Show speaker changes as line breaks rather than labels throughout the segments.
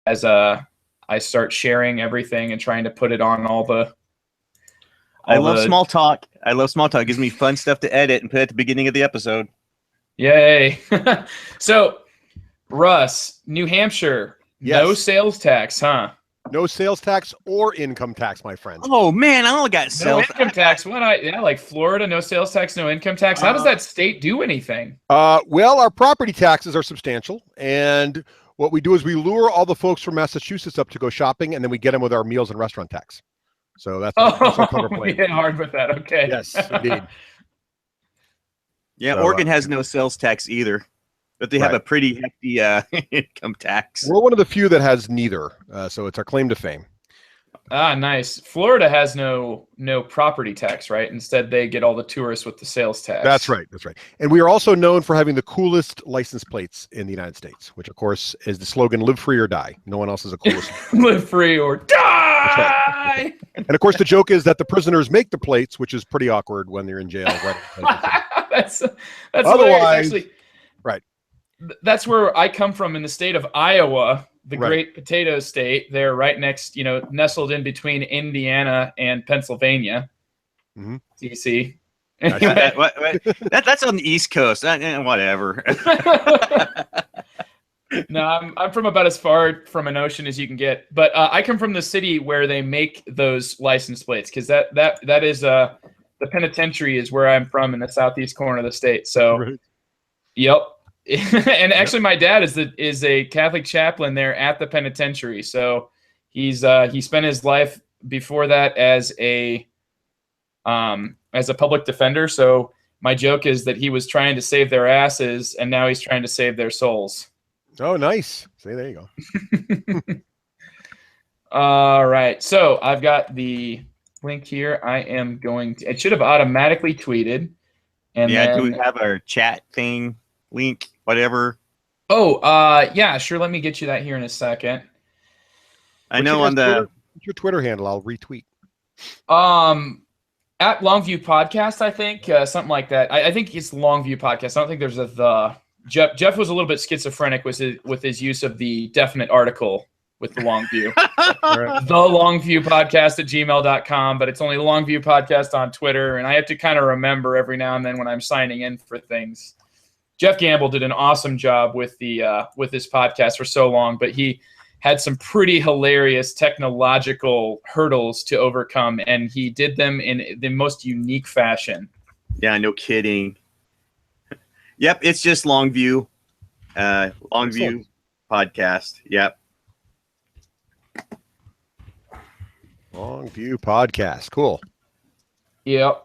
as I start sharing everything and trying to put it on all the.
I love small talk. It gives me fun stuff to edit and put at the beginning of the episode.
Yay! So, Russ, New Hampshire, no sales tax, huh?
No sales tax or income tax, my friend.
Oh man, I only got sales
income tax. Like Florida, no sales tax, no income tax. How does that state do anything?
Well, our property taxes are substantial, and what we do is we lure all the folks from Massachusetts up to go shopping, and then we get them with our meals and restaurant tax. So that's
we hit hard with that. Okay.
Yes, indeed.
Yeah, so, Oregon has no sales tax either, but they have a pretty hefty income tax.
We're one of the few that has neither, so it's our claim to fame.
Ah, nice. Florida has no property tax, right? Instead, they get all the tourists with the sales tax.
That's right. And we are also known for having the coolest license plates in the United States, which, of course, is the slogan, live free or die. No one else has a coolest.
Live free or die!
And, of course, the joke is that the prisoners make the plates, which is pretty awkward when they're in jail.
That's
otherwise,
actually,
right.
That's where I come from in the state of Iowa. The great potato state. They're right next, nestled in between Indiana and Pennsylvania.
Mm-hmm.
DC.
That's on the East Coast. Whatever.
No, I'm from about as far from an ocean as you can get. But I come from the city where they make those license plates, because that is the penitentiary is where I'm from in the southeast corner of the state. So, Yep. And actually, my dad is a Catholic chaplain there at the penitentiary. So he spent his life before that as a public defender. So my joke is that he was trying to save their asses, and now he's trying to save their souls.
Oh, nice. See, there you go.
All right. So I've got the link here. I am going to. It should have automatically tweeted. And
do we have our chat thing? Link, whatever.
Oh, yeah, sure. Let me get you that here in a second.
What's your Twitter handle? I'll retweet.
At Longview Podcast, I think, something like that. I think it's Longview Podcast. I don't think there's a the. Jeff was a little bit schizophrenic with his use of the definite article with the Longview. The Longview Podcast at gmail.com, but it's only the Longview Podcast on Twitter, and I have to kind of remember every now and then when I'm signing in for things. Jeff Gamble did an awesome job with this podcast for so long, but he had some pretty hilarious technological hurdles to overcome, and he did them in the most unique fashion.
Yeah, no kidding. Yep, it's just Longview Podcast. Yep.
Longview Podcast. Cool.
Yep.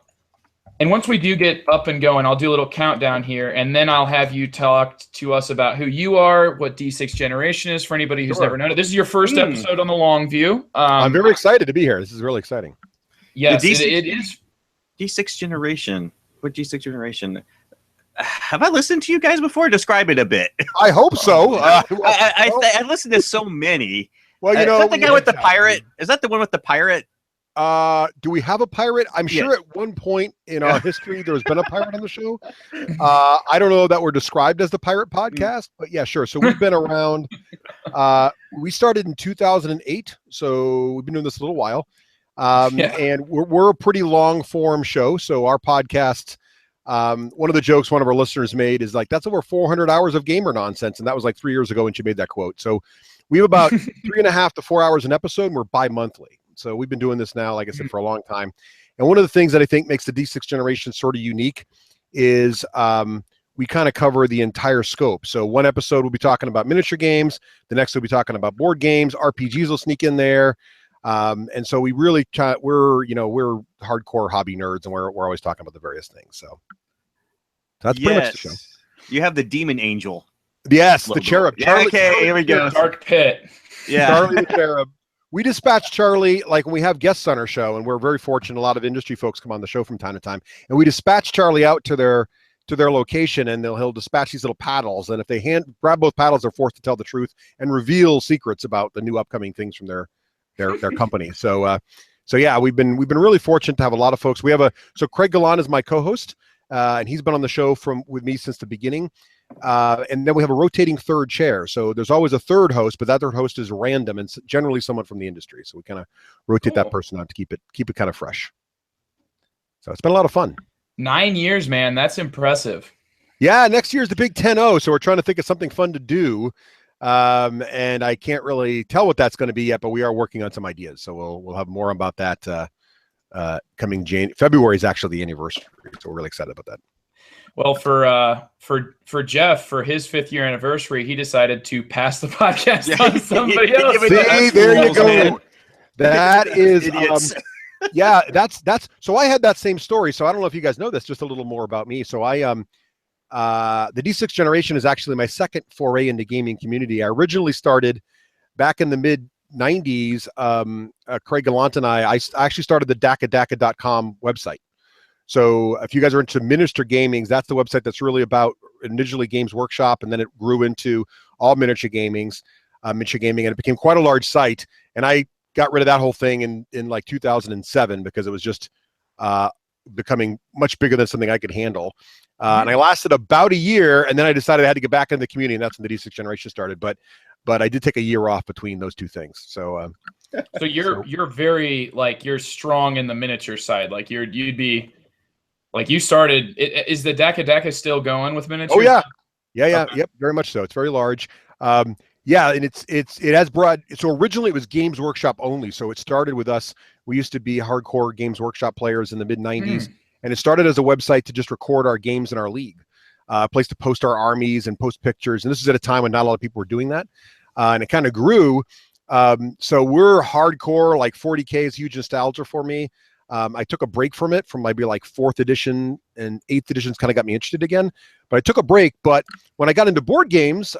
And once we do get up and going, I'll do a little countdown here, and then I'll have you talk to us about who you are, what D6 Generation is for anybody who's never known it. This is your first episode on the Longview.
I'm very excited to be here. This is really exciting.
Yes, it is.
D6 Generation. What D6 Generation? Have I listened to you guys before? Describe it a bit.
I hope so.
I listened to so many.
Well,
is that the guy with the pirate? Is that the one with the pirate?
Do we have a pirate? I'm sure at one point in our history there's been a pirate on the show. I don't know that we're described as the pirate podcast, but yeah, sure. So we've been around. We started in 2008, so we've been doing this a little while. And we're a pretty long form show. So our podcast, one of the jokes one of our listeners made is like, that's over 400 hours of gamer nonsense. And that was like 3 years ago when she made that quote. So we have about 3.5 to 4 hours an episode, and we're bi-monthly. So we've been doing this now, like I said, for a long time. And one of the things that I think makes the D6 Generation sort of unique is we kind of cover the entire scope. So one episode we'll be talking about miniature games. The next we'll be talking about board games. RPGs will sneak in there. And so we really we're hardcore hobby nerds, and we're always talking about the various things. So that's pretty much the show.
You have the Demon Angel.
Yes, the cherub.
Yeah, Charlie, here we go.
Dark Pit.
Yeah.
Charlie the cherub. We dispatch Charlie, like when we have guests on our show, and we're very fortunate. A lot of industry folks come on the show from time to time, and we dispatch Charlie out to their location, and he'll dispatch these little paddles. And if they grab both paddles, they're forced to tell the truth and reveal secrets about the new upcoming things from their company. So yeah, we've been really fortunate to have a lot of folks. So Craig Galan is my co-host, and he's been on the show with me since the beginning. And then we have a rotating third chair. So there's always a third host, but that third host is random and generally someone from the industry. So we kind of rotate that person out to keep it kind of fresh. So it's been a lot of fun.
9 years, man. That's impressive.
Yeah, next year's the big 10-0, so we're trying to think of something fun to do. And I can't really tell what that's going to be yet, but we are working on some ideas. So we'll have more about that coming February is actually the anniversary, so we're really excited about that.
Well, for Jeff, for his 5th year anniversary, he decided to pass the podcast on to somebody else.
See, there you go. Man. That is yeah, that's so I had that same story. So I don't know if you guys know this, just a little more about me. So I the D6 generation is actually my second foray into gaming community. I originally started back in the mid 90s. Craig Gallant and I actually started the dakadaka.com website. So if you guys are into miniature gaming, that's the website that's really about initially Games Workshop, and then it grew into all miniature gaming, and it became quite a large site. And I got rid of that whole thing in like 2007 because it was just becoming much bigger than something I could handle. And I lasted about a year, and then I decided I had to get back in the community, and that's when the D6 generation started. But I did take a year off between those two things. So
you're very like you're strong in the miniature side. Like you'd be like you started. Is the Daka still going with miniatures?
Oh yeah. Yep, very much so. It's very large. Yeah, and it has broad. So originally it was Games Workshop only. So it started with us. We used to be hardcore Games Workshop players in the mid 90s, and it started as a website to just record our games in our league, a place to post our armies and post pictures. And this is at a time when not a lot of people were doing that, and it kind of grew. So we're hardcore. Like 40K is huge nostalgia for me. I took a break from it from maybe like 4th edition, and 8th editions kind of got me interested again. But I took a break. But when I got into board games,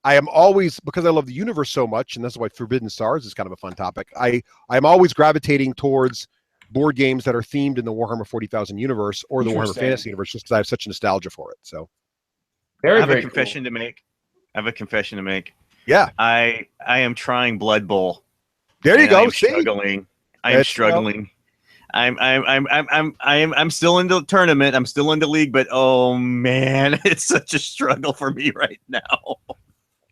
I am always, because I love the universe so much, and that's why Forbidden Stars is kind of a fun topic. I'm always gravitating towards board games that are themed in the Warhammer 40,000 universe or the Warhammer Fantasy universe, just because I have such nostalgia for it. So,
I have a confession to make. Yeah, I am trying Blood Bowl.
There you go.
I am struggling. I am struggling. I'm still in the tournament. I'm still in the league, but oh man, it's such a struggle for me right now.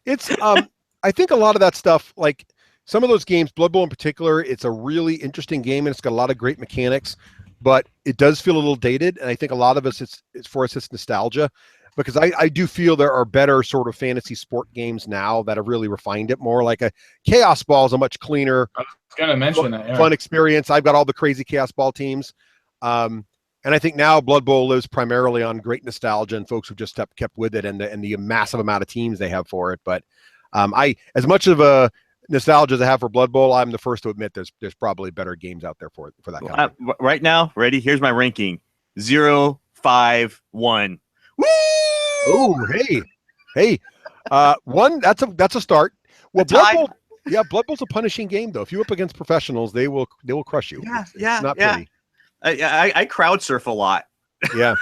It's I think a lot of that stuff, like some of those games, Blood Bowl in particular, it's a really interesting game and it's got a lot of great mechanics, but it does feel a little dated. And I think a lot of us, it's for us, it's nostalgia, because I do feel there are better sort of fantasy sport games now that have really refined it more. Like a Chaos Ball is a much cleaner,
I was gonna mention that,
fun experience. I've got all the crazy Chaos Ball teams. And I think now Blood Bowl lives primarily on great nostalgia and folks who've just kept with it, and the massive amount of teams they have for it. But as much of a nostalgia as I have for Blood Bowl, I'm the first to admit there's probably better games out there for that kind of thing.
Right now, ready? Here's my ranking: 0, 5, 1. Woo!
Oh, hey, one. That's a start. Well, Blood Bowl. Yeah, Blood Bowl's a punishing game though. If you're up against professionals, they will crush you.
Yeah,
it's not pretty.
I crowd surf a lot.
Yeah.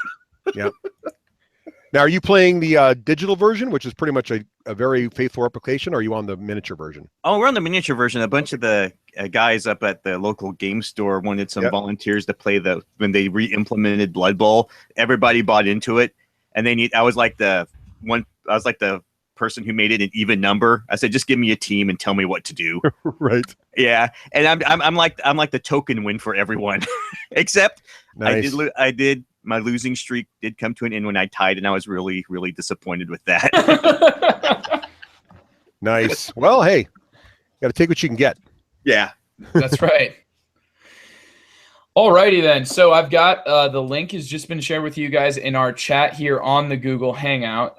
Now, are you playing the digital version, which is pretty much a very faithful replication, or are you on the miniature version?
Oh, we're on the miniature version. A bunch of the guys up at the local game store wanted some volunteers to play when they re-implemented Blood Bowl. Everybody bought into it, and I was like the person who made it an even number. I said, just give me a team and tell me what to do.
Right.
Yeah. And I'm like the token win for everyone, except
nice.
I did my losing streak did come to an end when I tied, and I was really, really disappointed with that.
Nice. Well, hey, you got to take what you can get.
Yeah.
That's right. Alrighty then. So I've got the link has just been shared with you guys in our chat here on the Google Hangout.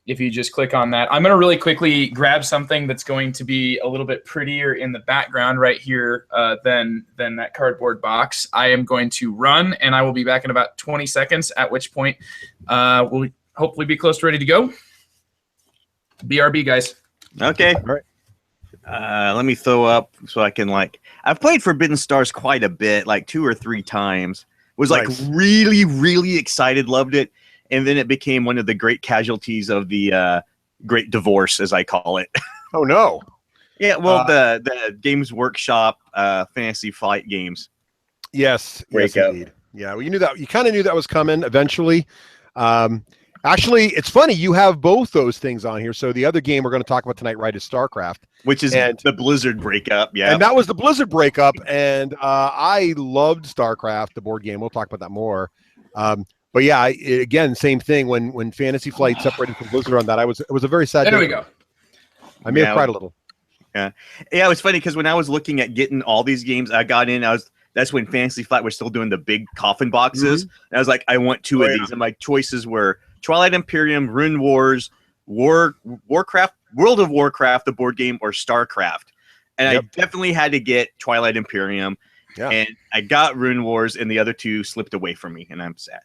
If you just click on that, I'm going to really quickly grab something that's going to be a little bit prettier in the background right here than that cardboard box. I am going to run, and I will be back in about 20 seconds, at which point we'll hopefully be close to ready to go. BRB, guys.
Okay.
All right.
Let me throw up so I can I've played Forbidden Stars quite a bit, like 2 or 3 times. Was
Nice.
Really, really excited, loved it. And then it became one of the great casualties of the great divorce, as I call it.
Oh no.
Yeah, well, the Games Workshop fantasy flight games.
Yes, indeed. Yeah, well, you kind of knew that was coming eventually. Actually, it's funny. You have both those things on here. So the other game we're going to talk about tonight, right, is StarCraft.
Which is the Blizzard breakup. Yeah.
And that was the Blizzard breakup. And I loved StarCraft, the board game. We'll talk about that more. But yeah, again, same thing. When Fantasy Flight separated from Blizzard on that, it was a very sad day.
There we go.
I may have cried a little.
Yeah. Yeah, it was funny because when I was looking at getting all these games, I got in, that's when Fantasy Flight was still doing the big coffin boxes. And I was like, I want two of these. And my choices were Twilight Imperium, Rune Wars, Warcraft, World of Warcraft, the board game, or StarCraft. And I definitely had to get Twilight Imperium. Yeah. And I got Rune Wars, and the other two slipped away from me, and I'm sad.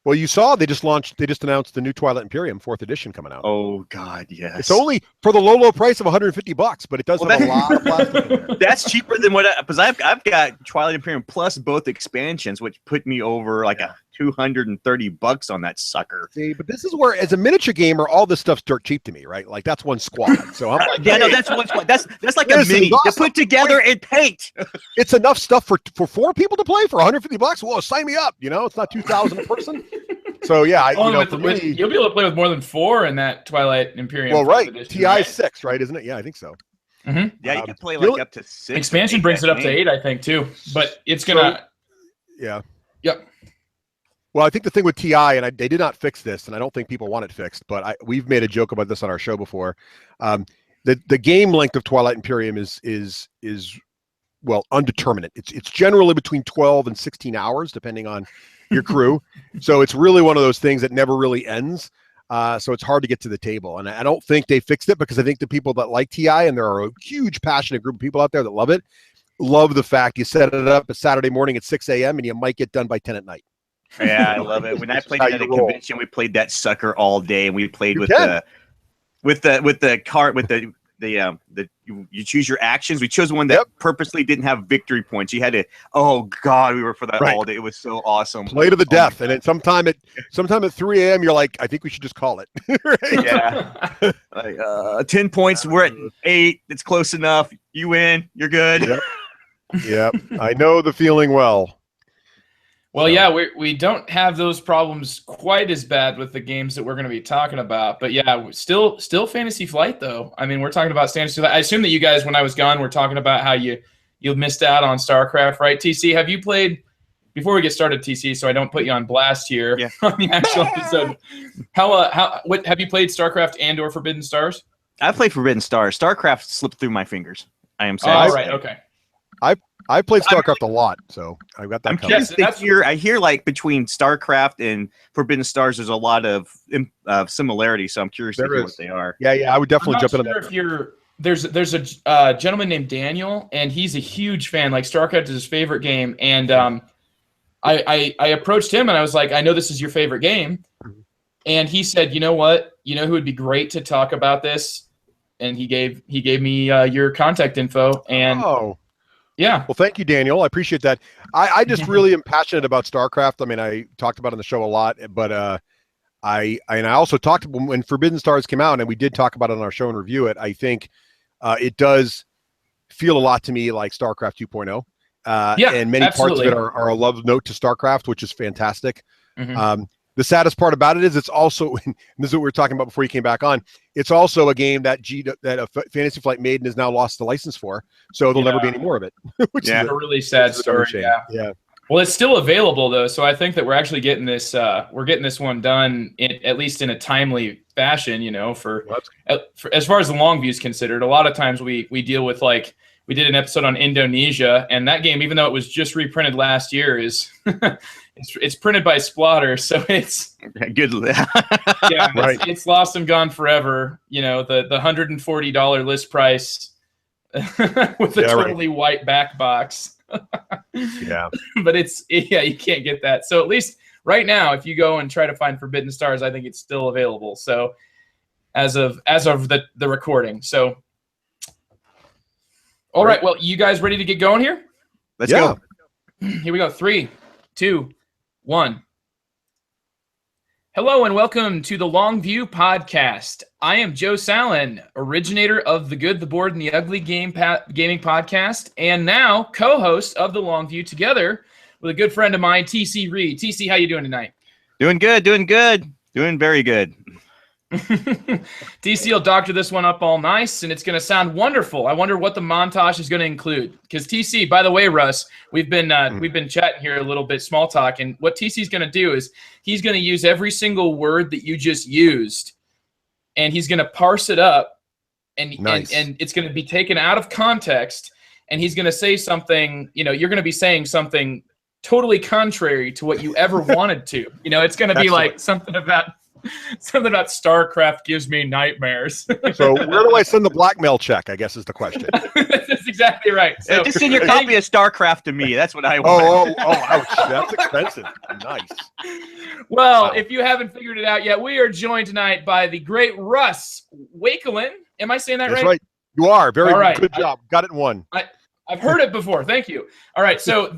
Well, you saw they just announced the new Twilight Imperium 4th edition coming out.
Oh God, yes.
It's only for the low price of $150, but it does have a lot of plastic in there.
That's cheaper than because I've got Twilight Imperium plus both expansions, which put me over like a $230 on that sucker.
See, but this is where, as a miniature gamer, all this stuff's dirt cheap to me, right? Like that's one squad. So I'm like,
yeah, no, that's one squad. That's like a mini to put together and paint.
It's enough stuff for 4 people to play for $150. Whoa, sign me up! You know, it's not $2,000 a person. So yeah, you'll be
able to play with more than 4 in that Twilight Imperium.
Well, right, TI 6, right? Isn't it? Yeah, I think so.
Mm-hmm.
Yeah, you can play like up to 6.
Expansion brings it up to 8, I think, too. But it's gonna.
Yeah.
Yep.
Well, I think the thing with TI, and they did not fix this, and I don't think people want it fixed, but we've made a joke about this on our show before. The game length of Twilight Imperium is well undeterminate. It's generally between 12 and 16 hours, depending on your crew. So it's really one of those things that never really ends. So it's hard to get to the table, and I don't think they fixed it because I think the people that like TI, and there are a huge passionate group of people out there that love it, love the fact you set it up a Saturday morning at 6 a.m. and you might get done by 10 at night.
Yeah, I love it. When I played at a convention, we played that sucker all day, and we played with the cart with the you choose your actions. We chose one that purposely didn't have victory points. You had to. Oh God, we were for that all day. It was so awesome.
Play to the death, and then sometime at 3 a.m. you're like, I think we should just call it.
Yeah, like 10 points. We're at 8. It's close enough. You win. You're good.
Yep. I know the feeling well.
Well, yeah, we don't have those problems quite as bad with the games that we're going to be talking about. But yeah, still Fantasy Flight, though. I mean, we're talking about Fantasy Flight. I assume that you guys, when I was gone, were talking about how you missed out on StarCraft, right? TC, have you played, before we get started, TC, so I don't put you on blast here on the actual episode, what have you played StarCraft and or Forbidden Stars?
I played Forbidden Stars. StarCraft slipped through my fingers. I am sad.
Oh, right, okay.
I played StarCraft a lot, so I've got that.
I'm curious to hear. I hear like between StarCraft and Forbidden Stars, there's a lot of similarity. So I'm curious to hear what they are.
Yeah, I would definitely jump in.
There's a gentleman named Daniel, and he's a huge fan. Like StarCraft is his favorite game, and I approached him and I was like, I know this is your favorite game, and he said, you know what? You know who would be great to talk about this? And he gave me your contact info and. Oh. Yeah. Well,
thank you, Daniel. I appreciate that. I just really am passionate about StarCraft. I mean, I talked about it on the show a lot, but I also talked when Forbidden Stars came out, and we did talk about it on our show and review it. I think it does feel a lot to me like StarCraft 2.0. And many parts of it are a love note to StarCraft, which is fantastic. Mm-hmm. The saddest part about it is it's also, and this is what we were talking about before you came back on, it's also a game that Fantasy Flight made and has now lost the license for, so there'll never be any more of it.
Which is a really sad story. Yeah. Well, it's still available though, so I think that we're actually getting this. We're getting this one done at least in a timely fashion. You know, for as far as the long view is considered, a lot of times we deal with like. We did an episode on Indonesia, and that game, even though it was just reprinted last year, is it's printed by Splotter, so it's
good.
It's lost and gone forever. You know, the $140 list price with a totally white back box. But you can't get that. So at least right now, if you go and try to find Forbidden Stars, I think it's still available. So as of the recording, so. All right. Well, you guys ready to get going here?
Let's go.
Here we go. 3, 2, 1. Hello and welcome to the Long View Podcast. I am Joe Sallin, originator of the Good, the Bored, and the Ugly gaming podcast, and now co-host of the Long View together with a good friend of mine, TC Reed. TC, how you doing tonight?
Doing good. Doing very good.
TC will doctor this one up all nice, and it's going to sound wonderful. I wonder what the montage is going to include. Because TC, by the way, Russ, we've been chatting here a little bit, small talk, and what TC's going to do is he's going to use every single word that you just used, and he's going to parse it up, and it's going to be taken out of context, and he's going to say something. You're going to be saying something totally contrary to what you ever wanted to. It's going to be like something about Starcraft gives me nightmares.
So where do I send the blackmail check, I guess is the question.
That's exactly right. So,
just send your copy of Starcraft to me. That's what I want.
Ouch. That's expensive. Nice.
Well, wow. If you haven't figured it out yet, we are joined tonight by the great Russ Wakelin. Am I saying that right?
That's right. You are. Very
right.
Good job. Got it in one.
I've heard it before. Thank you. All right. So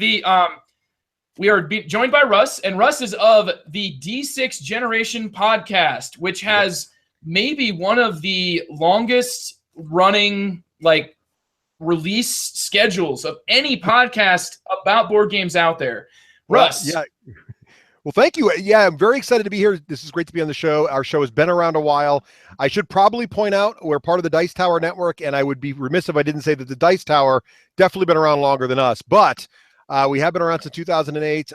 we are joined by Russ, and Russ is of the D6 Generation podcast, which has maybe one of the longest running release schedules of any podcast about board games out there. Russ.
Yeah. Well, thank you. Yeah, I'm very excited to be here. This is great to be on the show. Our show has been around a while. I should probably point out we're part of the Dice Tower Network, and I would be remiss if I didn't say that the Dice Tower definitely been around longer than us, but we have been around since 2008.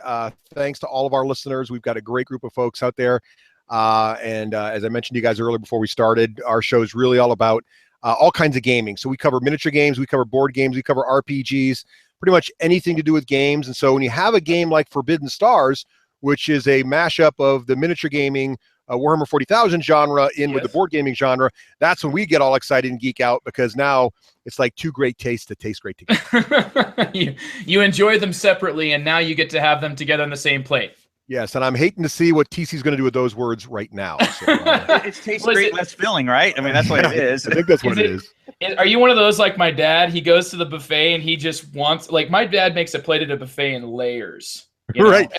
Thanks to all of our listeners. We've got a great group of folks out there. And as I mentioned to you guys earlier before we started, our show is really all about all kinds of gaming. So we cover miniature games, we cover board games, we cover RPGs, pretty much anything to do with games. And so when you have a game like Forbidden Stars, which is a mashup of the miniature gaming Warhammer 40,000 genre with the board gaming genre, that's when we get all excited and geek out, because now it's like two great tastes that taste great together.
you enjoy them separately, and now you get to have them together on the same plate.
Yes, and I'm hating to see what TC's going to do with those words right now. So,
it tastes great, less filling, right? I mean, that's what it is.
I think that's what it is.
Are you one of those like my dad? He goes to the buffet and he just wants, my dad makes a plate at a buffet in layers.
Right.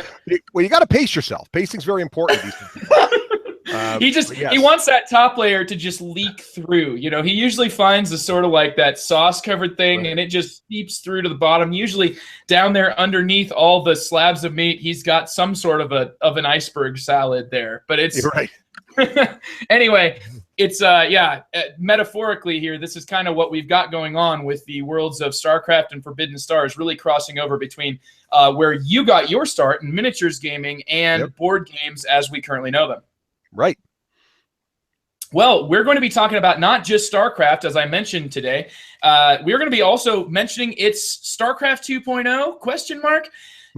Well, you got to pace yourself. Pacing's very important.
He wants that top layer to just leak through. He usually finds a sort of like that sauce covered thing, and it just seeps through to the bottom. Usually down there underneath all the slabs of meat, he's got some sort of an iceberg salad there. But it's
right.
Anyway, it's metaphorically here, this is kind of what we've got going on with the worlds of StarCraft and Forbidden Stars, really crossing over between where you got your start in miniatures gaming and board games as we currently know them.
Right.
Well, we're going to be talking about not just StarCraft, as I mentioned today. We're going to be also mentioning its StarCraft 2.0, ?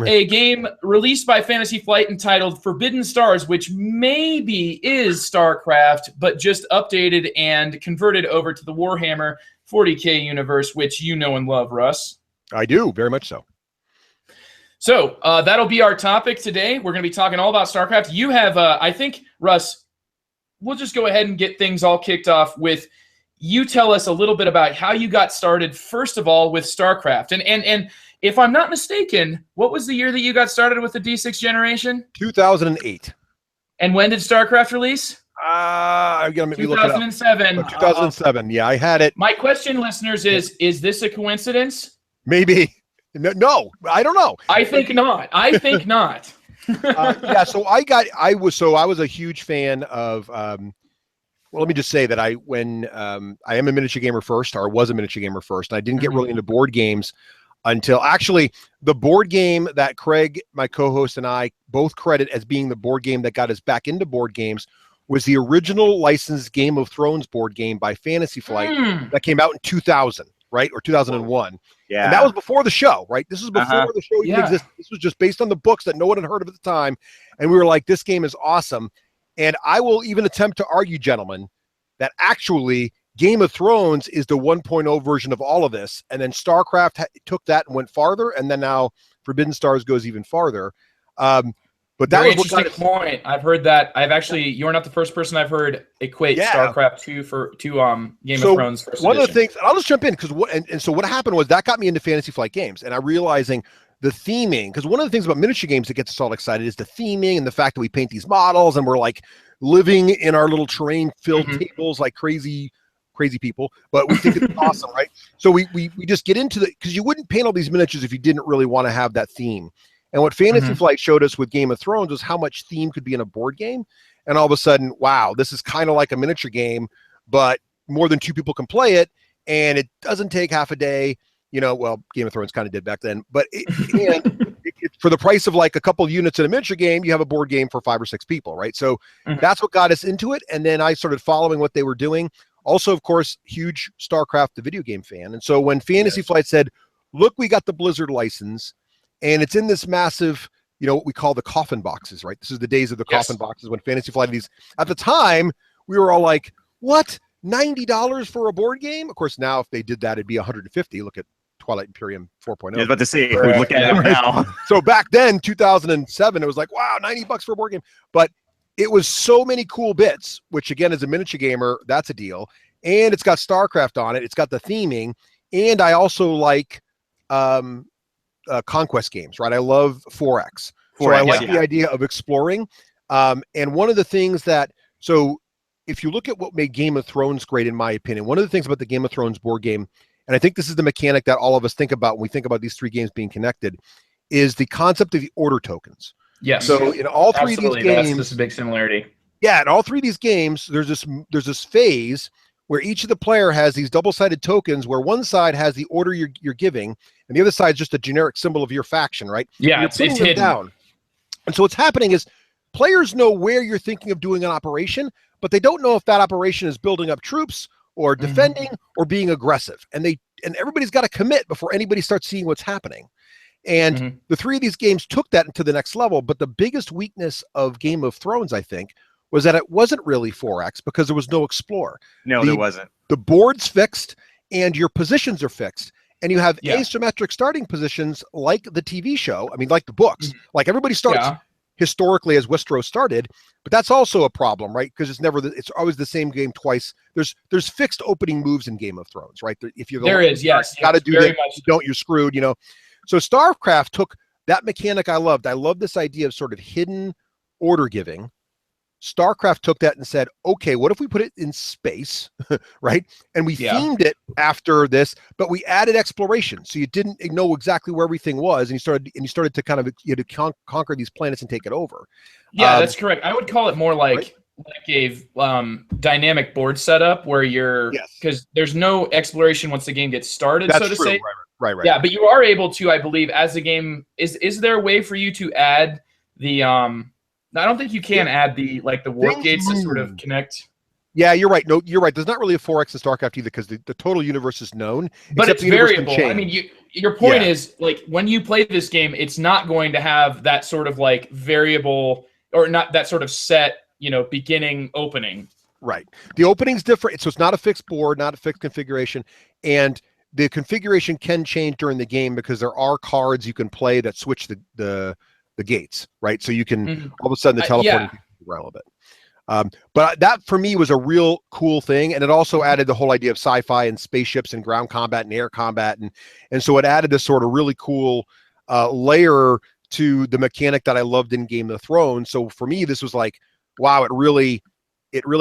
A game released by Fantasy Flight entitled Forbidden Stars, which maybe is StarCraft, but just updated and converted over to the Warhammer 40K universe, which you know and love, Russ.
I do, very much so.
So that'll be our topic today. We're going to be talking all about StarCraft. You have, I think, Russ, we'll just go ahead and get things all kicked off with you tell us a little bit about how you got started, first of all, with StarCraft. And if I'm not mistaken, what was the year that you got started with the D6 generation?
2008.
And when did StarCraft release?
I'm going to
2007.
2007. Yeah, I had it.
My question, listeners, is this a coincidence?
Maybe. No, I don't know.
I think not.
So I was a huge fan of, let me just say that I am a miniature gamer first, or was a miniature gamer first, and I didn't get really into board games until actually the board game that Craig, my co-host, and I both credit as being the board game that got us back into board games was the original licensed Game of Thrones board game by Fantasy Flight that came out in 2000, right? Or 2001.
Yeah.
And that was before the show, right? This was before the show even existed. This was just based on the books that no one had heard of at the time. And we were like, this game is awesome. And I will even attempt to argue, gentlemen, that actually Game of Thrones is the 1.0 version of all of this. And then StarCraft took that and went farther. And then now Forbidden Stars goes even farther. But that
was
what
interesting point. I've heard that. You're not the first person I've heard equate StarCraft 2 to Game of Thrones first
one
edition.
of the things, I'll just jump in, because so what happened was that got me into Fantasy Flight games, and I realizing the theming, because one of the things about miniature games that gets us all excited is the theming and the fact that we paint these models and we're like living in our little terrain-filled tables like crazy people, but we think it's awesome, right? So we just get into because you wouldn't paint all these miniatures if you didn't really want to have that theme. And what Fantasy Flight showed us with Game of Thrones was how much theme could be in a board game. and all of a sudden, wow, this is kind of like a miniature game, but more than 2 people can play it, and it doesn't take half a day. Well, Game of Thrones kind of did back then, but for the price of like a couple of units in a miniature game, you have a board game for 5 or 6 people, right? So that's what got us into it, and then I started following what they were doing. Also, of course, huge Starcraft the video game fan, and so when Fantasy Flight said, "Look, we got the Blizzard license, and it's in this massive, what we call the coffin boxes," right? This is the days of the coffin boxes when Fantasy Flight these. At the time, we were all like, "What? $90 for a board game?" Of course, now if they did that, it'd be $150. Look at Twilight Imperium 4.0.
I was about to say, we look at it now.
So back then, 2007, it was like, wow, $90 for a board game. But it was so many cool bits, which again, as a miniature gamer, that's a deal. And it's got StarCraft on it. It's got the theming. And I also like conquest games, right? I love 4X. So I like the idea of exploring. And one of the things so if you look at what made Game of Thrones great, in my opinion, one of the things about the Game of Thrones board game, and I think this is the mechanic that all of us think about when we think about these 3 games being connected, is the concept of the order tokens.
Yes.
So in all 3 of these games,
that's a big similarity.
Yeah, in all 3 of these games, there's this phase where each of the player has these double-sided tokens, where one side has the order you're giving, and the other side is just a generic symbol of your faction, right?
Yeah, it's hidden
down. And so what's happening is players know where you're thinking of doing an operation, but they don't know if that operation is building up troops or defending or being aggressive. And everybody's got to commit before anybody starts seeing what's happening. And the 3 of these games took that into the next level. But the biggest weakness of Game of Thrones, I think, was that it wasn't really 4X because there was no explore.
No, there wasn't.
The board's fixed and your positions are fixed. And you have asymmetric starting positions like the TV show. I mean, like the books. Like everybody starts historically as Westeros started, but that's also a problem, right? Because it's always the same game twice. There's fixed opening moves in Game of Thrones, right? If you're
you
got to do that. You don't, you're screwed, So StarCraft took that mechanic I loved. I love this idea of sort of hidden order giving. StarCraft took that and said, okay, what if we put it in space, right? And we themed it after this, but we added exploration. So you didn't know exactly where everything was, and you started to kind of conquer these planets and take it over.
Yeah, that's correct. I would call it more like a dynamic board setup where because there's no exploration once the game gets started,
that's
so to
true.
say.
Right.
Yeah, but you are able to, I believe, as the game is there a way for you to add the I don't think you can add the warp gates to sort of connect.
Yeah, you're right. No, you're right. There's not really a 4X in StarCraft either because the total universe is known.
But it's variable. I mean, your point is, when you play this game, it's not going to have that sort of variable or not that sort of set, beginning opening.
Right. The opening's different. So it's not a fixed board, not a fixed configuration. And the configuration can change during the game because there are cards you can play that switch the gates, right? So you can all of a sudden the teleporting around a little bit. But that for me was a real cool thing, and it also added the whole idea of sci-fi and spaceships and ground combat and air combat, and so it added this sort of really cool layer to the mechanic that I loved in Game of Thrones. So for me, this was like, wow, it really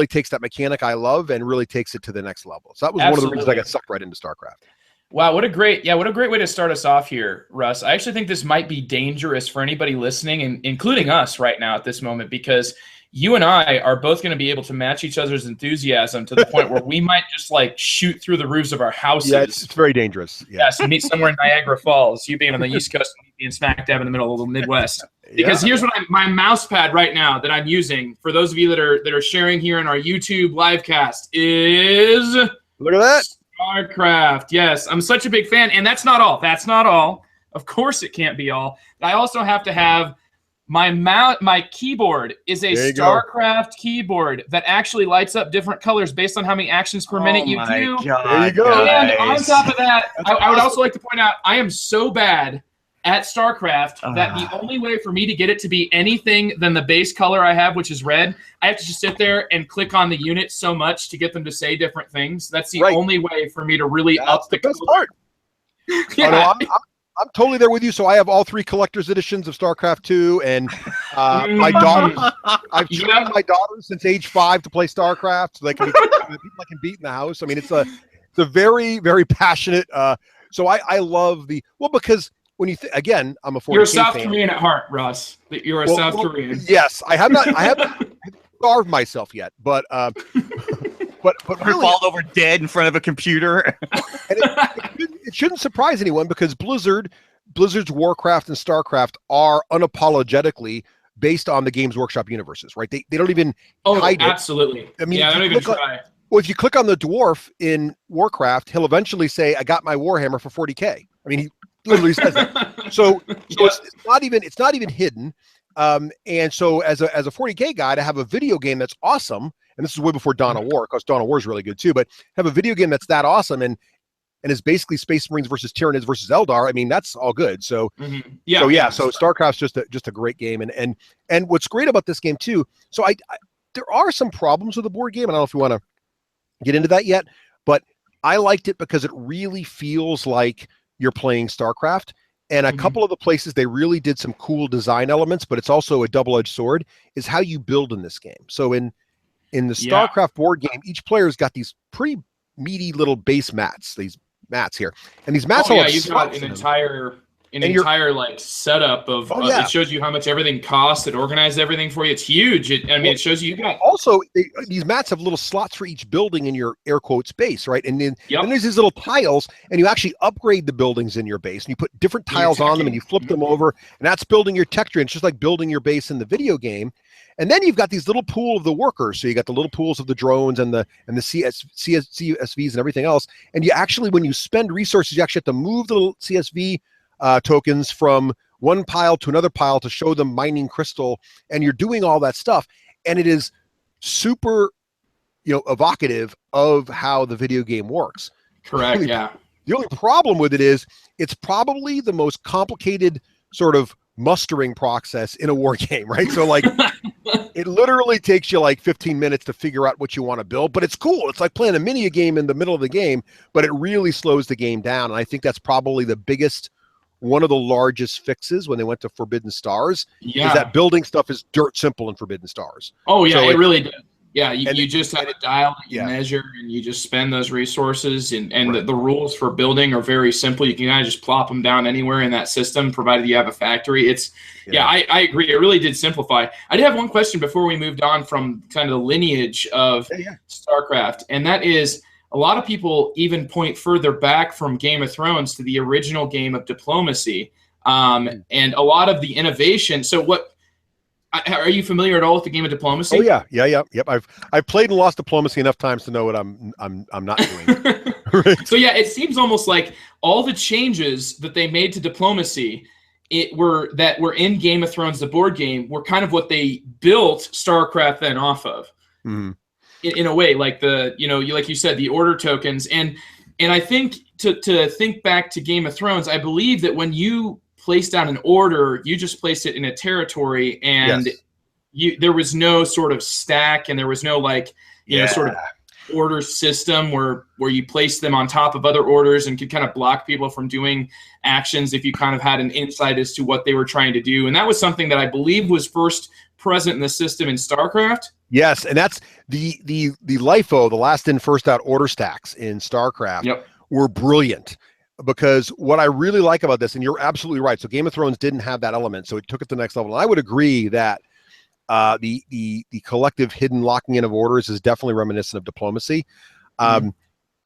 takes that mechanic I love and really takes it to the next level. So that was one of the reasons I got sucked right into StarCraft.
Wow, what a great way to start us off here, Russ. I actually think this might be dangerous for anybody listening, and including us right now at this moment, because you and I are both going to be able to match each other's enthusiasm to the point where we might just shoot through the roofs of our houses.
Yeah, it's very dangerous. Yeah.
Yes, meet somewhere in Niagara Falls, you being on the East Coast and me being smack dab in the middle of the Midwest. Because here's what my mouse pad right now that I'm using, for those of you that are sharing here in our YouTube live cast, is...
Look at that.
StarCraft. Yes, I'm such a big fan, and that's not all. That's not all. Of course, it can't be all. I also have to have my keyboard is a StarCraft keyboard that actually lights up different colors based on how many actions per minute you do.
God,
there you go.
And on top of that, I would also like to point out I am so bad at StarCraft that the only way for me to get it to be anything than the base color I have, which is red, I have to just sit there and click on the units so much to get them to say different things. That's the only way for me to really up the
best part.
Yeah.
Oh, no, I'm totally there with you. So I have all 3 collector's editions of StarCraft 2, and my daughters. I've trained my daughters since age 5 to play StarCraft, so they can be people I can beat in the house. I mean, it's a very, very passionate. So I love because. When you again, I'm a 40K
You're a South
fan.
Korean at heart, Russ. You're a South Korean.
Yes, I have not. starved myself yet, but but really,
fall over dead in front of a computer.
And it shouldn't surprise anyone because Blizzard's Warcraft and Starcraft are unapologetically based on the Games Workshop universes, right? They don't even hide
absolutely.
it. I mean,
yeah, I don't even try.
Well, if you click on the dwarf in Warcraft, he'll eventually say, "I got my Warhammer for 40K." I mean, he literally says that. So it's not even hidden. And so as a 40K guy, to have a video game that's awesome, and this is way before Dawn of War, because Dawn of War is really good too, but have a video game that's that awesome and is basically Space Marines versus Tyranids versus Eldar. I mean, that's all good. So so StarCraft's just a great game, and what's great about this game too. So there are some problems with the board game. I don't know if you want to get into that yet, but I liked it because it really feels like you're playing StarCraft. And a couple of the places they really did some cool design elements, but it's also a double-edged sword, is how you build in this game. So in the StarCraft board game, each player's got these pretty meaty little base mats, these mats here. And these mats
you've got an entire like setup of it shows you how much everything costs. It organizes everything for you. It's huge. It shows you got
also these mats have little slots for each building in your air quotes base, right? And then there's these little tiles, and you actually upgrade the buildings in your base, and you put different tiles on them, and you flip them over, and that's building your tech tree. It's just like building your base in the video game. And then you've got these little pool of the workers. So you got the little pools of the drones and the CSVs and everything else. And you actually, when you spend resources, you actually have to move the little CSV tokens from one pile to another pile to show them mining crystal, and you're doing all that stuff, and it is super evocative of how the video game works.
Correct.
The only problem with it is it's probably the most complicated sort of mustering process in a war game, right? So like it literally takes you like 15 minutes to figure out what you want to build, but it's cool. It's like playing a mini game in the middle of the game, but it really slows the game down. And I think that's probably one of the largest fixes when they went to Forbidden Stars is that building stuff is dirt simple in Forbidden Stars.
Oh yeah, so it really did. Yeah, you just have a dial that you measure, and you just spend those resources, and the rules for building are very simple. You can kind of just plop them down anywhere in that system, provided you have a factory. I agree. It really did simplify. I did have one question before we moved on from kind of the lineage of StarCraft, and that is, a lot of people even point further back from Game of Thrones to the original game of diplomacy, and a lot of the innovation. So are you familiar at all with the game of diplomacy?
Oh yep. I've played and lost diplomacy enough times to know what I'm not doing.
Right. So it seems almost like all the changes that they made to diplomacy that were in Game of Thrones, the board game, were kind of what they built StarCraft then off of. Mm-hmm. In a way, like like you said, the order tokens, and I think to think back to Game of Thrones, I believe that when you placed down an order, you just placed it in a territory, and there was no sort of stack, and there was no sort of order system where you placed them on top of other orders and could kind of block people from doing actions if you kind of had an insight as to what they were trying to do. And that was something that I believe was first present in the system in StarCraft.
Yes, and that's the LIFO, the last in first out order stacks in StarCraft were brilliant, because what I really like about this, and you're absolutely right, so Game of Thrones didn't have that element, so it took it to the next level. And I would agree that the collective hidden locking in of orders is definitely reminiscent of diplomacy. And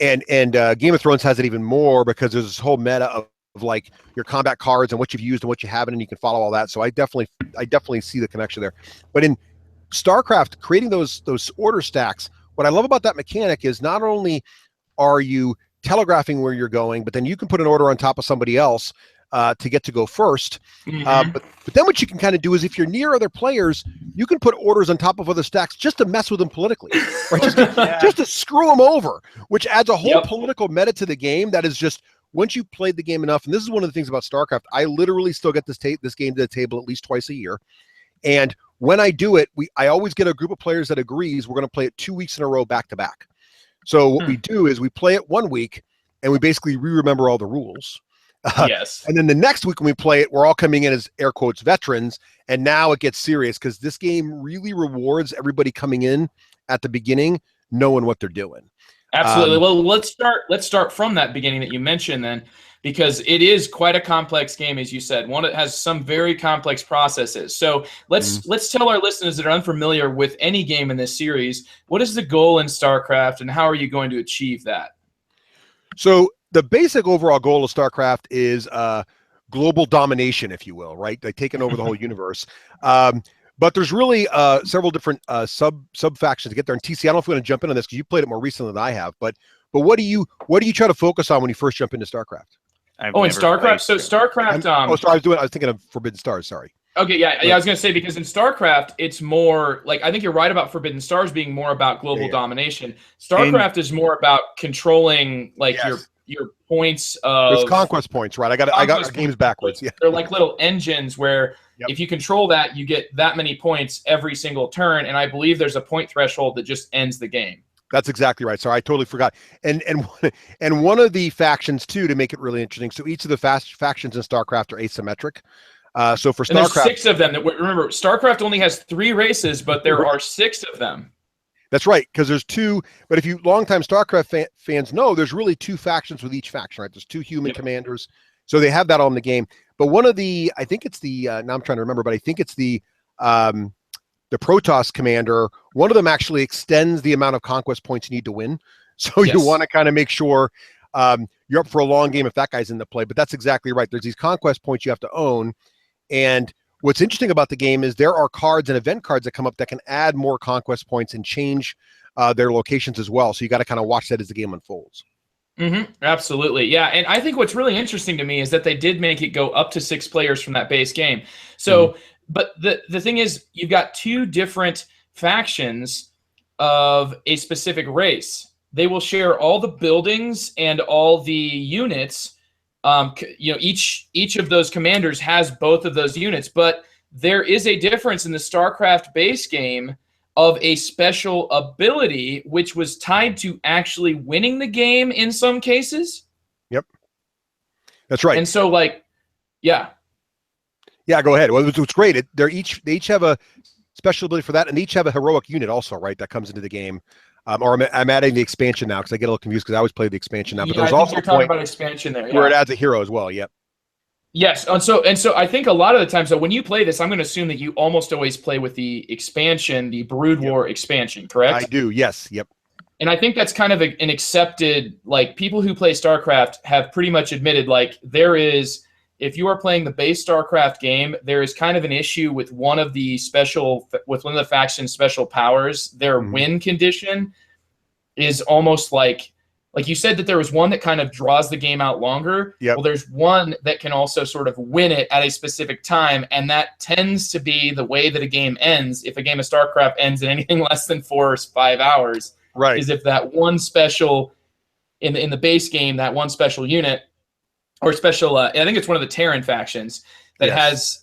Game of Thrones has it even more, because there's this whole meta of like your combat cards and what you've used and what you haven't, and you can follow all that. So I definitely see the connection there. But in StarCraft, creating those order stacks, what I love about that mechanic is not only are you telegraphing where you're going, but then you can put an order on top of somebody else to get to go first. But then what you can kind of do is, if you're near other players, you can put orders on top of other stacks just to mess with them politically, right? just to screw them over, which adds a whole political meta to the game. That is just, once you've played the game enough, and this is one of the things about StarCraft, I literally still get this game to the table at least twice a year. And when I do it, I always get a group of players that agrees we're going to play it 2 weeks in a row back to back. So what we do is we play it 1 week, and we basically remember all the rules. And then the next week when we play it, we're all coming in as air quotes veterans, and now it gets serious, because this game really rewards everybody coming in at the beginning knowing what they're doing.
Absolutely. Well, let's start from that beginning that you mentioned then, because it is quite a complex game, as you said. One that has some very complex processes. So let's tell our listeners that are unfamiliar with any game in this series, what is the goal in StarCraft, and how are you going to achieve that?
So the basic overall goal of StarCraft is global domination, if you will, right? Like taking over the whole universe. But there's really several different sub factions to get there. And TC, I don't know if we're going to jump into this because you played it more recently than I have. But what do you try to focus on when you first jump into StarCraft?
In StarCraft. So StarCraft.
Sorry, I was thinking of Forbidden Stars. Sorry.
Okay, yeah, I was going to say, because in StarCraft, it's more like, I think you're right about Forbidden Stars being more about global domination. StarCraft is more about controlling your points of.
There's conquest points, right? I got our games backwards. Yeah,
they're like little engines where if you control that, you get that many points every single turn, and I believe there's a point threshold that just ends the game.
That's exactly right. Sorry, I totally forgot. And one of the factions too, to make it really interesting. So each of the factions in StarCraft are asymmetric. So for StarCraft,
there's 6 of them. Remember, StarCraft only has 3 races, but there are 6 of them.
That's right, because there's 2. But if you longtime StarCraft fans know, there's really 2 factions with each faction, right? There's 2 human commanders, so they have that all in the game. But one of the, I think it's the now I'm trying to remember, but I think it's the Protoss commander. One of them actually extends the amount of conquest points you need to win. So you want to kind of make sure you're up for a long game if that guy's in the play. But that's exactly right. There's these conquest points you have to own. And what's interesting about the game is there are cards and event cards that come up that can add more conquest points and change their locations as well. So you got to kind of watch that as the game unfolds.
Absolutely. Yeah. And I think what's really interesting to me is that they did make it go up to 6 players from that base game. So, but the thing is, you've got 2 different factions of a specific race. They will share all the buildings and all the units. Each of those commanders has both of those units, but there is a difference in the StarCraft base game of a special ability, which was tied to actually winning the game in some cases.
Yep. That's right.
And so yeah,
go ahead. Well, what's great, they each have a special ability for that, and each have a heroic unit also, right, that comes into the game. Or I'm adding the expansion now because I get a little confused because I always play the expansion now. But there's also
you're talking about expansion there,
where it adds a hero as well. Yep.
Yes, and so I think a lot of the times, so when you play this, I'm going to assume that you almost always play with the expansion, the Brood War expansion, correct?
I do. Yes. Yep.
And I think that's kind of an accepted, like, people who play StarCraft have pretty much admitted, like, there is, if you are playing the base StarCraft game, there is kind of an issue with one of the faction's special powers. Their win condition is almost like you said that there was one that kind of draws the game out longer.
Yep.
Well, there's one that can also sort of win it at a specific time, and that tends to be the way that a game ends. If a game of StarCraft ends in anything less than 4 or 5 hours,
right,
is if that one special in the base game, that one special unit or special, I think it's one of the Terran factions that has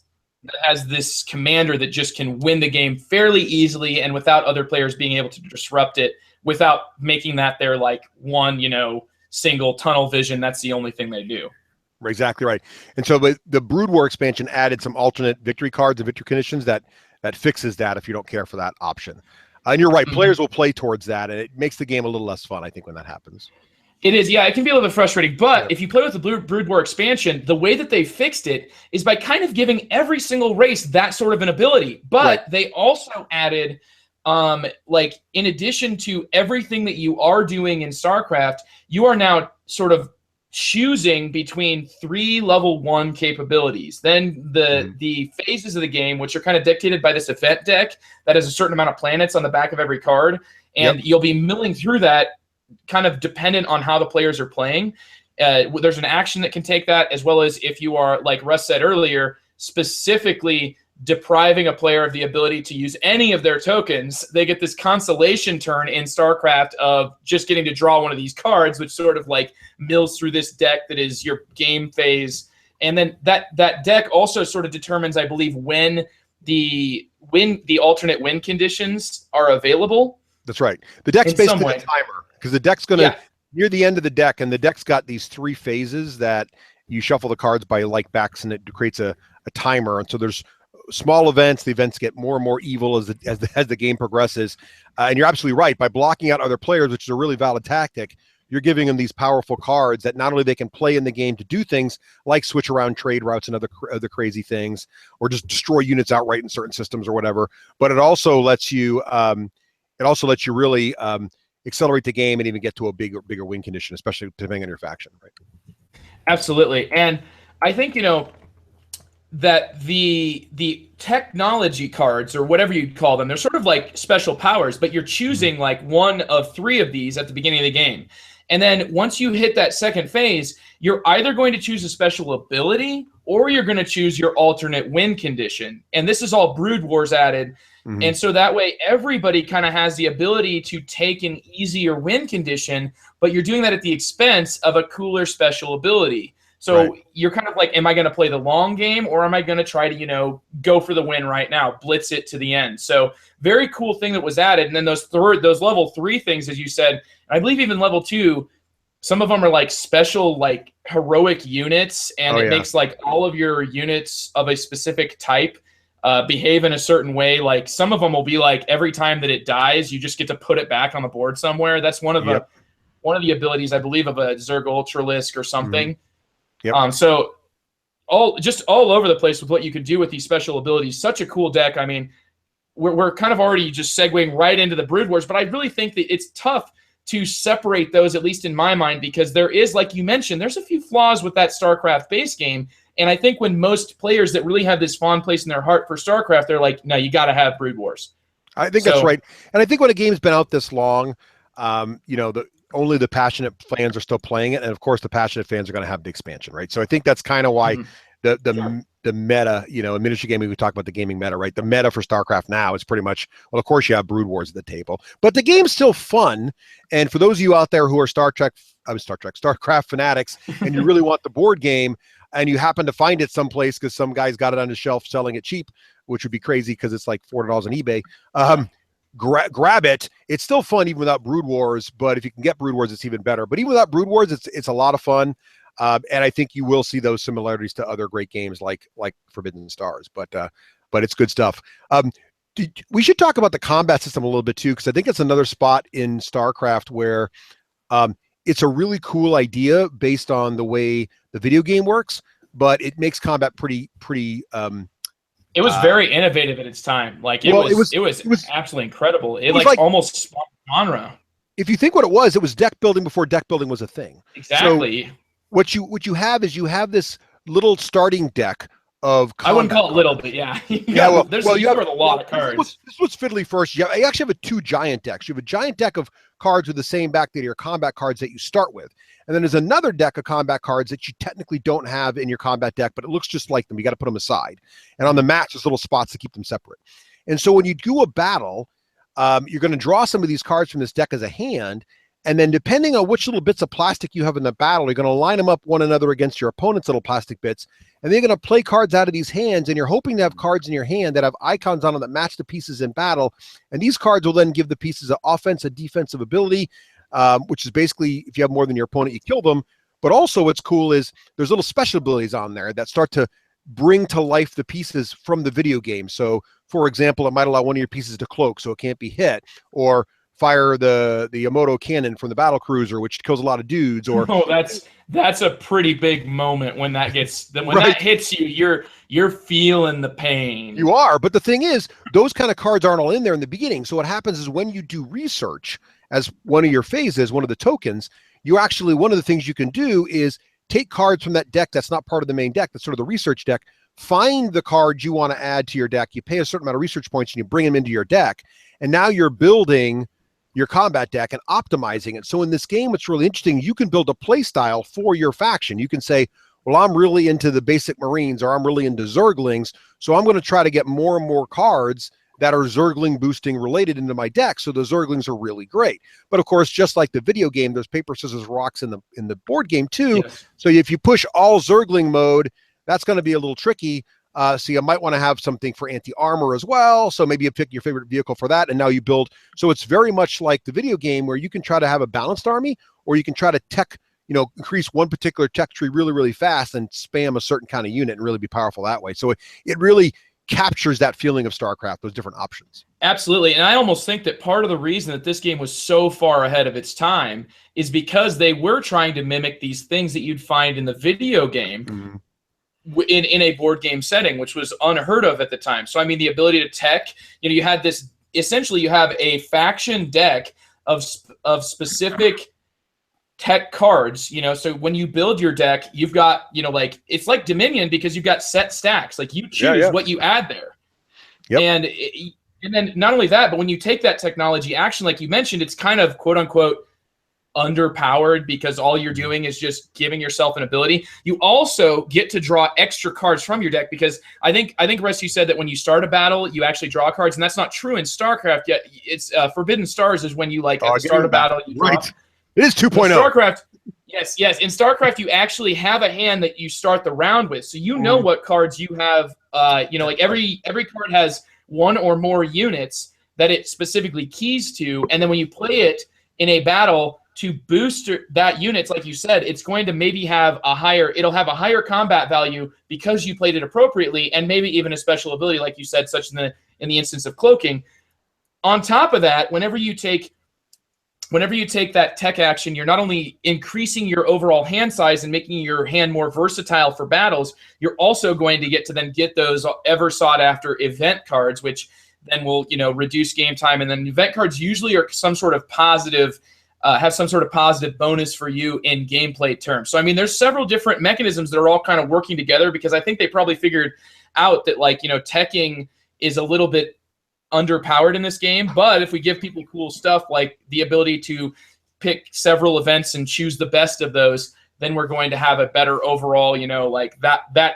this commander that just can win the game fairly easily and without other players being able to disrupt it, without making that their one, single tunnel vision. That's the only thing they do.
Exactly right. And so the Brood War expansion added some alternate victory cards and victory conditions that fixes that if you don't care for that option. And you're right, players will play towards that, and it makes the game a little less fun, I think, when that happens.
It is, yeah. It can be a little bit frustrating, but if you play with the Brood War expansion, the way that they fixed it is by kind of giving every single race that sort of an ability. But they also added, in addition to everything that you are doing in StarCraft, you are now sort of choosing between 3 level 1 capabilities. Then the phases of the game, which are kind of dictated by this event deck that has a certain amount of planets on the back of every card, and you'll be milling through that kind of dependent on how the players are playing. There's an action that can take that, as well as if you are, like Russ said earlier, specifically depriving a player of the ability to use any of their tokens, they get this consolation turn in StarCraft of just getting to draw one of these cards, which sort of mills through this deck that is your game phase. And then that deck also sort of determines, I believe, when the alternate win conditions are available.
That's right. The deck's basically a timer, because the deck's going to, near the end of the deck, and the deck's got these 3 phases that you shuffle the cards by backs, and it creates a timer. And so there's small events. The events get more and more evil as the game progresses. And you're absolutely right. By blocking out other players, which is a really valid tactic, you're giving them these powerful cards that not only they can play in the game to do things like switch around trade routes and other crazy things, or just destroy units outright in certain systems or whatever, but it also lets you really accelerate the game and even get to a bigger win condition, especially depending on your faction, right?
Absolutely. And I think, that the technology cards, or whatever you'd call them, they're sort of like special powers, but you're choosing like one of 3 of these at the beginning of the game. And then once you hit that second phase, you're either going to choose a special ability or you're going to choose your alternate win condition. And this is all Brood Wars added. Mm-hmm. And so that way everybody kind of has the ability to take an easier win condition, but you're doing that at the expense of a cooler special ability. So you're kind of like, am I going to play the long game, or am I going to try to, go for the win right now, blitz it to the end? So very cool thing that was added. And then those level 3 things, as you said, I believe even level 2, some of them are like special, like heroic units, and it makes like all of your units of a specific type behave in a certain way. Like some of them will be like every time that it dies, you just get to put it back on the board somewhere. That's one of the abilities, I believe, of a Zerg Ultralisk or something. Mm-hmm. Yep. So all over the place with what you could do with these special abilities. Such a cool deck. I mean, we're kind of already just segueing right into the Brood Wars, but I really think that it's tough to separate those, at least in my mind, because there is, like you mentioned, there's a few flaws with that StarCraft base game. And I think when most players that really have this fond place in their heart for StarCraft, they're like, no, you got to have Brood Wars.
I think that's right. And I think when a game's been out this long, only the passionate fans are still playing it, and of course the passionate fans are going to have the expansion, right? So I think that's kind of why the meta, in miniature gaming, we talk about the gaming meta, right? The meta for StarCraft now is pretty much, well, of course you have Brood Wars at the table, but the game's still fun. And for those of you out there who are StarCraft fanatics, and you really want the board game, and you happen to find it someplace because some guy's got it on the shelf selling it cheap, which would be crazy because it's like $400 on eBay. Grab it. It's still fun even without Brood Wars, but if you can get Brood Wars, it's even better. But even without Brood Wars, it's a lot of fun, and I think you will see those similarities to other great games like Forbidden Stars. But it's good stuff. We should talk about the combat system a little bit too, because I think it's another spot in StarCraft where it's a really cool idea based on the way the video game works, but it makes combat pretty.
It was very innovative at its time. Like it was absolutely incredible. It like almost spawned genre.
If you think what it was deck building before deck building was a thing.
Exactly.
So what you have is you have this little starting deck of combat.
I wouldn't call it little, but yeah. You have a lot of cards.
This was fiddly first. You actually have 2 giant decks. You have a giant deck of cards with the same back to your combat cards that you start with. And then there's another deck of combat cards that you technically don't have in your combat deck, but it looks just like them. You got to put them aside. And on the mats, there's little spots to keep them separate. And so when you do a battle, you're going to draw some of these cards from this deck as a hand. And then depending on which little bits of plastic you have in the battle, you're going to line them up one another against your opponent's little plastic bits. And then you're going to play cards out of these hands, and you're hoping to have cards in your hand that have icons on them that match the pieces in battle. And these cards will then give the pieces an offense, a defensive ability, which is basically if you have more than your opponent, you kill them. But also what's cool is there's little special abilities on there that start to bring to life the pieces from the video game. So, for example, it might allow one of your pieces to cloak so it can't be hit, or fire the Yamato cannon from the battle cruiser, which kills a lot of dudes. Or
that's a pretty big moment when that that hits you. You're feeling the pain.
You are, but the thing is, those kind of cards aren't all in there in the beginning. So what happens is when you do research as one of your phases, one of the tokens, you actually, one of the things you can do is take cards from that deck that's not part of the main deck, that's sort of the research deck, find the cards you want to add to your deck, you pay a certain amount of research points, and you bring them into your deck, and now you're building your combat deck and optimizing it. So in this game, it's really interesting. You can build a play style for your faction. You can say, well, I'm really into the basic Marines, or I'm really into Zerglings, so I'm going to try to get more and more cards that are Zergling boosting related into my deck, so the Zerglings are really great. But of course, just like the video game, there's paper, scissors, rocks in the board game too. Yes. So if you push all Zergling mode, that's going to be a little tricky. So you might want to have something for anti-armor as well. So maybe you pick your favorite vehicle for that, and now you build. So it's very much like the video game where you can try to have a balanced army, or you can try to increase one particular tech tree really, really fast and spam a certain kind of unit and really be powerful that way. So it really captures that feeling of StarCraft, those different options.
Absolutely. And I almost think that part of the reason that this game was so far ahead of its time is because they were trying to mimic these things that you'd find in the video game in a board game setting, which was unheard of at the time. So, I mean, the ability to tech, you had this, essentially you have a faction deck of specific tech cards, so when you build your deck, you've got, it's like Dominion because you've got set stacks. Like you choose what you add there. Yep. And then not only that, but when you take that technology action, like you mentioned, it's kind of quote unquote underpowered because all you're doing is just giving yourself an ability. You also get to draw extra cards from your deck because I think Russ, you said that when you start a battle, you actually draw cards, and that's not true in StarCraft yet. It's Forbidden Stars is when you at the start of battle, you draw.
Right. It is 2.0.
StarCraft, yes. In StarCraft, you actually have a hand that you start the round with, so you know what cards you have. Like every card has one or more units that it specifically keys to, and then when you play it in a battle to boost that unit, like you said, it's going to maybe have it'll have a higher combat value because you played it appropriately, and maybe even a special ability, like you said, such in the instance of cloaking. On top of that, whenever you take that tech action, you're not only increasing your overall hand size and making your hand more versatile for battles, you're also going to get those ever sought after event cards, which then will, reduce game time. And then event cards usually are some sort of positive, have some sort of positive bonus for you in gameplay terms. So, I mean, there's several different mechanisms that are all kind of working together because I think they probably figured out that, teching is a little bit underpowered in this game, but if we give people cool stuff like the ability to pick several events and choose the best of those, then we're going to have a better overall, that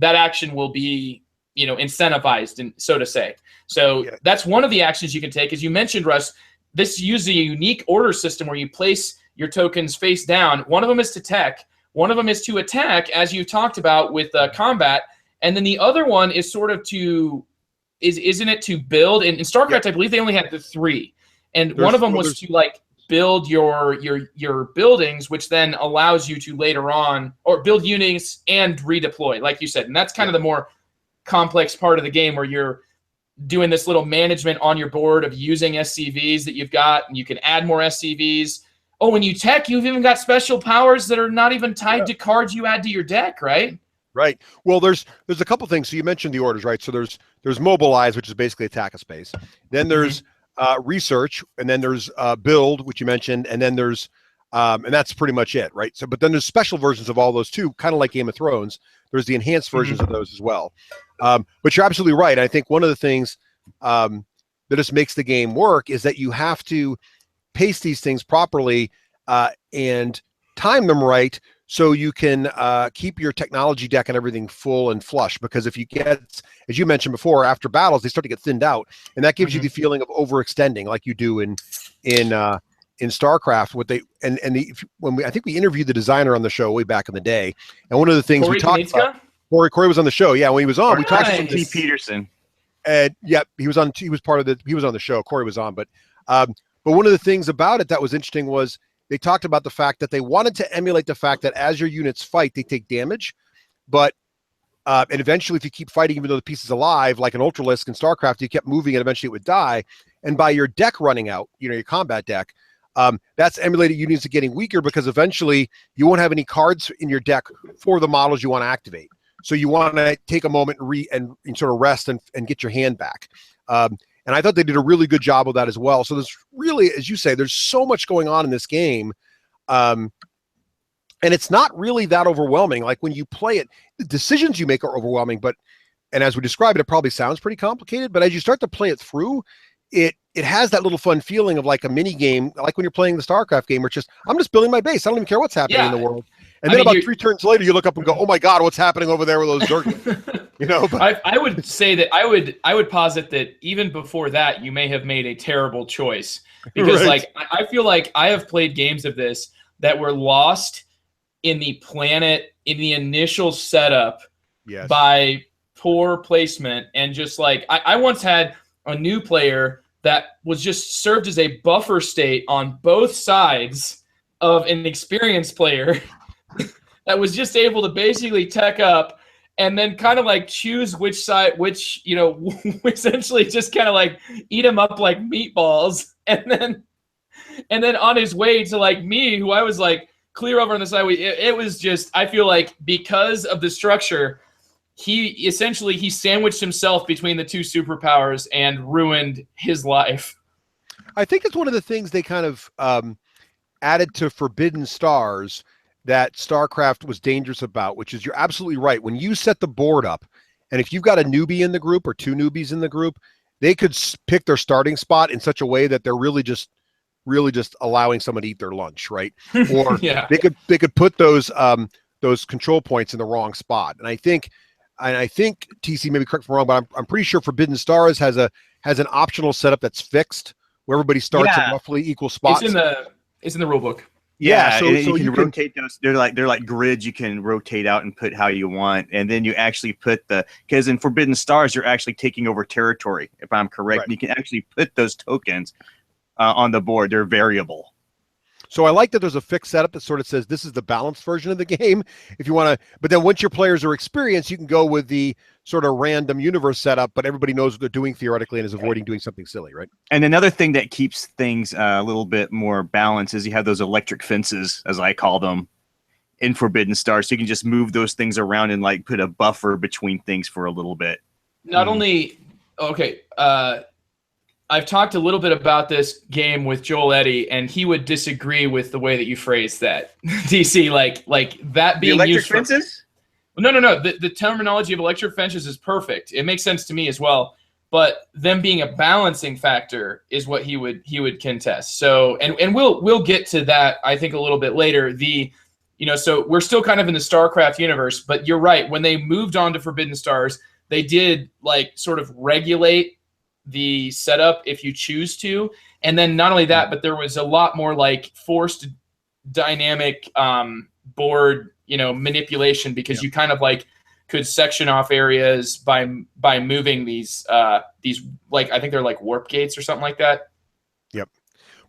action will be, incentivized, and so to say. So that's one of the actions you can take. As you mentioned, Russ, this uses a unique order system where you place your tokens face down. One of them is to tech, one of them is to attack, as you talked about with combat, and then the other one is sort of isn't it to build? In StarCraft, I believe they only had the 3, and one of them was to build your buildings, which then allows you to later on or build units and redeploy, like you said, and that's kind of the more complex part of the game where you're doing this little management on your board of using SCVs that you've got, and you can add more SCVs. Oh, when you tech, you've even got special powers that are not even tied to cards you add to your deck, right?
Right. Well, there's a couple things. So you mentioned the orders, right? So there's mobilize, which is basically attack a space. Then there's research, and then there's build, which you mentioned, and then there's and that's pretty much it, right? So, but then there's special versions of all those too, kind of like Game of Thrones. There's the enhanced versions of those as well. But you're absolutely right. I think one of the things that just makes the game work is that you have to pace these things properly and time them right, so you can keep your technology deck and everything full and flush. Because if you get, as you mentioned before, after battles, they start to get thinned out, and that gives you the feeling of overextending, like you do in StarCraft. I think we interviewed the designer on the show way back in the day, and one of the things
Corey
we talked about, Corey was on the show. Yeah, when he was on, we talked to
T. Peterson.
And he was on the show. Corey was on, but one of the things about it that was interesting was they talked about the fact that they wanted to emulate the fact that as your units fight, they take damage, but and eventually if you keep fighting, even though the piece is alive, like an Ultralisk in StarCraft, you kept moving and eventually it would die. And by your deck running out, your combat deck, that's emulated units are getting weaker because eventually you won't have any cards in your deck for the models you want to activate. So you want to take a moment and sort of rest and get your hand back. And I thought they did a really good job of that as well. So there's really, as you say, there's so much going on in this game. And it's not really that overwhelming. Like when you play it, the decisions you make are overwhelming, and as we describe it, it probably sounds pretty complicated, but as you start to play it through, it has that little fun feeling of like a mini game, like when you're playing the StarCraft game, where it's just, I'm just building my base. I don't even care what's happening in the world. And then about 3 turns later, you look up and go, oh my God, what's happening over there with those Zerglings?
But I would say that I would posit that even before that, you may have made a terrible choice, because I feel like I have played games of this that were lost in the planet, in the initial setup by poor placement. And just I once had a new player that was just served as a buffer state on both sides of an experienced player that was just able to basically tech up and then kind of like choose which side, which, you know, essentially just kind of like eat them up like meatballs. And then on his way to like me, who I was like clear over on the side, it was just, I feel like because of the structure, he sandwiched himself between the two superpowers and ruined his life.
I think it's one of the things they kind of added to Forbidden Stars that StarCraft was dangerous about, which is you're absolutely right. When you set the board up, and if you've got a newbie in the group or two newbies in the group, they could pick their starting spot in such a way that they're really just allowing someone to eat their lunch, right? Or
yeah.
they could put those control points in the wrong spot. And I think TC, maybe correct me if I'm wrong, but I'm pretty sure Forbidden Stars has an optional setup that's fixed where everybody starts at roughly equal spots.
It's in the rule book.
Yeah,
so
you can rotate those. They're like grids you can rotate out and put how you want, and then you actually put because in Forbidden Stars you're actually taking over territory, if I'm correct. Right. You can actually put those tokens on the board. They're variable.
So I like that there's a fixed setup that sort of says this is the balanced version of the game if you want to, but then once your players are experienced, you can go with the sort of random universe setup, but everybody knows what they're doing theoretically and is avoiding doing something silly, right?
And another thing that keeps things a little bit more balanced is you have those electric fences, as I call them, in Forbidden Stars. So you can just move those things around and like put a buffer between things for a little bit.
Not only, okay, I've talked a little bit about this game with Joel Eddy, and he would disagree with the way that you phrased that. DC, like that being
the electric
used
fences?
No. The terminology of electric fences is perfect. It makes sense to me as well. But them being a balancing factor is what he would contest. So, and we'll get to that, I think, a little bit later. So we're still kind of in the StarCraft universe, but you're right. When they moved on to Forbidden Stars, they did like sort of regulate the setup if you choose to, and then not only that, but there was a lot more like forced dynamic board manipulation, because you kind of like could section off areas by moving these like, I think they're like warp gates or something like that.
Yep.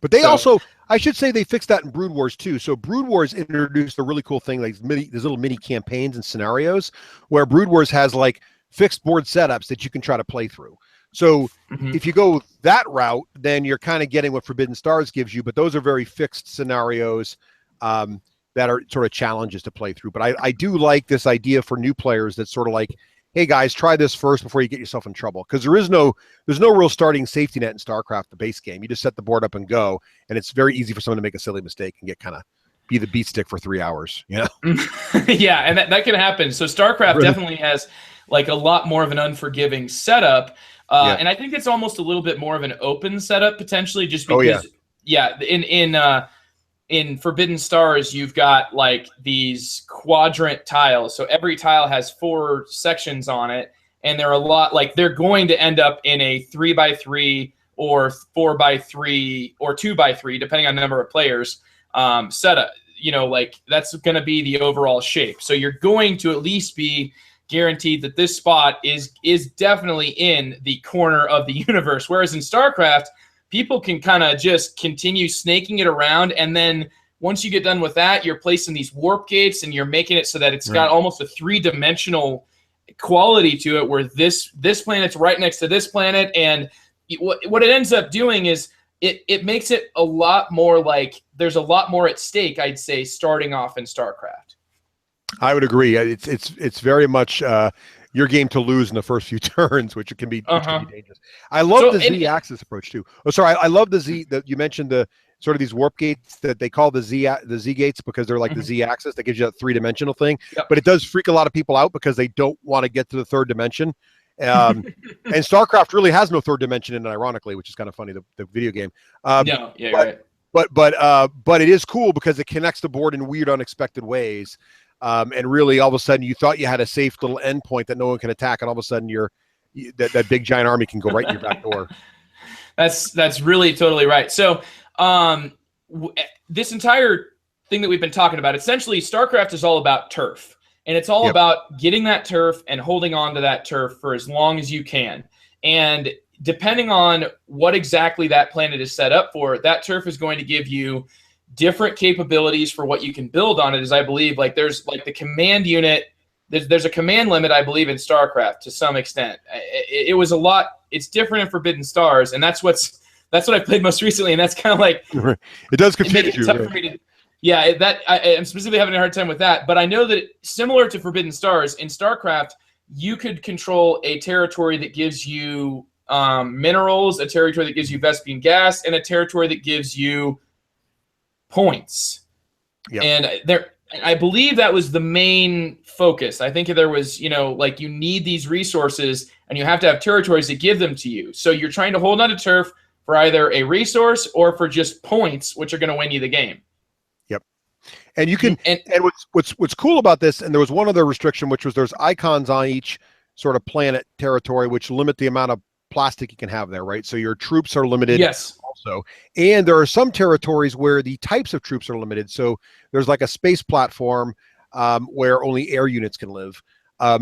But they also, I should say, they fixed that in Brood Wars too. So Brood Wars introduced a really cool thing, like these little mini campaigns and scenarios where Brood Wars has like fixed board setups that you can try to play through. So if you go that route, then you're kind of getting what Forbidden Stars gives you, but those are very fixed scenarios that are sort of challenges to play through. But I do like this idea for new players that's sort of like, hey guys, try this first before you get yourself in trouble. Because there's no real starting safety net in StarCraft, the base game. You just set the board up and go, and it's very easy for someone to make a silly mistake and get kind of be the beat stick for 3 hours. Yeah,
and that can happen. So StarCraft definitely has like a lot more of an unforgiving setup. And I think it's almost a little bit more of an open setup potentially, just because in Forbidden Stars you've got like these quadrant tiles. So every tile has 4 sections on it, and they're a lot like they're going to end up in a 3x3 or 4x3 or 2x3, depending on the number of players setup. Like that's going to be the overall shape. So you're going to at least be guaranteed that this spot is definitely in the corner of the universe. Whereas in StarCraft, people can kind of just continue snaking it around, and then once you get done with that, you're placing these warp gates, and you're making it so that it's got almost a 3-dimensional quality to it, where this planet's right next to this planet, and what it ends up doing is it makes it a lot more like there's a lot more at stake, I'd say, starting off in StarCraft.
I would agree. It's very much your game to lose in the first few turns, which can be dangerous. I love the Z-axis approach too. Oh, sorry, I love the Z that you mentioned, the sort of these warp gates that they call the Z gates because they're like the Z-axis that gives you that 3-dimensional thing. Yep. But it does freak a lot of people out because they don't want to get to the 3rd dimension. And StarCraft really has no 3rd dimension in it, ironically, which is kind of funny. The video game.
Right.
But it is cool because it connects the board in weird, unexpected ways. And really, all of a sudden, you thought you had a safe little endpoint that no one can attack, and all of a sudden, that big giant army can go right in your back door.
That's really totally right. So, this entire thing that we've been talking about, essentially, StarCraft is all about turf, and it's all about getting that turf and holding on to that turf for as long as you can. And depending on what exactly that planet is set up for, that turf is going to give you different capabilities for what you can build on it. As I believe, like there's like the command unit there's a command limit, I believe, in StarCraft to some extent. It was a lot. It's different in Forbidden Stars, and that's what I played most recently, and that's kind of like
it does confuse you.
Tough for me to, I'm specifically having a hard time with that. But I know that similar to Forbidden Stars, in StarCraft, you could control a territory that gives you minerals, a territory that gives you Vespian gas, and a territory that gives you points. Yep. And I believe that was the main focus. I think there was, like you need these resources and you have to have territories that give them to you. So you're trying to hold on to turf for either a resource or for just points, which are going to win you the game.
Yep. And you can, and what's cool about this, and there was one other restriction, which was there's icons on each sort of planet territory, which limit the amount of plastic you can have there, right? So your troops are limited.
Yes.
Also, and there are some territories where the types of troops are limited. So there's like a space platform where only air units can live.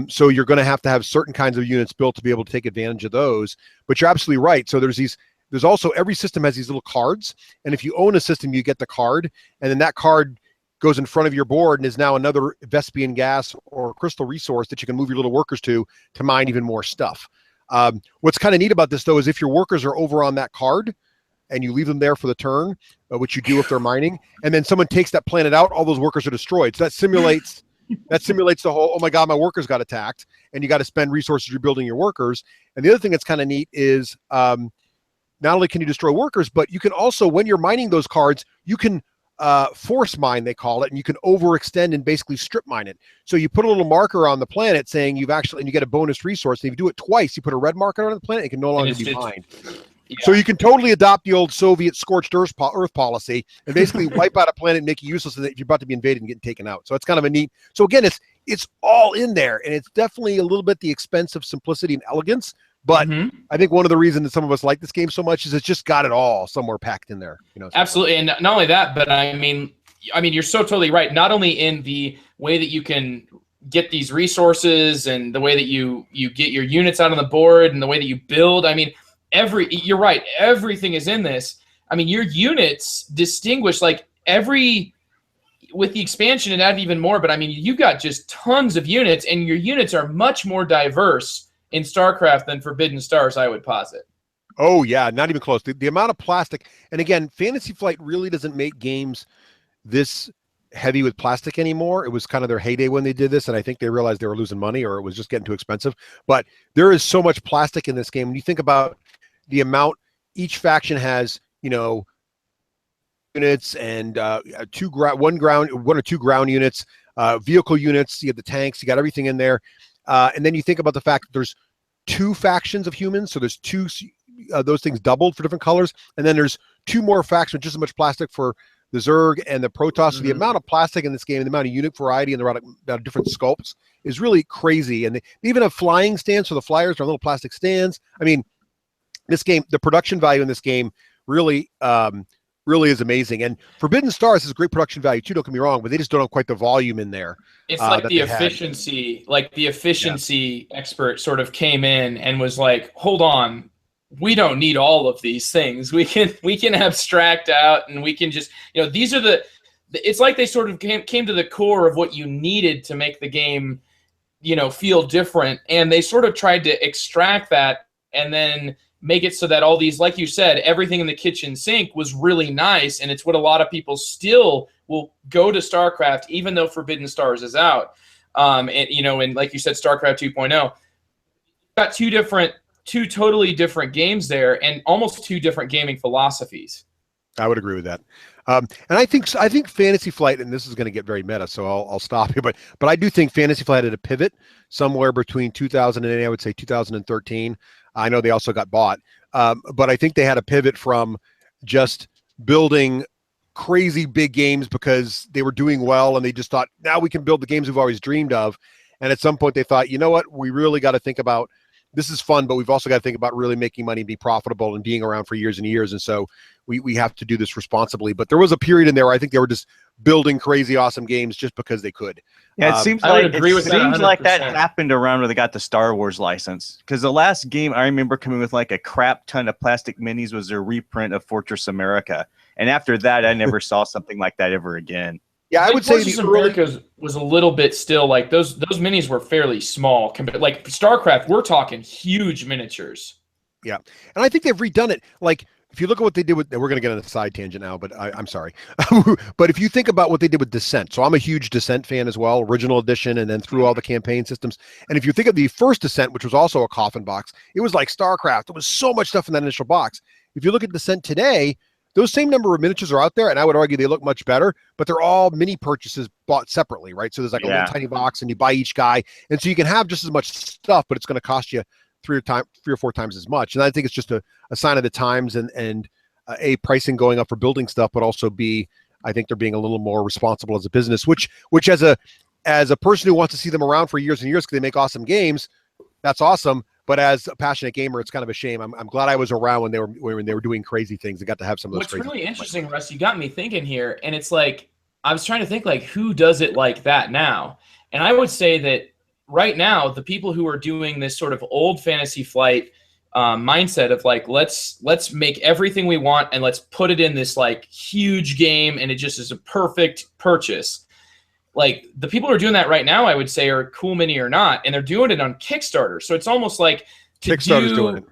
So you're going to have certain kinds of units built to be able to take advantage of those. But you're absolutely right. So there's also, every system has these little cards, and if you own a system, you get the card, and then that card goes in front of your board and is now another Vespian gas or crystal resource that you can move your little workers to mine even more stuff. What's kind of neat about this, though, is if your workers are over on that card and you leave them there for the turn, which you do if they're mining, and then someone takes that planet out, all those workers are destroyed. So that simulates the whole, oh my God, my workers got attacked, and you got to spend resources rebuilding your workers. And the other thing that's kind of neat is not only can you destroy workers, but you can also, when you're mining those cards, you can force mine, they call it, and you can overextend and basically strip mine it. So you put a little marker on the planet saying and you get a bonus resource. And if you do it twice, you put a red marker on the planet, it can no longer be mined. Yeah. So you can totally adopt the old Soviet scorched earth policy and basically wipe out a planet and make it useless if you're about to be invaded and getting taken out. So it's kind of a neat. So again, it's all in there, and it's definitely a little bit the expense of simplicity and elegance. But I think one of the reasons that some of us like this game so much is it's just got it all somewhere packed in there.
Absolutely, and not only that, but I mean, you're so totally right. Not only in the way that you can get these resources and the way that you get your units out on the board and the way that you build. I mean, you're right. Everything is in this. I mean, your units distinguish with the expansion and add even more. But I mean, you've got just tons of units, and your units are much more diverse in StarCraft than Forbidden Stars, I would posit.
Oh yeah, not even close. The amount of plastic, and again, Fantasy Flight really doesn't make games this heavy with plastic anymore. It was kind of their heyday when they did this, and I think they realized they were losing money or it was just getting too expensive. But there is so much plastic in this game. When you think about the amount each faction has, units and one or two ground units, vehicle units, you have the tanks, you got everything in there. And then you think about the fact that there's 2 factions of humans, so there's 2 those things doubled for different colors, and then there's 2 more factions with just as much plastic for the Zerg and the Protoss. So the amount of plastic in this game, and the amount of unit variety and the amount of different sculpts is really crazy. And they even have flying stands for the flyers, or little plastic stands. I mean, this game, the production value in this game really is amazing. And Forbidden Stars has great production value too, don't get me wrong, but they just don't have quite the volume in there.
It's like the efficiency expert sort of came in and was like, hold on, we don't need all of these things. We can abstract out, and we can just, these are it's like they sort of came to the core of what you needed to make the game, feel different. And they sort of tried to extract that and then make it so that all these, like you said, everything in the kitchen sink was really nice. And it's what a lot of people still will go to StarCraft, even though Forbidden Stars is out. And like you said, StarCraft 2.0, got two totally different games there, and almost 2 different gaming philosophies.
I would agree with that. And I think Fantasy Flight, and this is going to get very meta, so I'll stop here, but I do think Fantasy Flight had a pivot somewhere between 2008, I would say 2013. I know they also got bought, but I think they had a pivot from just building crazy big games because they were doing well, and they just thought, now we can build the games we've always dreamed of. And at some point they thought, you know what, we really got to think about, this is fun, but we've also got to think about really making money and be profitable and being around for years and years. And so we have to do this responsibly. But there was a period in there where I think they were just building crazy awesome games just because they could.
Yeah, it seems like that happened around when they got the Star Wars license. Because the last game I remember coming with like a crap ton of plastic minis was their reprint of Fortress America. And after that, I never saw something like that ever again.
Yeah, I would say
Forces
the
of
early.
America was a little bit still like those minis were fairly small compared. Like StarCraft, we're talking huge miniatures.
Yeah, and I think they've redone it. Like, if you look at what they did with, we're going to get on a side tangent now, but I'm sorry. But if you think about what they did with Descent, so I'm a huge Descent fan as well, original edition, and then through all the campaign systems. And if you think of the first Descent, which was also a coffin box, it was like StarCraft. There was so much stuff in that initial box. If you look at Descent today, those same number of miniatures are out there, and I would argue they look much better, but they're all mini purchases bought separately, right? So there's like a little tiny box, and you buy each guy, and so you can have just as much stuff, but it's going to cost you three or four times as much. And I think it's just a sign of the times, and A, pricing going up for building stuff, but also B, I think they're being a little more responsible as a business, which as a person who wants to see them around for years and years because they make awesome games, that's awesome. But as a passionate gamer, it's kind of a shame. I'm glad I was around when they were doing crazy things and got to have some of those.
What's
crazy
really
things.
interesting, Russ, you got me thinking here, and it's like I was trying to think like who does it like that now, and I would say that right now the people who are doing this sort of old Fantasy Flight mindset of like let's make everything we want and let's put it in this like huge game and it just is a perfect purchase. Like the people who are doing that right now, I would say, are Cool Mini or not, and they're doing it on Kickstarter. So it's almost like
Kickstarter's doing it.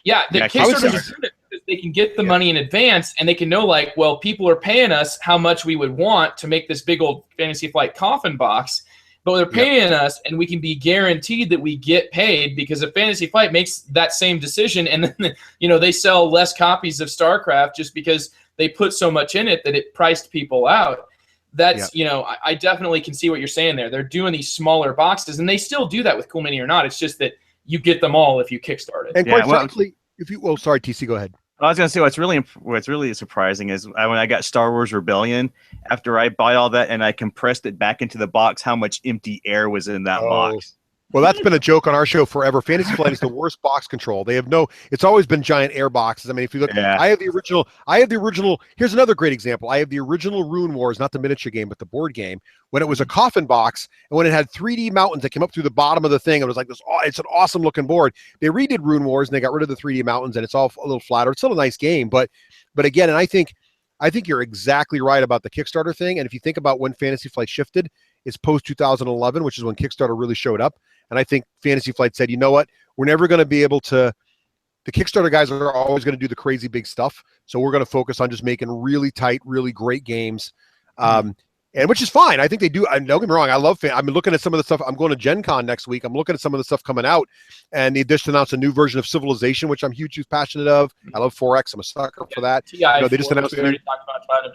Yeah, Kickstarter's doing it because they can get the money in advance and they can know like, well, people are paying us how much we would want to make this big old Fantasy Flight coffin box, but they're paying us and we can be guaranteed that we get paid because if Fantasy Flight makes that same decision and then they sell less copies of StarCraft just because they put so much in it that it priced people out. That's, I definitely can see what you're saying there. They're doing these smaller boxes, and they still do that with Cool Mini or not. It's just that you get them all if you kickstart it.
And quite frankly, sorry, TC, go ahead.
I was going to say what's really surprising is when I got Star Wars Rebellion, after I bought all that and I compressed it back into the box, how much empty air was in that box.
Well, that's been a joke on our show forever. Fantasy Flight is the worst box control. They have it's always been giant air boxes. I mean, if you look, I have the original. Here's another great example. I have the original Rune Wars, not the miniature game, but the board game, when it was a coffin box and when it had 3D mountains that came up through the bottom of the thing. It was like this, it's an awesome looking board. They redid Rune Wars and they got rid of the 3D mountains and it's all a little flatter. It's still a nice game, but again, and I think you're exactly right about the Kickstarter thing. And if you think about when Fantasy Flight shifted, it's post 2011, which is when Kickstarter really showed up. And I think Fantasy Flight said, you know what? We're never going to be able to. The Kickstarter guys are always going to do the crazy big stuff. So we're going to focus on just making really tight, really great games. And which is fine. I think they do. Don't get me wrong. I'm looking at some of the stuff. I'm going to Gen Con next week. I'm looking at some of the stuff coming out. And they just announced a new version of Civilization, which I'm hugely passionate of. I love 4X. I'm a sucker for that.
They
just announced
just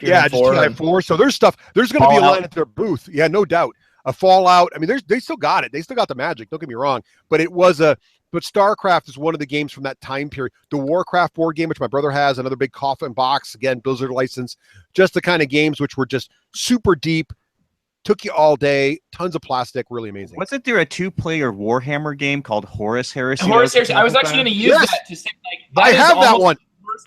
TI4. So there's stuff. There's going to be a line at their booth. Yeah, no doubt. A Fallout. I mean, they still got it. They still got the magic. Don't get me wrong. But StarCraft is one of the games from that time period. The Warcraft board game, which my brother has, another big coffin box, again, Blizzard license. Just the kind of games which were just super deep, took you all day, tons of plastic, really amazing.
Wasn't there a 2-player Warhammer game called Horus Heresy?
Horus Heresy. I was actually going to use that to say like
I have that one.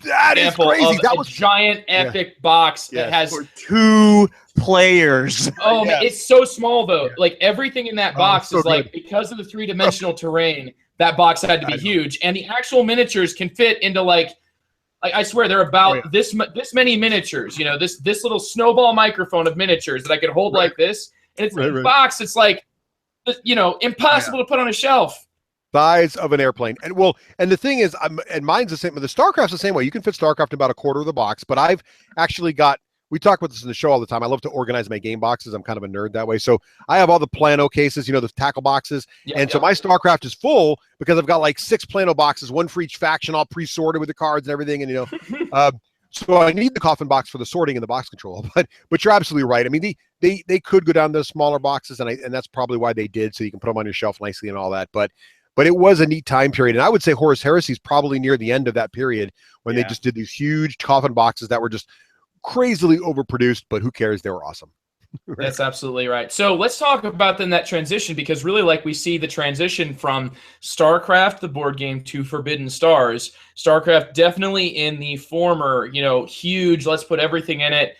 That is crazy. That was
a giant epic box that has
2 players.
Oh, man, it's so small though. Like everything in that box is like because of the 3-dimensional terrain. That box had to be huge, and the actual miniatures can fit into like I swear they're about this many miniatures. This little snowball microphone of miniatures that I could hold like this, and it's a box. It's like impossible to put on a shelf.
Size of an airplane. And the thing is, and mine's the same. The StarCraft's the same way. You can fit StarCraft in about a quarter of the box, but I've actually got. We talk about this in the show all the time. I love to organize my game boxes. I'm kind of a nerd that way. So I have all the Plano cases, the tackle boxes. So my StarCraft is full because I've got like 6 Plano boxes, one for each faction, all pre-sorted with the cards and everything. And, so I need the coffin box for the sorting and the box control. But you're absolutely right. I mean, they could go down to smaller boxes, and that's probably why they did, so you can put them on your shelf nicely and all that. But it was a neat time period. And I would say Horus Heresy is probably near the end of that period when they just did these huge coffin boxes that were just crazily overproduced, but who cares? They were awesome.
That's absolutely right. So let's talk about then that transition, because really like we see the transition from StarCraft, the board game, to Forbidden Stars. StarCraft definitely in the former, huge, let's put everything in it,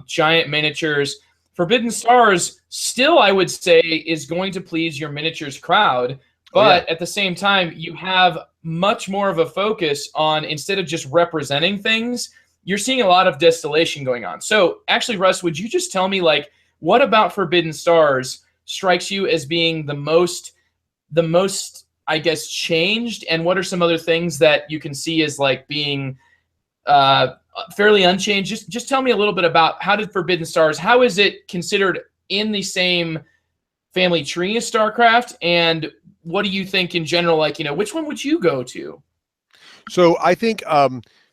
giant miniatures. Forbidden Stars still, I would say, is going to please your miniatures crowd, but at the same time, you have much more of a focus on, instead of just representing things, you're seeing a lot of distillation going on. So actually, Russ, would you just tell me, like, what about Forbidden Stars strikes you as being the most, I guess, changed, and what are some other things that you can see as like being fairly unchanged? Just tell me a little bit about how did Forbidden Stars, how is it considered in the same family tree as StarCraft, and what do you think in general, like, which one would you go to?
So I think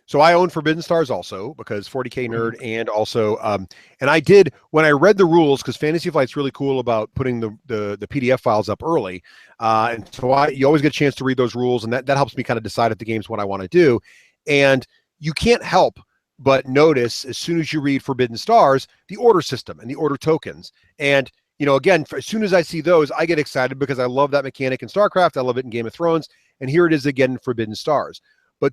so I own Forbidden Stars also, because 40K nerd, and also and I did, when I read the rules, because Fantasy Flight's really cool about putting the PDF files up early, and so you always get a chance to read those rules, and that helps me kind of decide if the game's what I want to do. And you can't help but notice, as soon as you read Forbidden Stars, the order system and the order tokens. And again, as soon as I see those, I get excited, because I love that mechanic in StarCraft. I love it in Game of Thrones, and here it is again in Forbidden Stars. But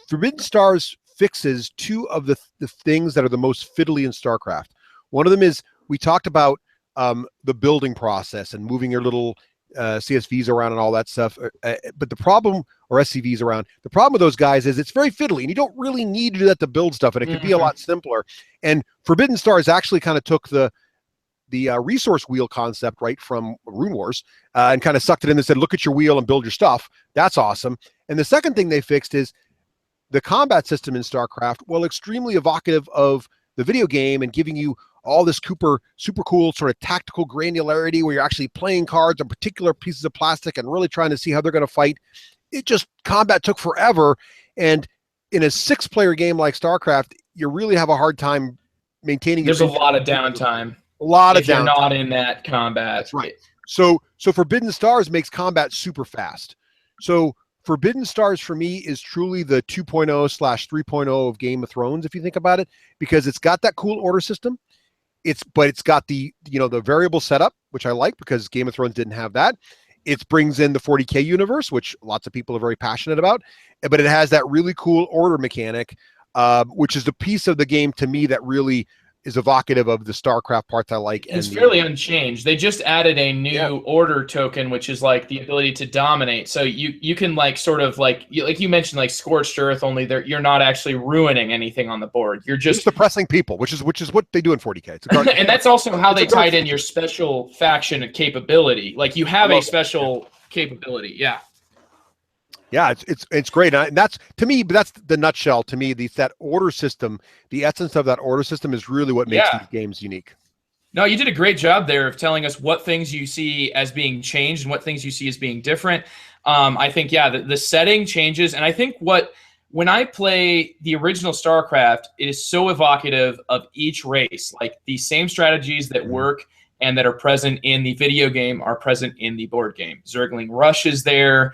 Forbidden Stars fixes two of the things that are the most fiddly in StarCraft. One of them is, we talked about the building process and moving your little CSVs around and all that stuff. But the problem, or SCVs around, the problem with those guys is it's very fiddly, and you don't really need to do that to build stuff, and it could be a lot simpler. And Forbidden Stars actually kind of took the resource wheel concept right from Rune Wars and kind of sucked it in and said, look at your wheel and build your stuff. That's awesome. And the second thing they fixed is the combat system in StarCraft, well, extremely evocative of the video game, and giving you all this super cool sort of tactical granularity, where you're actually playing cards on particular pieces of plastic and really trying to see how they're going to fight. Combat took forever. And in a 6-player game like StarCraft, you really have a hard time maintaining.
There's a lot of downtime.
A lot of downtime.
You're not in that combat.
That's right. So Forbidden Stars makes combat super fast. So Forbidden Stars for me is truly the 2.0/3.0 of Game of Thrones, if you think about it, because it's got that cool order system. But it's got the variable setup, which I like, because Game of Thrones didn't have that. It brings in the 40K universe, which lots of people are very passionate about, but it has that really cool order mechanic, which is the piece of the game to me that really is evocative of the StarCraft parts I like.
It's fairly unchanged. They just added a new order token, which is like the ability to dominate. So you can like sort of like you mentioned, like Scorched Earth, only you're not actually ruining anything on the board. You're just
suppressing people, which is what they do in 40K.
And that's also how they tied in your special faction capability. Like you have a special capability. Yeah.
Yeah, it's great, and that's, to me, but that's the nutshell. To me, that order system, the essence of that order system, is really what makes these games unique.
No, you did a great job there of telling us what things you see as being changed and what things you see as being different. I think, the setting changes, and I think when I play the original StarCraft, it is so evocative of each race. Like the same strategies that work and that are present in the video game are present in the board game. Zergling Rush is there.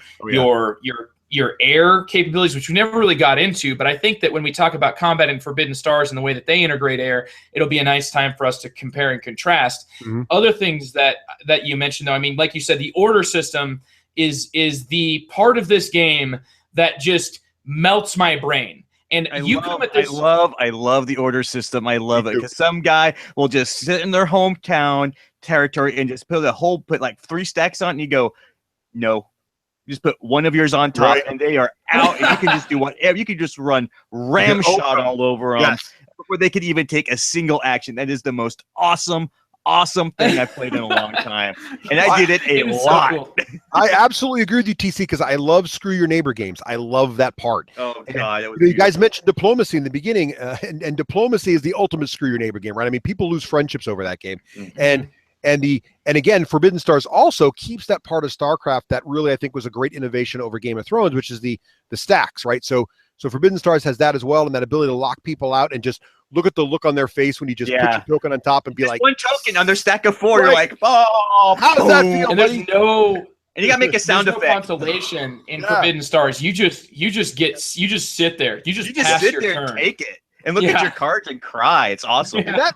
Your air capabilities, which we never really got into, but I think that when we talk about combat in Forbidden Stars and the way that they integrate air, it'll be a nice time for us to compare and contrast. Other things that you mentioned, though, I mean, like you said, the order system is the part of this game that just melts my brain. And I
love the order system. I love it, because some guy will just sit in their hometown territory and just put like 3 stacks on, and you go, no, just put one of yours on top, and they are out. And you can just do whatever. You can just run ram shot all over them, before they could even take a single action. That is the most awesome thing I've played in a long time, and I did it a lot. So cool.
I absolutely agree with you, TC, because I love Screw Your Neighbor games. I love that part.
Oh God,
you guys mentioned diplomacy in the beginning, and diplomacy is the ultimate Screw Your Neighbor game, right? I mean, people lose friendships over that game, and again, Forbidden Stars also keeps that part of StarCraft that really, I think, was a great innovation over Game of Thrones, which is the stacks, right? So Forbidden Stars has that as well, and that ability to lock people out and just look at the look on their face when you just put your token on top and be like,
one token on their stack of 4. You're like, oh,
how does that feel?
And there's and
you gotta make a sound effect.
Consolation in Forbidden Stars. You just sit there. You just pass
sit
your
there
turn.
And take it. And look at your cards and cry. It's awesome.
And I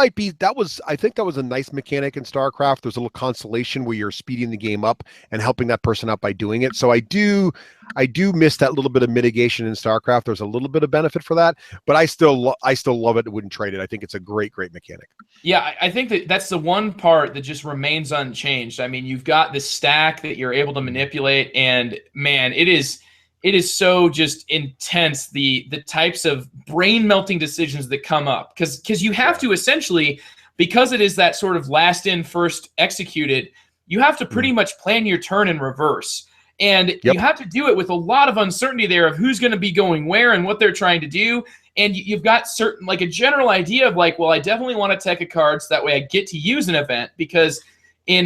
think that was a nice mechanic in StarCraft. There's a little consolation where you're speeding the game up and helping that person out by doing it. So I do miss that little bit of mitigation in StarCraft. There's a little bit of benefit for that, but I still love it and wouldn't trade it. I think it's a great mechanic.
Yeah, I think that's the one part that just remains unchanged. I mean, you've got this stack that you're able to manipulate, and man, it is it is so just intense, the types of brain melting decisions that come up, because you have to essentially, because it is that sort of last in first executed, you have to pretty much plan your turn in reverse. And you have to do it with a lot of uncertainty there of who's going to be going where and what they're trying to do. And you've got certain, like a general idea of like, well, I definitely want to take a card so that way I get to use an event, because in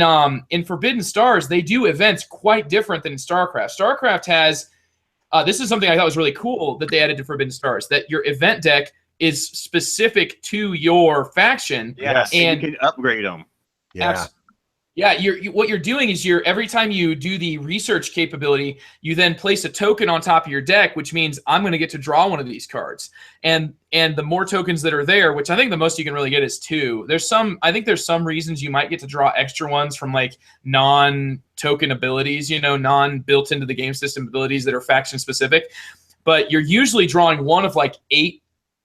Forbidden Stars, they do events quite different than in StarCraft. StarCraft has, this is something I thought was really cool that they added to Forbidden Stars, that your event deck is specific to your faction.
Yes, and you can upgrade them.
Yeah.
Yeah, what you're doing is every time you do the research capability, you then place a token on top of your deck, which means I'm going to get to draw one of these cards. And the more tokens that are there, which I think the most you can really get is 2. I think there's some reasons you might get to draw extra ones from like non-token abilities, non-built into the game system abilities that are faction specific. But you're usually drawing one of like 8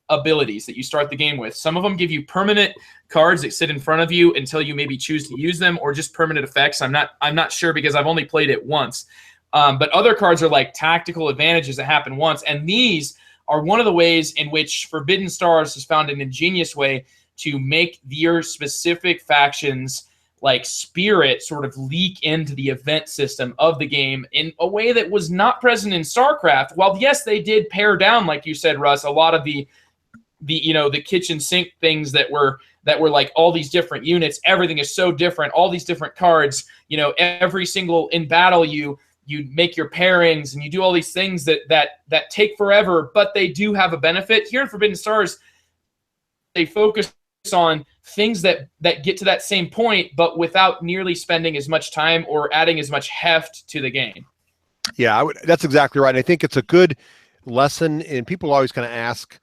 abilities that you start the game with. Some of them give you permanent cards that sit in front of you until you maybe choose to use them, or just permanent effects. I'm not sure because I've only played it once. But other cards are like tactical advantages that happen once, and these are one of the ways in which Forbidden Stars has found an ingenious way to make your specific factions like spirit sort of leak into the event system of the game in a way that was not present in StarCraft. While yes, they did pare down, like you said, Russ, a lot of the kitchen sink things that were like all these different units. Everything is so different. All these different cards. Every single in battle you make your pairings and you do all these things that take forever, but they do have a benefit. Here in Forbidden Stars, they focus on things that get to that same point, but without nearly spending as much time or adding as much heft to the game.
Yeah, that's exactly right. And I think it's a good lesson. And people always kind of ask,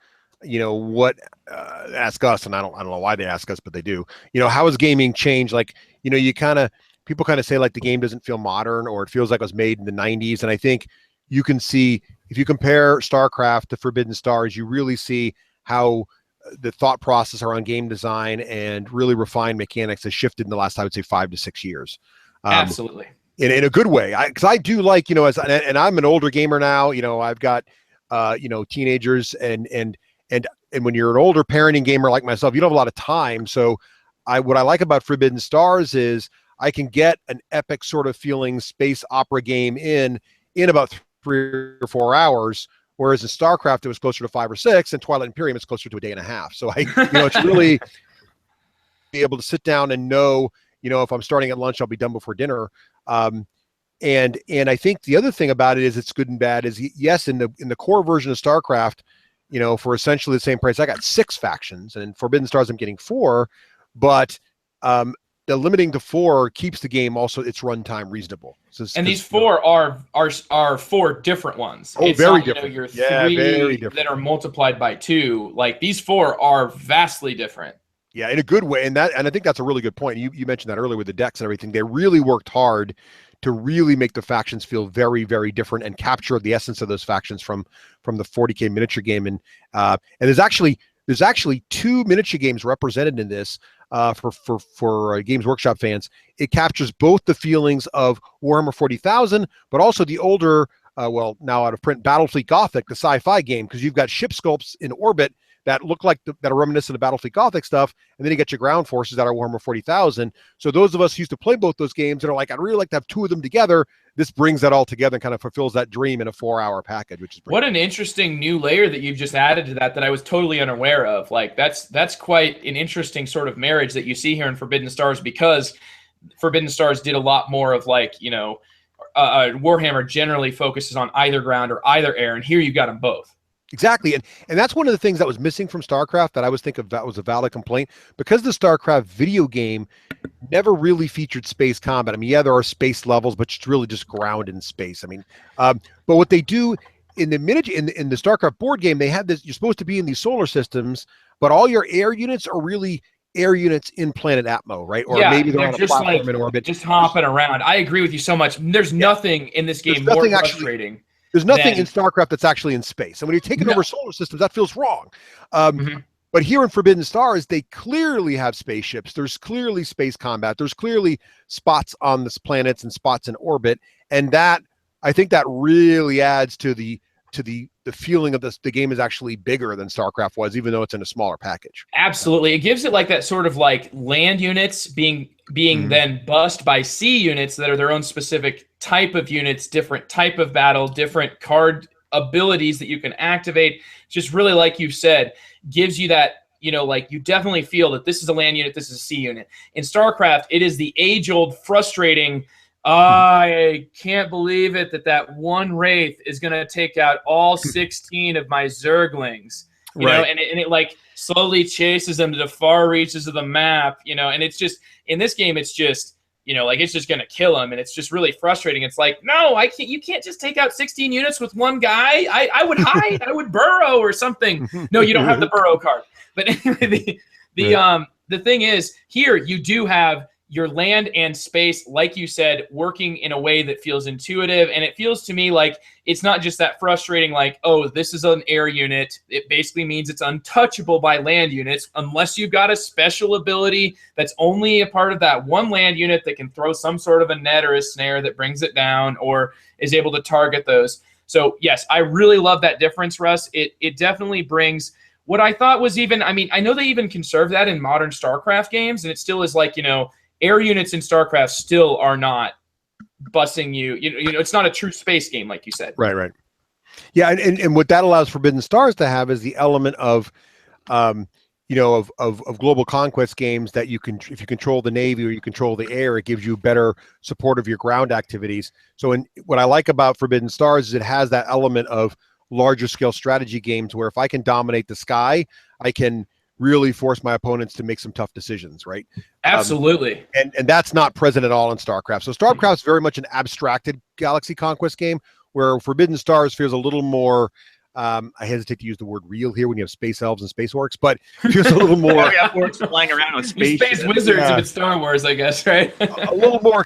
ask us, and I don't know why they ask us, but they do. How has gaming changed? Like, people kind of say like the game doesn't feel modern, or it feels like it was made in the 90s. And I think you can see, if you compare StarCraft to Forbidden Stars, you really see how the thought process around game design and really refined mechanics has shifted in the last, I would say, 5 to 6 years.
Absolutely.
In a good way. Because I do like, and I'm an older gamer now, I've got, teenagers and when you're an older parenting gamer like myself, you don't have a lot of time. So what I like about Forbidden Stars is I can get an epic sort of feeling space opera game in about 3 or 4 hours. Whereas in StarCraft, it was closer to 5 or 6, and Twilight Imperium is closer to a day and a half. So it's really be able to sit down and know, if I'm starting at lunch, I'll be done before dinner. And I think the other thing about it is it's good and bad is, yes, in the core version of StarCraft, for essentially the same price, I got 6 factions, and in Forbidden Stars, I'm getting 4, but the limiting to 4 keeps the game also its runtime reasonable.
And these 4 are 4 different ones.
Oh,
it's
very
not,
different.
Your 3
very different.
That are multiplied by 2. Like these 4 are vastly different.
Yeah, in a good way. And I think that's a really good point. You mentioned that earlier with the decks and everything. They really worked hard to really make the factions feel very, very different and capture the essence of those factions from the 40K miniature game. And there's actually 2 miniature games represented in this for Games Workshop fans. It captures both the feelings of Warhammer 40,000, but also the older, now out of print, Battlefleet Gothic, the sci-fi game, because you've got ship sculpts in orbit that look like that are reminiscent of Battlefleet Gothic stuff, and then you get your ground forces that are Warhammer 40,000. So those of us who used to play both those games and are like, I'd really like to have 2 of them together, this brings that all together and kind of fulfills that dream in a 4-hour package, which is
what an interesting new layer that you've just added to that I was totally unaware of. Like that's quite an interesting sort of marriage that you see here in Forbidden Stars, because Forbidden Stars did a lot more of like, Warhammer generally focuses on either ground or either air, and here you've got them both.
Exactly. And that's one of the things that was missing from StarCraft that I was thinking that was a valid complaint, because the StarCraft video game never really featured space combat. I mean, yeah, there are space levels, but it's really just ground in space. I mean, but what they do in the in the StarCraft board game, they have this, you're supposed to be in these solar systems, but all your air units are really air units in planet Atmo, right? Or maybe they're on a platform in orbit.
Just hopping around. I agree with you so much. There's nothing in this game more frustrating.
There's nothing in StarCraft that's actually in space. And when you're taking over solar systems, that feels wrong. But here in Forbidden Stars, they clearly have spaceships. There's clearly space combat. There's clearly spots on the planets and spots in orbit. And that I think that really adds to the feeling of the game is actually bigger than StarCraft was, even though it's in a smaller package.
Absolutely. It gives it like that sort of like land units being then bussed by sea units that are their own specific type of units, different type of battle, different card abilities that you can activate. Just really, like you said, gives you that, like you definitely feel that this is a land unit, this is a sea unit. In StarCraft, it is the age-old frustrating, I can't believe it that one Wraith is going to take out all 16 of my Zerglings, you know, and it like slowly chases them to the far reaches of the map, and it's just, in this game, it's just, like it's just going to kill them, and it's just really frustrating. It's like, no, you can't just take out 16 units with one guy. I would hide, I would burrow or something. No, you don't have the burrow card. But anyway, the thing is, here you do have your land and space, like you said, working in a way that feels intuitive. And it feels to me like it's not just that frustrating, like, oh, this is an air unit. It basically means it's untouchable by land units unless you've got a special ability that's only a part of that one land unit that can throw some sort of a net or a snare that brings it down or is able to target those. So, yes, I really love that difference, Russ. It definitely brings what I thought was even, I mean, I know they even conserve that in modern StarCraft games, and it still is like, air units in StarCraft still are not bussing you. It's not a true space game, like you said.
Right. Yeah, and what that allows Forbidden Stars to have is the element of, of global conquest games that you can, if you control the Navy or you control the air, it gives you better support of your ground activities. So, what I like about Forbidden Stars is it has that element of larger scale strategy games where if I can dominate the sky, I can really force my opponents to make some tough decisions, right?
Absolutely.
And that's not present at all in StarCraft. So StarCraft is very much an abstracted galaxy conquest game, where Forbidden Stars feels a little more, I hesitate to use the word real here when you have space elves and space orcs, but feels a little more.
We have orcs flying around on space.
Space wizards if it's Star Wars, I guess, right?
A little more,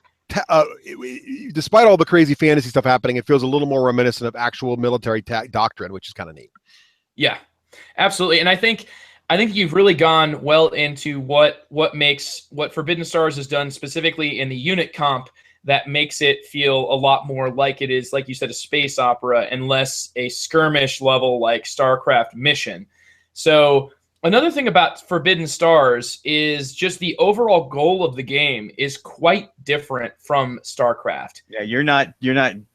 despite all the crazy fantasy stuff happening, it feels a little more reminiscent of actual military doctrine, which is kind of neat.
Yeah, absolutely. And I think you've really gone well into what Forbidden Stars has done specifically in the unit comp that makes it feel a lot more like it is, like you said, a space opera and less a skirmish level like StarCraft mission. So another thing about Forbidden Stars is just the overall goal of the game is quite different from StarCraft.
Yeah, you're not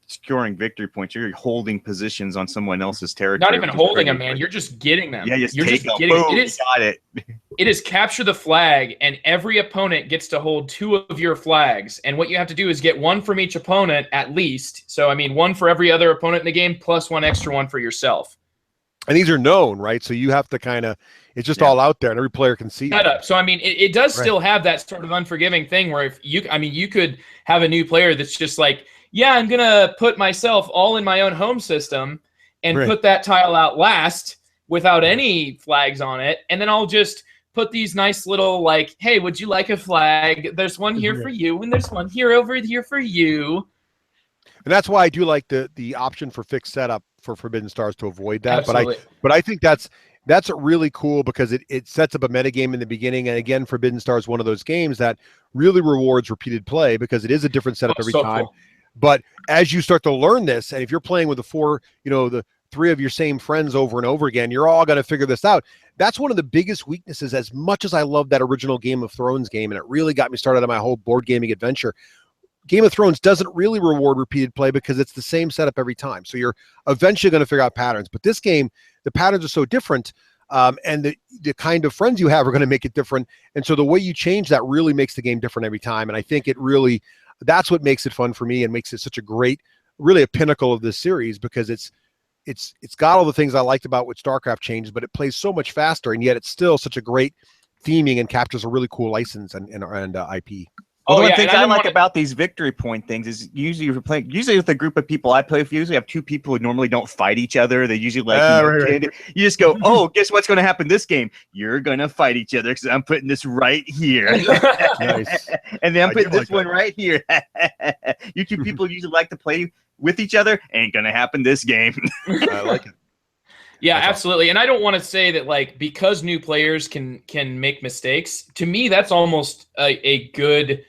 scoring victory points. You're holding positions on someone else's territory.
Not even holding them, man. You're just getting them.
Yeah, you're
just
getting
them.
Boom, got it.
It is capture the flag, and every opponent gets to hold 2 of your flags. And what you have to do is get 1 from each opponent at least. So, I mean, 1 for every other opponent in the game, plus 1 extra one for yourself.
And these are known, right? So you have to kind of, it's just all out there, and every player can see it.
So, I mean, it does still have that sort of unforgiving thing where if you could have a new player that's just like, yeah, I'm going to put myself all in my own home system and put that tile out last without any flags on it. And then I'll just put these nice little like, hey, would you like a flag? There's one here for you, and there's one over here for you.
And that's why I do like the option for fixed setup for Forbidden Stars to avoid that.
Absolutely.
But I think that's really cool because it sets up a metagame in the beginning. And again, Forbidden Stars is one of those games that really rewards repeated play because it is a different setup every time. Cool. But as you start to learn this, and if you're playing with the 3 of your same friends over and over again, you're all going to figure this out. That's one of the biggest weaknesses. As much as I love that original Game of Thrones game, and it really got me started on my whole board gaming adventure, Game of Thrones doesn't really reward repeated play because it's the same setup every time. So you're eventually going to figure out patterns. But this game, the patterns are so different, and the kind of friends you have are going to make it different. And so the way you change that really makes the game different every time. And I think that's what makes it fun for me and makes it such a great, really a pinnacle of this series, because it's got all the things I liked about what StarCraft changed, but it plays so much faster, and yet it's still such a great theming and captures a really cool license and IP.
Well, one of the things I like about these victory point things is usually if you're playing, with a group of people I play with, you usually have 2 people who normally don't fight each other. They usually you just go, oh, guess what's going to happen this game? You're going to fight each other because I'm putting this right here. Nice. And then I'm putting this one right here. You 2 people usually like to play with each other. Ain't going to happen this game.
I like it.
Yeah, absolutely. And I don't want to say that like because new players can make mistakes. To me, that's almost a good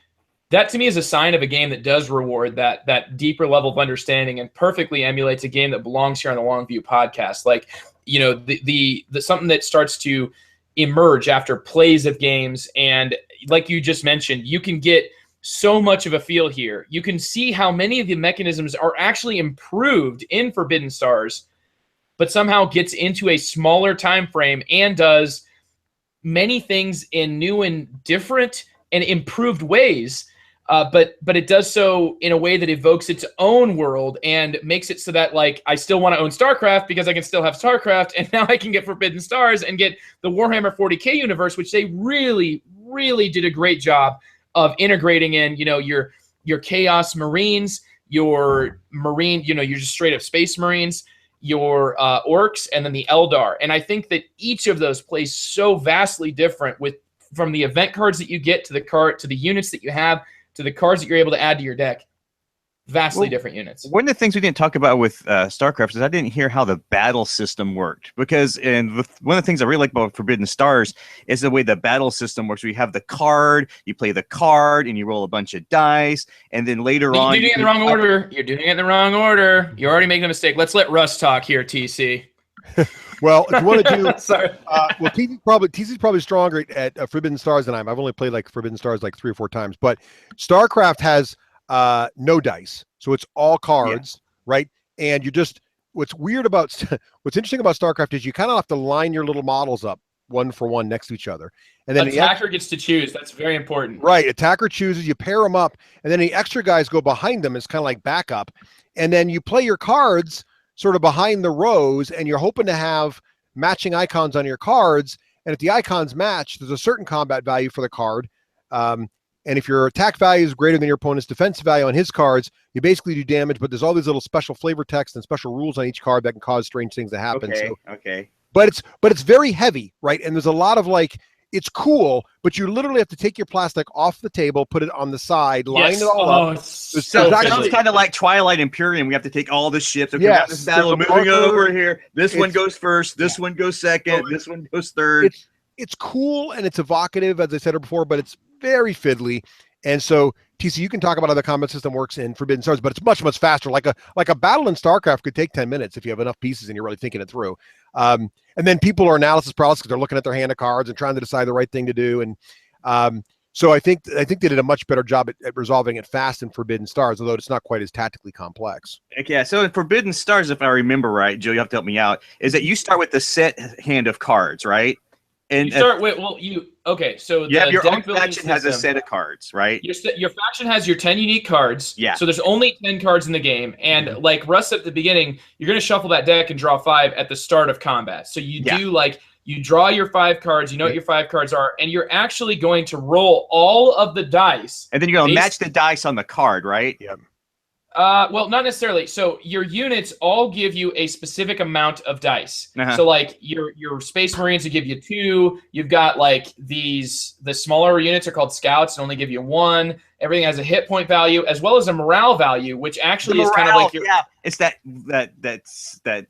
that to me is a sign of a game that does reward that deeper level of understanding and perfectly emulates a game that belongs here on the Longview podcast. Like, you know, the something that starts to emerge after plays of games, and like you just mentioned, you can get so much of a feel here. You can see how many of the mechanisms are actually improved in Forbidden Stars, but somehow gets into a smaller time frame and does many things in new and different and improved ways. But it does so in a way that evokes its own world and makes it so that, like, I still want to own StarCraft because I can still have StarCraft, and now I can get Forbidden Stars and get the Warhammer 40K universe, which they really, really did a great job of integrating in, you know, your Chaos Marines, your Marine, you know, your just straight up Space Marines, your Orcs, and then the Eldar. And I think that each of those plays so vastly different from the event cards that you get to the units that you have, to the cards that you're able to add to your deck. Vastly different units.
One of the things we didn't talk about with StarCraft is I didn't hear how the battle system worked. Because one of the things I really like about Forbidden Stars is the way the battle system works. We have the card, you play the card, and you roll a bunch of dice, and then later on...
You're doing it in the wrong order. You're doing it in the wrong order. You're already making a mistake. Let's let Russ talk here, TC.
Well, if you want to do...
Sorry.
Well, TC's probably stronger at Forbidden Stars than I am. I've only played like Forbidden Stars like 3 or 4 times. But StarCraft has no dice. So it's all cards, right? And you just... What's interesting about StarCraft is you kind of have to line your little models up one for one next to each other. And then
attacker gets to choose. That's very important.
Right. Attacker chooses, you pair them up, and then the extra guys go behind them as kind of like backup. And then you play your cards sort of behind the rows, and you're hoping to have matching icons on your cards. And if the icons match, there's a certain combat value for the card. And if your attack value is greater than your opponent's defense value on his cards, you basically do damage, but there's all these little special flavor text and special rules on each card that can cause strange things to happen.
Okay.
But it's very heavy, right? And there's a lot of like, it's cool, but you literally have to take your plastic off the table, put it on the side, line it all up.
So it's kind of like Twilight Imperium. We have to take all the ships. Okay,
yes,
this battle moving over here. This one goes first. This one goes second. This one goes third.
It's cool and it's evocative, as I said before, but it's very fiddly. And so, TC, you can talk about how the combat system works in Forbidden Stars, but it's much, much faster. Like a battle in StarCraft could take 10 minutes if you have enough pieces and you're really thinking it through. And then people are analysis paralysis because they're looking at their hand of cards and trying to decide the right thing to do. And so I think they did a much better job at resolving it fast in Forbidden Stars, although it's not quite as tactically complex.
Okay, so in Forbidden Stars, if I remember right, Joe, you have to help me out, is that you start with the set hand of cards, right? And
you start with, so
you have your own faction has a set of cards, right?
Your faction has your 10 unique cards.
Yeah.
So there's only 10 cards in the game. And like Russ said at the beginning, you're going to shuffle that deck and draw 5 at the start of combat. So you do like, you draw your 5 cards, you know what your 5 cards are, and you're actually going to roll all of the dice.
And then you're going to match the dice on the card, right?
Yeah.
Well, not necessarily. So your units all give you a specific amount of dice. So like your Space Marines will give you 2. You've got like the smaller units are called Scouts and only give you 1. Everything has a hit point value as well as a morale value, which actually is kind of like
it's that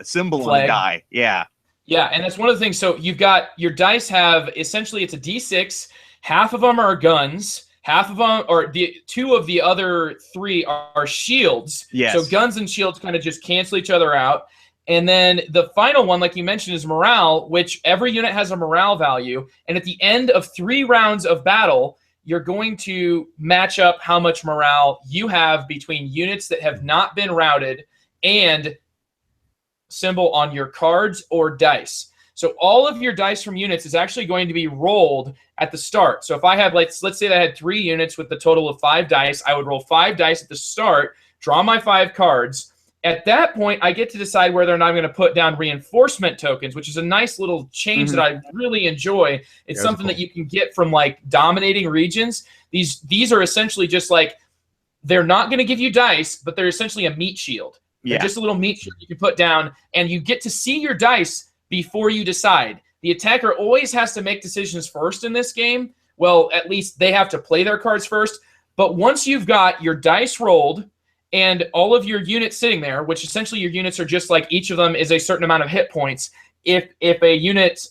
symbol
flag
on the die. Yeah.
Yeah, and that's one of the things. So you've got your dice have essentially it's a D6. Half of them are guns. Half of them, or 2 of the other 3 are shields.
Yes.
So guns and shields kind of just cancel each other out. And then the final one, like you mentioned, is morale, which every unit has a morale value. And at the end of 3 rounds of battle, you're going to match up how much morale you have between units that have not been routed and symbol on your cards or dice. So all of your dice from units is actually going to be rolled at the start. So if I have, let's say that I had 3 units with the total of 5 dice, I would roll 5 dice at the start, draw my 5 cards. At that point, I get to decide whether or not I'm going to put down reinforcement tokens, which is a nice little change that I really enjoy. It's something that you can get from like dominating regions. These are essentially just like, they're not going to give you dice, but they're essentially a meat shield. They're just a little meat shield you can put down, and you get to see your dice before you decide. The attacker always has to make decisions first in this game. Well, at least they have to play their cards first. But once you've got your dice rolled and all of your units sitting there, which essentially your units are just like each of them is a certain amount of hit points. If a unit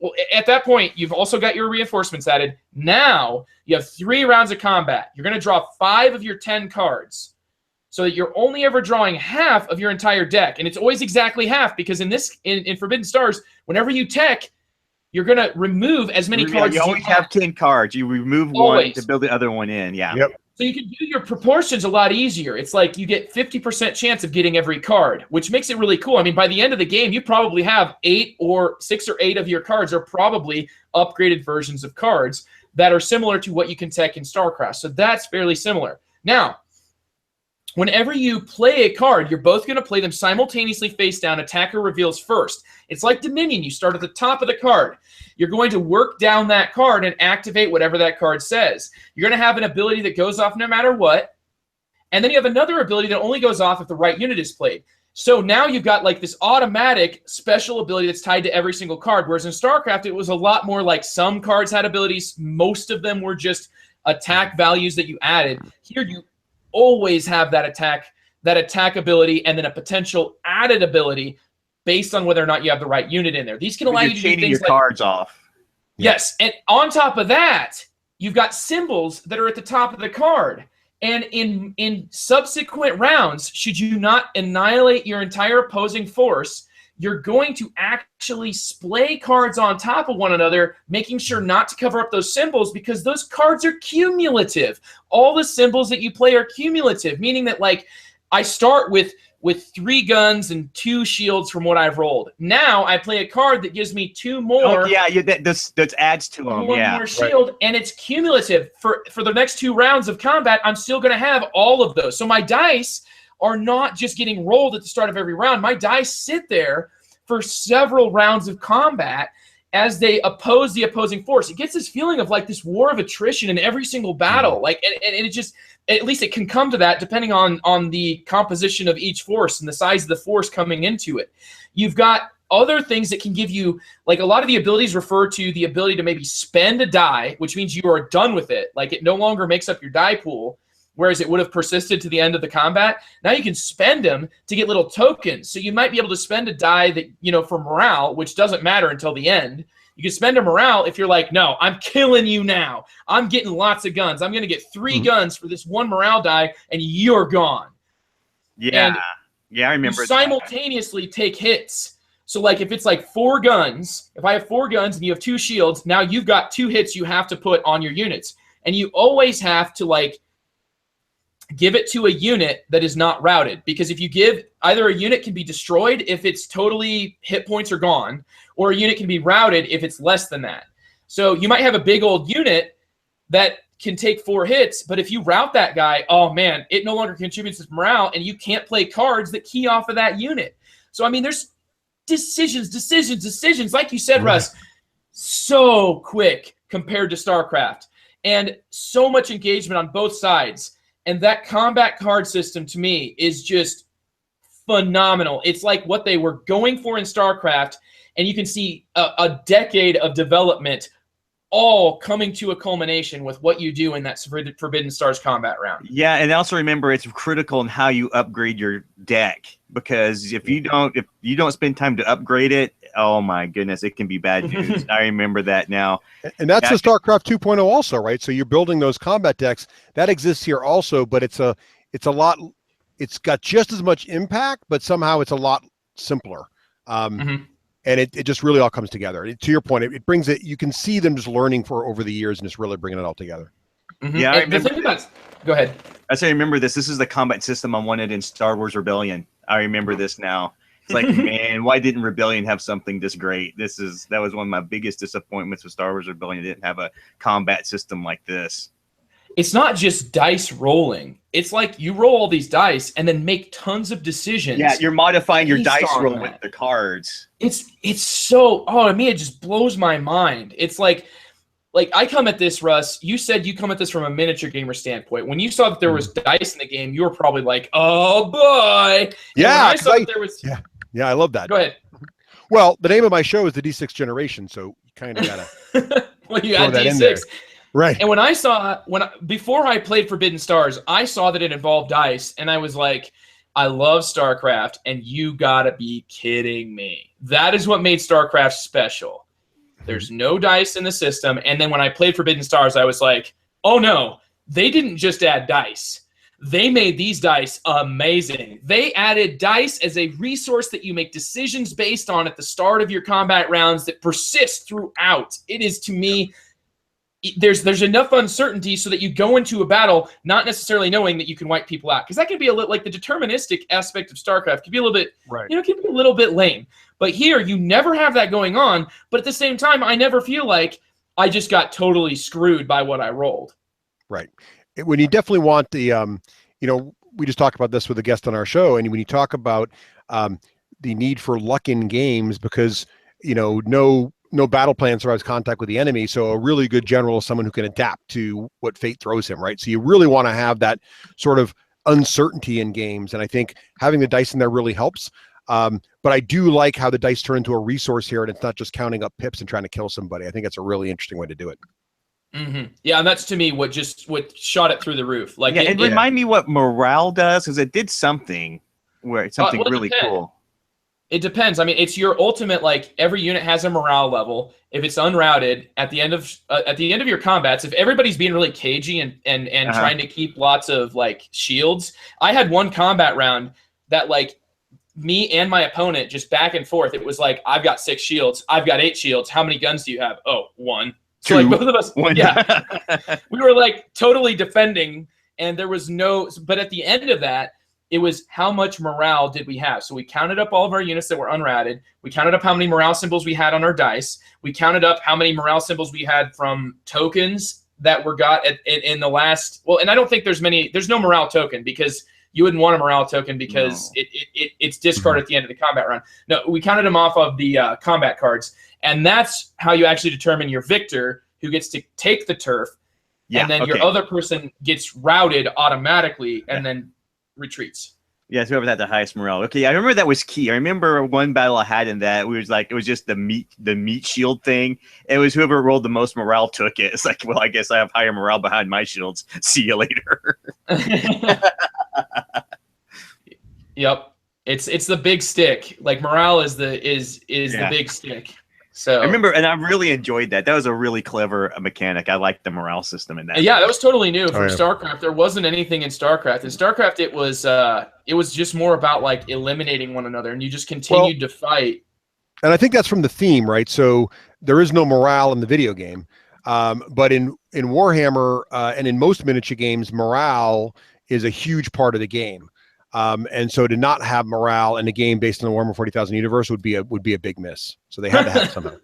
Well, at that point, you've also got your reinforcements added. Now you have 3 rounds of combat. You're going to draw 5 of your 10 cards, so that you're only ever drawing half of your entire deck. And it's always exactly half, because in Forbidden Stars, whenever you tech, you're going to remove as many cards
you
as
always have 10 cards. You remove one to build the other one in. Yeah.
Yep.
So you can do your proportions a lot easier. It's like you get 50% chance of getting every card, which makes it really cool. I mean, by the end of the game, you probably have 6 or 8 of your cards are probably upgraded versions of cards that are similar to what you can tech in StarCraft. So that's fairly similar. Now, whenever you play a card, you're both going to play them simultaneously face down. Attacker reveals first. It's like Dominion. You start at the top of the card. You're going to work down that card and activate whatever that card says. You're going to have an ability that goes off no matter what. And then you have another ability that only goes off if the right unit is played. So now you've got like this automatic special ability that's tied to every single card. Whereas in StarCraft, it was a lot more like some cards had abilities. Most of them were just attack values that you added. Here you always have that attack ability and then a potential added ability based on whether or not you have the right unit in there. These can allow you to do things
your cards off.
Yes, and on top of that, you've got symbols that are at the top of the card. And in subsequent rounds, should you not annihilate your entire opposing force, you're going to actually splay cards on top of one another, making sure not to cover up those symbols, because those cards are cumulative. All the symbols that you play are cumulative, meaning that, like, I start with 3 guns and 2 shields from what I've rolled. Now I play a card that gives me 2 more.
Oh, yeah, that adds to them.
One more shield, and it's cumulative. For the next 2 rounds of combat, I'm still going to have all of those. So my dice are not just getting rolled at the start of every round. My dice sit there for several rounds of combat as they oppose the opposing force. It gets this feeling of like this war of attrition in every single battle. Like, and it just, at least it can come to that depending on the composition of each force and the size of the force coming into it. You've got other things that can give you, like, a lot of the abilities refer to the ability to maybe spend a die, which means you are done with it. Like, it no longer makes up your die pool, whereas it would have persisted to the end of the combat. Now you can spend them to get little tokens. So you might be able to spend a die that, you know, for morale, which doesn't matter until the end. You can spend a morale if you're like, no, I'm killing you now. I'm getting lots of guns. I'm going to get 3 guns for this 1 morale die, and you're gone.
Yeah.
And
yeah, I remember.
You simultaneously take hits. So, like, if it's like 4 guns, if I have 4 guns and you have 2 shields, now you've got 2 hits you have to put on your units. And you always have to, like, give it to a unit that is not routed, because if you give, either a unit can be destroyed if its totally hit points are gone, or a unit can be routed if it's less than that. So you might have a big old unit that can take 4 hits, but if you route that guy, oh man, it no longer contributes to morale, and you can't play cards that key off of that unit. So I mean, there's decisions. Like you said, Russ, so quick compared to StarCraft, and so much engagement on both sides. And that combat card system, to me, is just phenomenal. It's like what they were going for in StarCraft, and you can see a decade of development all coming to a culmination with what you do in that Forbidden Stars combat round.
Yeah, and also remember, it's critical in how you upgrade your deck, because if you don't spend time to upgrade it, oh my goodness, it can be bad news. I remember that now.
And that's the StarCraft 2.0 also, right? So you're building those combat decks. That exists here also, but it's a lot, it's got just as much impact, but somehow it's a lot simpler. And it just really all comes together. To your point, it brings it, you can see them just learning over the years and just really bringing it all together.
Yeah, I remember.
Go ahead.
I say, remember this. This is the combat system I wanted in Star Wars Rebellion. I remember this now. It's like, man, why didn't Rebellion have something this great? That was one of my biggest disappointments with Star Wars Rebellion. It didn't have a combat system like this.
It's not just dice rolling. It's like you roll all these dice and then make tons of decisions.
Yeah, you're modifying your dice roll with the cards.
It's so, to me, it just blows my mind. It's like I come at this, Russ, you said you come at this from a miniature gamer standpoint. When you saw that there was dice in the game, you were probably like, oh boy.
Yeah, yeah, I love that.
Go ahead.
Well, the name of my show is the D6 Generation, so you kind of gotta
well, you got D6.
Right.
And before I played Forbidden Stars, I saw that it involved dice, and I was like, I love StarCraft, and you gotta be kidding me. That is what made StarCraft special. There's no dice in the system. And then when I played Forbidden Stars, I was like, oh no, they didn't just add dice. They made these dice amazing. They added dice as a resource that you make decisions based on at the start of your combat rounds that persist throughout. It is, to me, there's enough uncertainty so that you go into a battle not necessarily knowing that you can wipe people out, because that can be a little like the deterministic aspect of StarCraft can be a little bit, can be a little bit lame. But here you never have that going on. But at the same time, I never feel like I just got totally screwed by what I rolled.
Right. When you definitely want the, we just talked about this with a guest on our show, and when you talk about the need for luck in games, because no battle plan survives contact with the enemy. So a really good general is someone who can adapt to what fate throws him, right? So you really want to have that sort of uncertainty in games. And I think having the dice in there really helps. But I do like how the dice turn into a resource here, and it's not just counting up pips and trying to kill somebody. I think that's a really interesting way to do it.
Mm-hmm. Yeah, and that's to me what shot it through the roof. Like,
it remind me what morale does, because it did something where it's something really cool.
It depends. I mean, it's your ultimate, like, every unit has a morale level. If it's unrouted at the end of your combats, if everybody's being really cagey and trying to keep lots of like shields, I had one combat round that like me and my opponent just back and forth. It was like, I've got 6 shields, I've got 8 shields. How many guns do you have? Oh, 1. So like both of us, we were like totally defending, and there was no. But at the end of that, it was how much morale did we have? So we counted up all of our units that were unrouted. We counted up how many morale symbols we had on our dice. We counted up how many morale symbols we had from tokens that were got in the last. Well, and I don't think there's no morale token, because you wouldn't want a morale token because it's discarded at the end of the combat round. No, we counted them off of the combat cards. And that's how you actually determine your victor, who gets to take the turf. And then your other person gets routed automatically and then retreats.
Yeah, so whoever had the highest morale. Okay, I remember that was key. I remember one battle I had in that, it was just the meat shield thing. It was whoever rolled the most morale took it. It's like, well, I guess I have higher morale behind my shields. See you later.
Yep. It's the big stick. Like, morale is the big stick. So
I remember, and I really enjoyed that. That was a really clever mechanic. I liked the morale system in that.
Yeah, that was totally new from StarCraft. There wasn't anything in StarCraft. In StarCraft, it was just more about like eliminating one another, and you just continued to fight.
And I think that's from the theme, right? So there is no morale in the video game, but in Warhammer and in most miniature games, morale is a huge part of the game. And so to not have morale in a game based on the Warhammer 40,000 universe would be a big miss. So they had to have somehow.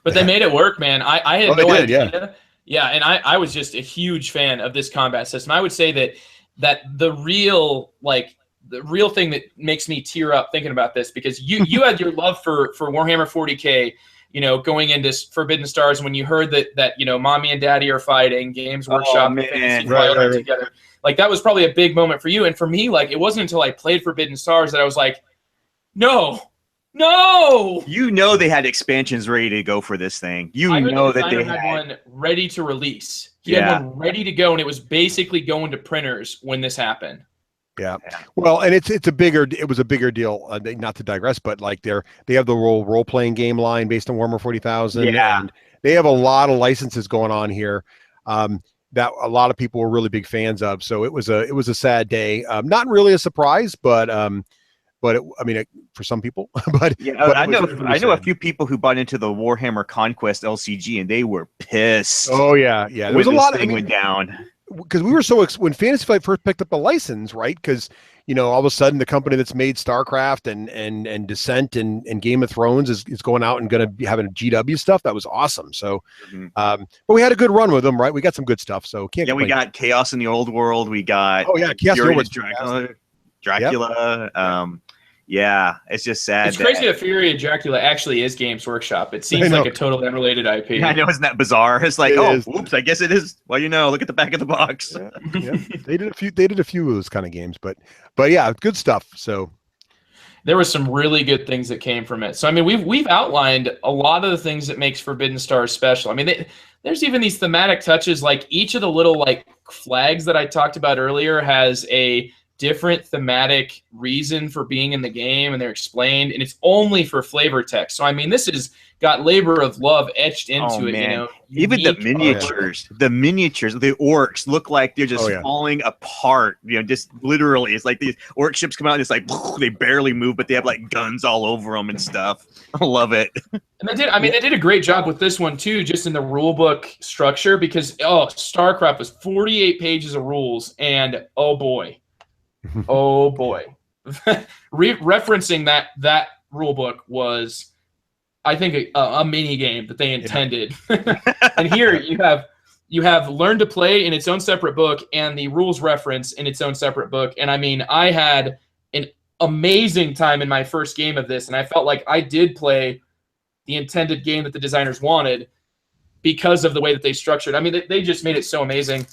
But they made it work, man. I had no idea. Yeah, and I was just a huge fan of this combat system. I would say that the real thing that makes me tear up thinking about this, because you had your love for Warhammer 40K, going into Forbidden Stars, when you heard that mommy and daddy are fighting, Games Workshop, and together. Like, that was probably a big moment for you. And for me, like, it wasn't until I played Forbidden Stars that I was like, no.
They had expansions ready to go for this thing. That they had
one ready to release. He had one ready to go, and it was basically going to printers when this happened.
Yeah. Well, and it was a bigger deal, not to digress, but like they have the role-playing game line based on Warhammer 40,000. Yeah. And they have a lot of licenses going on here. That a lot of people were really big fans of. So it was a sad day. Not really a surprise, but for some people. but
I know a few people who bought into the Warhammer Conquest LCG, and they were pissed.
Oh yeah. There was a lot of
went down.
Because we were when Fantasy Flight first picked up the license, right? Because all of a sudden the company that's made StarCraft and Descent and Game of Thrones is going out and going to be having GW stuff. That was awesome. So, but we had a good run with them, right? We got some good stuff. So can't.
Yeah, we got Chaos in the Old World. We got
Chaos in the Old
World. Dracula. Yep. Yeah, it's just sad.
It's crazy that Fury of Dracula actually is Games Workshop. It seems like a totally unrelated IP.
Yeah, I know, isn't that bizarre? It's like, oops, I guess it is. Well, look at the back of the box.
Yeah. They did a few of those kind of games, but yeah, good stuff. So
there were some really good things that came from it. So I mean, we've outlined a lot of the things that makes Forbidden Stars special. I mean, there's even these thematic touches, like each of the little like flags that I talked about earlier has a different thematic reason for being in the game, and they're explained, and it's only for flavor text. So I mean, this is got labor of love etched into
Oh,
it.
man.
You know,
Even the
unique
miniatures, the orcs look like they're just falling apart. You know, just literally, it's like these orc ships come out and it's like they barely move, but they have like guns all over them and stuff. I love it.
And they did. I mean, they did a great job with this one too, just in the rule book structure. Because StarCraft was 48 pages of rules, and oh boy, referencing that rule book was, I think, a mini game that they intended. And here you have Learn to Play in its own separate book and the rules reference in its own separate book. And I mean, I had an amazing time in my first game of this, and I felt like I did play the intended game that the designers wanted because of the way that they structured. I mean, they just made it so amazing.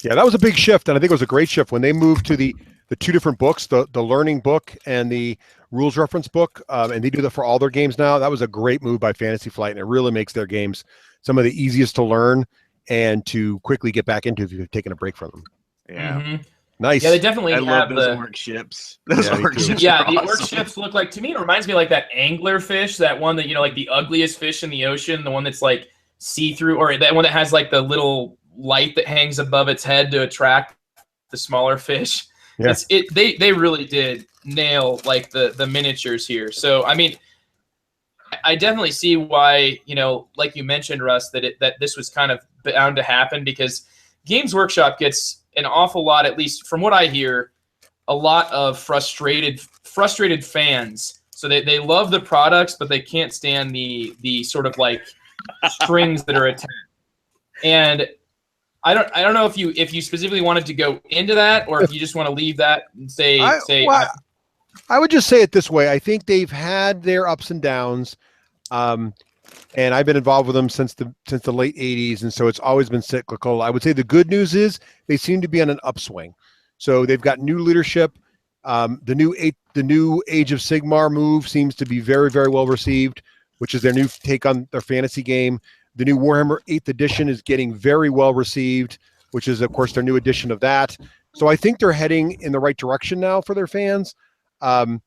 Yeah, that was a big shift, and I think it was a great shift when they moved to the two different books, the learning book and the rules reference book, and they do that for all their games now. That was a great move by Fantasy Flight, and it really makes their games some of the easiest to learn and to quickly get back into if you've taken a break from them.
Yeah.
Mm-hmm.
Nice.
Yeah, they definitely have
love those
the
orc ships. Those orc ships.
Yeah,
are
the
awesome.
orc ships look like, to me, it reminds me of like that angler fish, that one that, you know, like the ugliest fish in the ocean, the one that's like see-through, or that one that has like the little light that hangs above its head to attract the smaller fish.
Yeah.
They really did nail like the miniatures here. So I mean, I definitely see why, you know, like you mentioned, Russ, that this was kind of bound to happen, because Games Workshop gets an awful lot, at least from what I hear, a lot of frustrated fans. So they love the products, but they can't stand the sort of like strings that are attached. And I don't know if you specifically wanted to go into that, or if you just want to leave that and say.
I would just say it this way. I think they've had their ups and downs, and I've been involved with them since the late '80s, and so it's always been cyclical. I would say the good news is they seem to be on an upswing. So they've got new leadership. The new Age of Sigmar move seems to be very, very well received, which is their new take on their fantasy game. The new Warhammer 8th edition is getting very well received, which is, of course, their new edition of that. So I think they're heading in the right direction now for their fans. And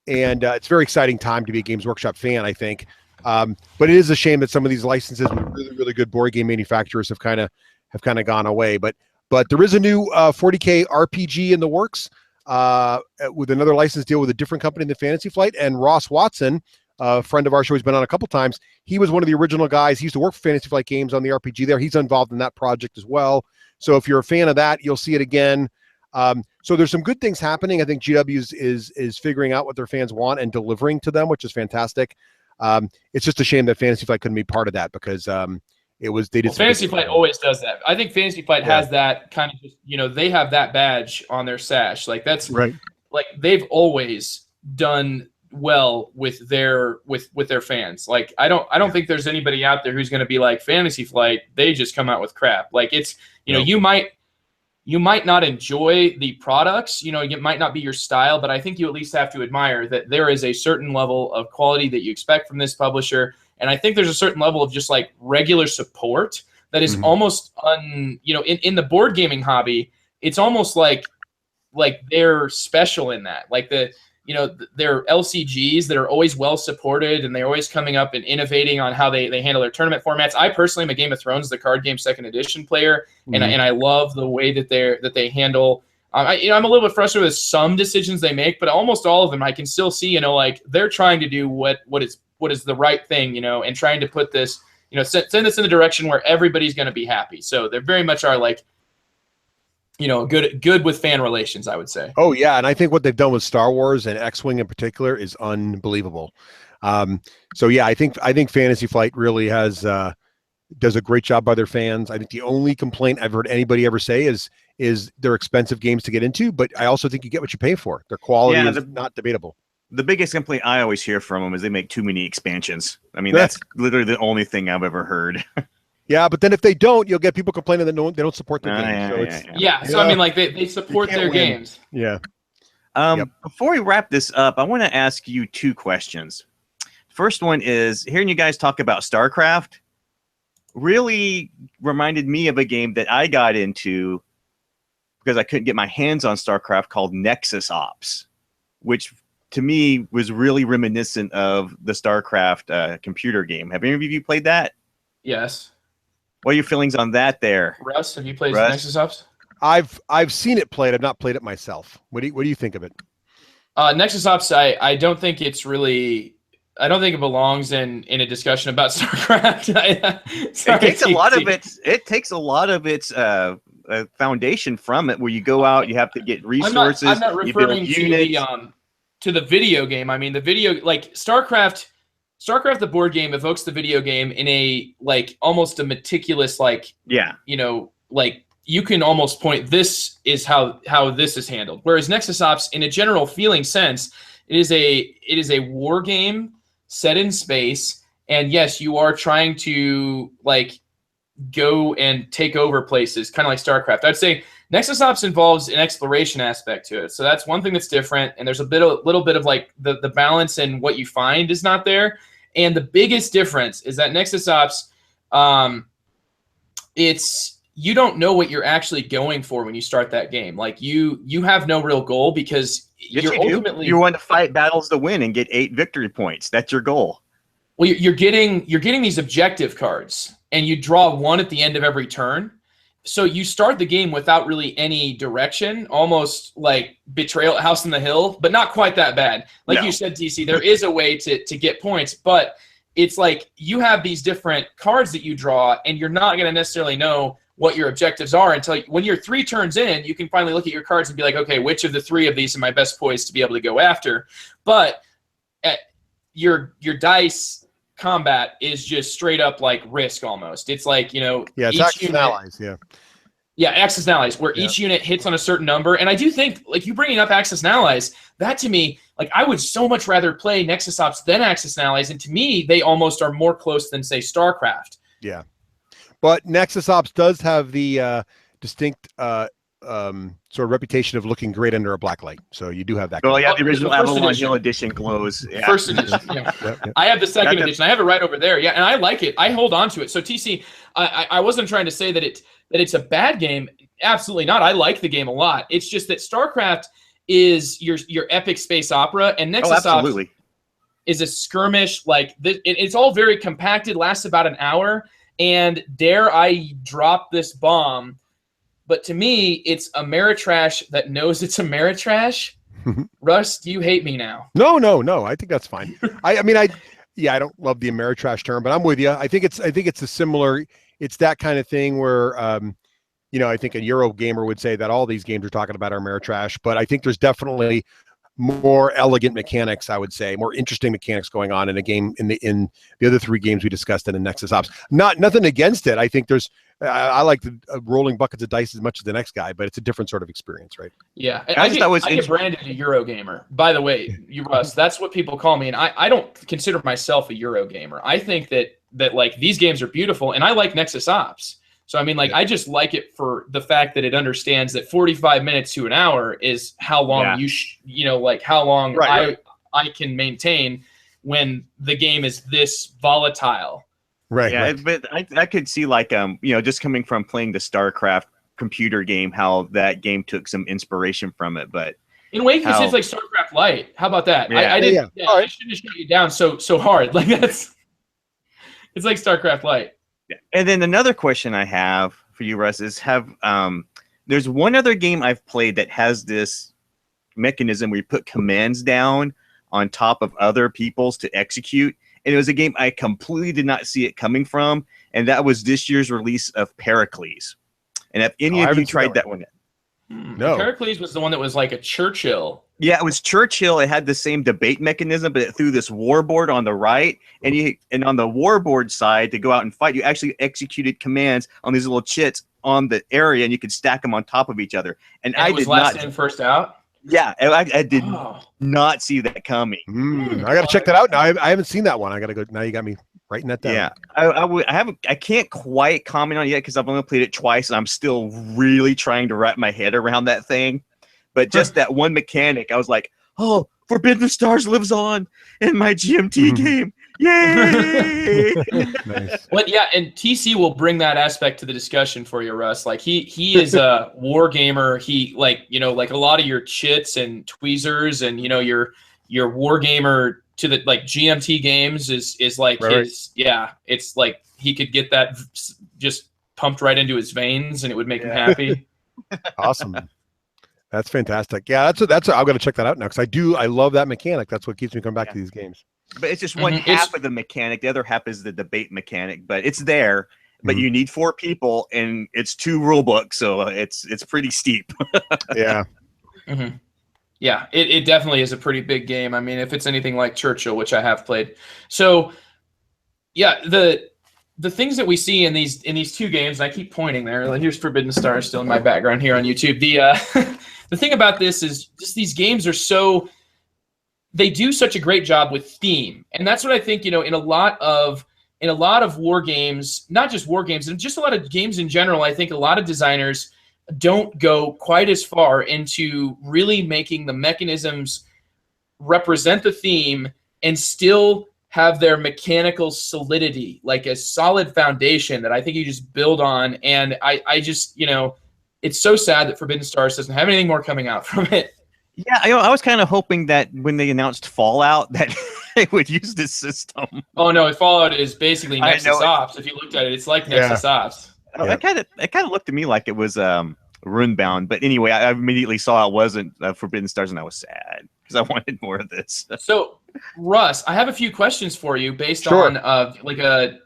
it's a very exciting time to be a Games Workshop fan, I think. But it is a shame that some of these licenses with really, really good board game manufacturers have kind of gone away. But there is a new 40K RPG in the works with another license deal with a different company than Fantasy Flight. And Ross Watson, a friend of our show, he's been on a couple times. He was one of the original guys. He used to work for Fantasy Flight Games on the RPG there. He's involved in that project as well. So if you're a fan of that, you'll see it again. So there's some good things happening. I think GW is figuring out what their fans want and delivering to them, which is fantastic. It's just a shame that Fantasy Flight couldn't be part of that, because Fantasy
Flight always does that. I think Fantasy Flight has that kind of, just, you know, they have that badge on their sash. Like that's
right.
Like they've always done well with their fans. Like I don't think there's anybody out there who's going to be like Fantasy Flight, they just come out with crap. Like it's, you know, you might not enjoy the products, you know, it might not be your style, but I think you at least have to admire that there is a certain level of quality that you expect from this publisher. And I think there's a certain level of just like regular support that is almost you know, in the board gaming hobby, it's almost like they're special in that, like they're LCGs that are always well supported, and they're always coming up and innovating on how they handle their tournament formats. I personally am a Game of Thrones, the card game 2nd edition player, and I love the way that they handle. I'm a little bit frustrated with some decisions they make, but almost all of them I can still see, you know, like they're trying to do what is the right thing, you know, and trying to put this, you know, send this in the direction where everybody's going to be happy. So they very much are like, you know, good with fan relations, I would say.
Oh yeah, and I think what they've done with Star Wars and X-Wing in particular is unbelievable. So yeah, I think Fantasy Flight really does a great job by their fans. I think the only complaint I've heard anybody ever say is they're expensive games to get into, but I also think you get what you pay for. Their quality is not debatable.
The biggest complaint I always hear from them is they make too many expansions. I mean, that's literally the only thing I've ever heard.
Yeah, but then if they don't, you'll get people complaining that they don't support their games.
So I mean, like they support their games.
Yeah.
Before we wrap this up, I want to ask you two questions. First one is, hearing you guys talk about StarCraft really reminded me of a game that I got into because I couldn't get my hands on StarCraft called Nexus Ops, which to me was really reminiscent of the StarCraft computer game. Have any of you played that?
Yes.
What are your feelings on that there?
Russ, have you played
Russ?
Nexus Ops?
I've seen it played. I've not played it myself. What do you think of it?
Nexus Ops, I don't think it's really. I don't think it belongs in a discussion about StarCraft.
It takes a lot of its. It takes a lot of its foundation from it. Where you go out, you have to get resources.
I'm not referring to the video game. I mean, the video, like StarCraft the board game evokes the video game in a like almost a meticulous like like you can almost point, this is how this is handled. Whereas Nexus Ops, in a general feeling sense, it is a war game set in space, and yes, you are trying to like go and take over places, kind of like StarCraft. I'd say Nexus Ops involves an exploration aspect to it, so that's one thing that's different. And there's a little bit of like the balance in what you find is not there. And the biggest difference is that Nexus Ops, you don't know what you're actually going for when you start that game. Like you have no real goal because
you want to fight battles to win and get 8 victory points. That's your goal.
Well, you're getting these objective cards, and you draw one at the end of every turn. So you start the game without really any direction, almost like Betrayal at House on the Hill, but not quite that bad. Like you said, TC, there is a way to get points, but it's like you have these different cards that you draw, and you're not going to necessarily know what your objectives are until when you're 3 turns in, you can finally look at your cards and be like, okay, which of the 3 of these am I best poised to be able to go after? But your dice combat is just straight up like Risk almost. It's like,
it's Axis and Allies,
Axis and Allies, where each unit hits on a certain number. And I do think, like, you bringing up Axis and Allies, that to me, like, I would so much rather play Nexus Ops than Axis and Allies. And to me, they almost are more close than, say, StarCraft.
Yeah. But Nexus Ops does have the distinct sort of reputation of looking great under a black light. So you do have that.
Well, yeah, the original Avalon Hill edition glows. Yeah.
First edition. Yeah. I have the second edition. I have it right over there. Yeah, and I like it. I hold on to it. So TC, I wasn't trying to say that it's a bad game. Absolutely not. I like the game a lot. It's just that StarCraft is your epic space opera, and Nexus Ops is a skirmish. Like it's all very compacted. Lasts about an hour. And dare I drop this bomb? But to me, it's Ameritrash that knows it's Ameritrash. Russ, do you hate me now?
No. I think that's fine. I mean, I don't love the Ameritrash term, but I'm with you. I think it's a similar. It's that kind of thing where, I think a Euro gamer would say that all these games we're talking about are Ameritrash, but I think there's definitely more elegant mechanics, I would say, more interesting mechanics going on in a game in the other 3 games we discussed in the Nexus Ops. Nothing against it. I think there's I like the rolling buckets of dice as much as the next guy, but it's a different sort of experience, right?
Yeah, I get branded a Euro gamer. By the way, Russ, that's what people call me, and I don't consider myself a Euro gamer. I think that like these games are beautiful, and I like Nexus Ops. So, I mean, like, I just like it for the fact that it understands that 45 minutes to an hour is how long how long I can maintain when the game is this volatile.
Right. Yeah, but I could see, like, just coming from playing the StarCraft computer game, how that game took some inspiration from it. But
in a way, because it's like StarCraft Lite. How about that?
Yeah.
I shouldn't have shut you down so hard. Like, it's like StarCraft Lite.
And then another question I have for you, Russ, is there's one other game I've played that has this mechanism where you put commands down on top of other people's to execute. And it was a game I completely did not see it coming from. And that was this year's release of Pericles. And have any of you tried that one yet?
No.
Pericles was the one that was like a Churchill.
Yeah, it was Churchill. It had the same debate mechanism, but it threw this warboard on the right, and on the warboard side to go out and fight, you actually executed commands on these little chits on the area, and you could stack them on top of each other. And I did not.
Last in, first out.
Yeah, I did not see that coming.
I got to check that out now. I haven't seen that one. I got to go. Now you got me writing that down.
Yeah, I can't quite comment on it yet because I've only played it twice, and I'm still really trying to wrap my head around that thing. But just that one mechanic, I was like, oh, Forbidden Stars lives on in my GMT game. Yay!
Nice.
Well, yeah, and TC will bring that aspect to the discussion for you, Russ. Like he is a war gamer. He like a lot of your chits and tweezers and your your wargamer to the like GMT games is like his it's like he could get that just pumped right into his veins and it would make him happy.
Awesome. That's fantastic. Yeah, that's I'm gonna check that out now because I love that mechanic. That's what keeps me coming back to these games.
But it's just one half of the mechanic. The other half is the debate mechanic, but it's there. But you need 4 people, and it's 2 rule books, so it's pretty steep.
Yeah.
Yeah, it definitely is a pretty big game. I mean, if it's anything like Churchill, which I have played. So, yeah, the things that we see in these 2 games, and I keep pointing there. Like, here's Forbidden Stars still in my background here on YouTube. The thing about this is just these games are they do such a great job with theme, and that's what I think. In a lot of war games, not just war games, and just a lot of games in general, I think a lot of designers don't go quite as far into really making the mechanisms represent the theme and still have their mechanical solidity, like a solid foundation that I think you just build on. And I just, it's so sad that Forbidden Stars doesn't have anything more coming out from it.
Yeah, I was kind of hoping that when they announced Fallout that they would use this system.
Oh no, Fallout is basically Nexus Ops. If you looked at it, it's like Nexus Ops.
It kind of looked to me like it was Runebound, but anyway, I immediately saw it wasn't Forbidden Stars, and I was sad because I wanted more of this.
So, Russ, I have a few questions for you based on like a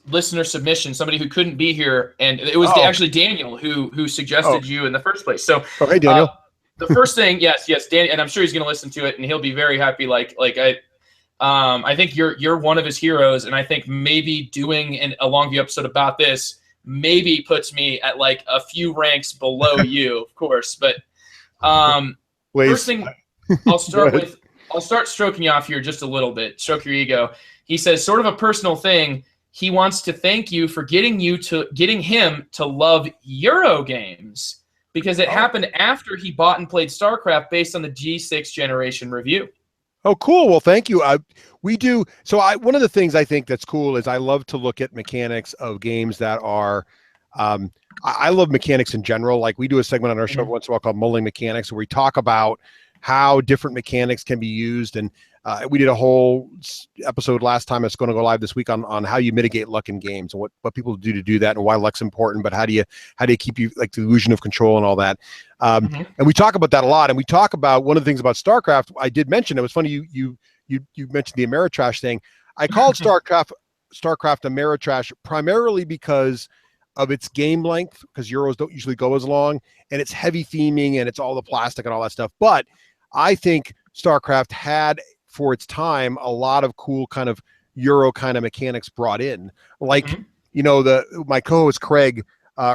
listener submission, somebody who couldn't be here, and it was actually Daniel who suggested you in the first place. So,
hey Daniel.
The first thing, yes, Dan, and I'm sure he's going to listen to it, and he'll be very happy. I think you're one of his heroes, and I think maybe doing a long view episode about this maybe puts me at like a few ranks below you, of course. But first thing, I'll start stroking you off here just a little bit, stroke your ego. He says, sort of a personal thing. He wants to thank you for getting him to love Euro games, because it happened after he bought and played StarCraft based on the G6 generation review.
Oh, cool. Well, thank you. We do. So one of the things I think that's cool is I love to look at mechanics of games that are, I love mechanics in general. Like we do a segment on our show every once in a while called Mulling Mechanics, where we talk about how different mechanics can be used. And we did a whole episode last time. It's going to go live this week on how you mitigate luck in games and what people do to do that and why luck's important, but how do you keep you like the illusion of control and all that. And we talk about that a lot. And we talk about one of the things about StarCraft. I did mention, it was funny. You mentioned the Ameritrash thing. I called StarCraft Ameritrash primarily because of its game length, because Euros don't usually go as long, and it's heavy theming and it's all the plastic and all that stuff. But I think StarCraft had, for its time, a lot of cool kind of Euro kind of mechanics brought in. Like, my co-host Craig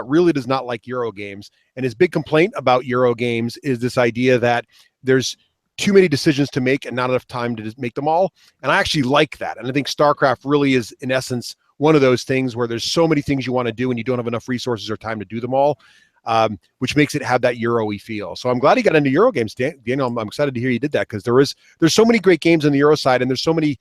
really does not like Euro games. And his big complaint about Euro games is this idea that there's too many decisions to make and not enough time to just make them all. And I actually like that. And I think StarCraft really is, in essence, one of those things where there's so many things you want to do and you don't have enough resources or time to do them all. Which makes it have that Euro-y feel. So I'm glad he got into Euro games, Daniel. I'm excited to hear you did that, because there's so many great games on the Euro side, and there's so many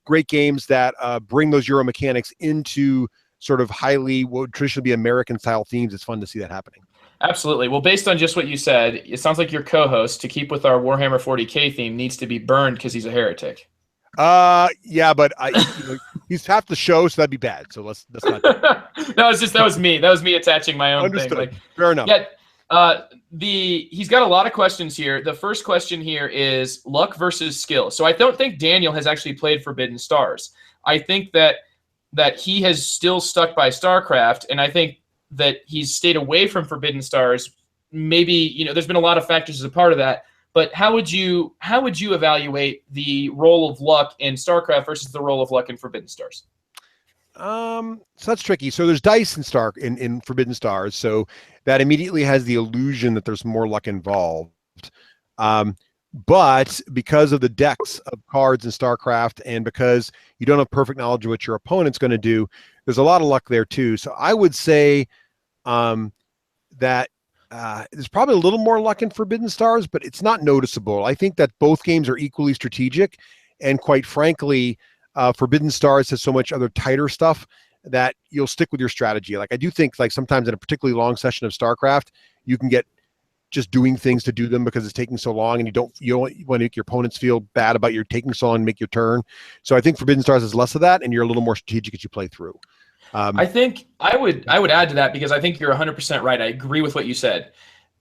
great games that bring those Euro mechanics into sort of highly what would traditionally be American-style themes. It's fun to see that happening.
Absolutely. Well, based on just what you said, it sounds like your co-host, to keep with our Warhammer 40K theme, needs to be burned because he's a heretic.
Yeah, but he's half the show, so that'd be bad. So let's not.
No, that was me. That was me attaching my own thing. Like,
fair enough.
Yeah. He's got a lot of questions here. The first question here is luck versus skill. So I don't think Daniel has actually played Forbidden Stars. I think that he has still stuck by StarCraft, and I think that he's stayed away from Forbidden Stars. Maybe, there's been a lot of factors as a part of that. But how would you evaluate the role of luck in StarCraft versus the role of luck in Forbidden Stars?
So that's tricky. So there's dice in Forbidden Stars, so that immediately has the illusion that there's more luck involved. But because of the decks of cards in StarCraft, and because you don't have perfect knowledge of what your opponent's going to do, there's a lot of luck there too. So I would say that there's probably a little more luck in Forbidden Stars, but it's not noticeable. I think that both games are equally strategic, and quite frankly, Forbidden Stars has so much other tighter stuff that you'll stick with your strategy. Like I do think, like sometimes in a particularly long session of StarCraft, you can get just doing things to do them because it's taking so long, and you don't want to make your opponents feel bad about your taking so long to make your turn. So I think Forbidden Stars is less of that, and you're a little more strategic as you play through.
I think I would add to that, because I think you're 100% right. I agree with what you said.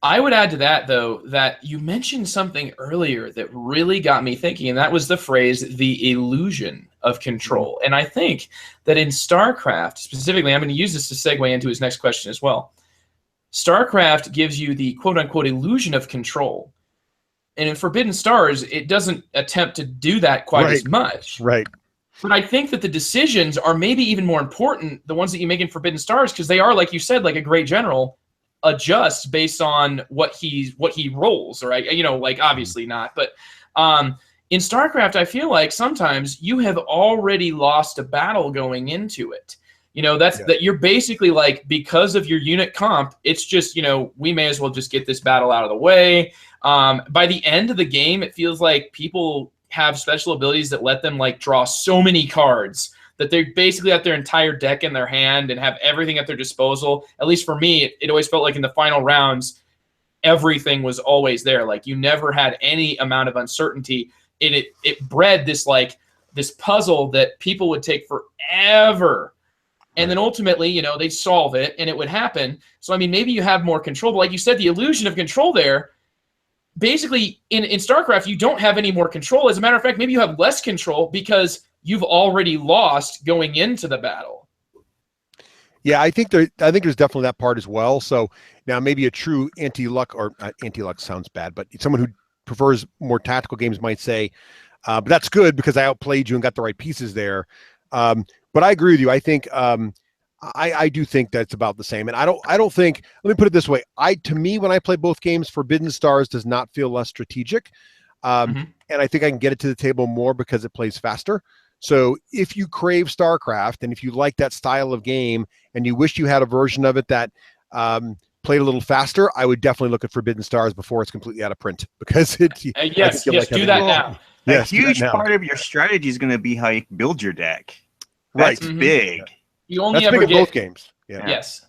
I would add to that, though, that you mentioned something earlier that really got me thinking, and that was the phrase, the illusion of control. And I think that in StarCraft, specifically, I'm going to use this to segue into his next question as well. StarCraft gives you the quote-unquote illusion of control. And in Forbidden Stars, it doesn't attempt to do that quite as much.
Right.
But I think that the decisions are maybe even more important, the ones that you make in Forbidden Stars, because they are, like you said, like a great general, adjust based on what he rolls, right? You know, like obviously not, but in StarCraft, I feel like sometimes you have already lost a battle going into it. You know, that you're basically like, because of your unit comp, it's just, you know, we may as well just get this battle out of the way. By the end of the game, it feels like people have special abilities that let them like draw so many cards that they basically have their entire deck in their hand and have everything at their disposal. At least for me, it always felt like in the final rounds, everything was always there. Like you never had any amount of uncertainty. It bred this puzzle that people would take forever. And then ultimately, you know, they'd solve it and it would happen. So, I mean, maybe you have more control. But like you said, the illusion of control there, basically in StarCraft, you don't have any more control. As a matter of fact, maybe you have less control because you've already lost going into the battle.
Yeah, I think there's definitely that part as well. So now maybe a true anti-luck, or anti-luck sounds bad, but someone who prefers more tactical games might say, but that's good because I outplayed you and got the right pieces there. But I agree with you. I think I do think that's about the same. And I don't think, let me put it this way. To me, when I play both games, Forbidden Stars does not feel less strategic. And I think I can get it to the table more because it plays faster. So if you crave StarCraft and if you like that style of game and you wish you had a version of it that played a little faster, I would definitely look at Forbidden Stars before it's completely out of print, because
yes, do that now.
A huge part of your strategy is going to be how you build your deck. That's big.
You only
That's
ever
big in
get
both games. Yeah.
Yes.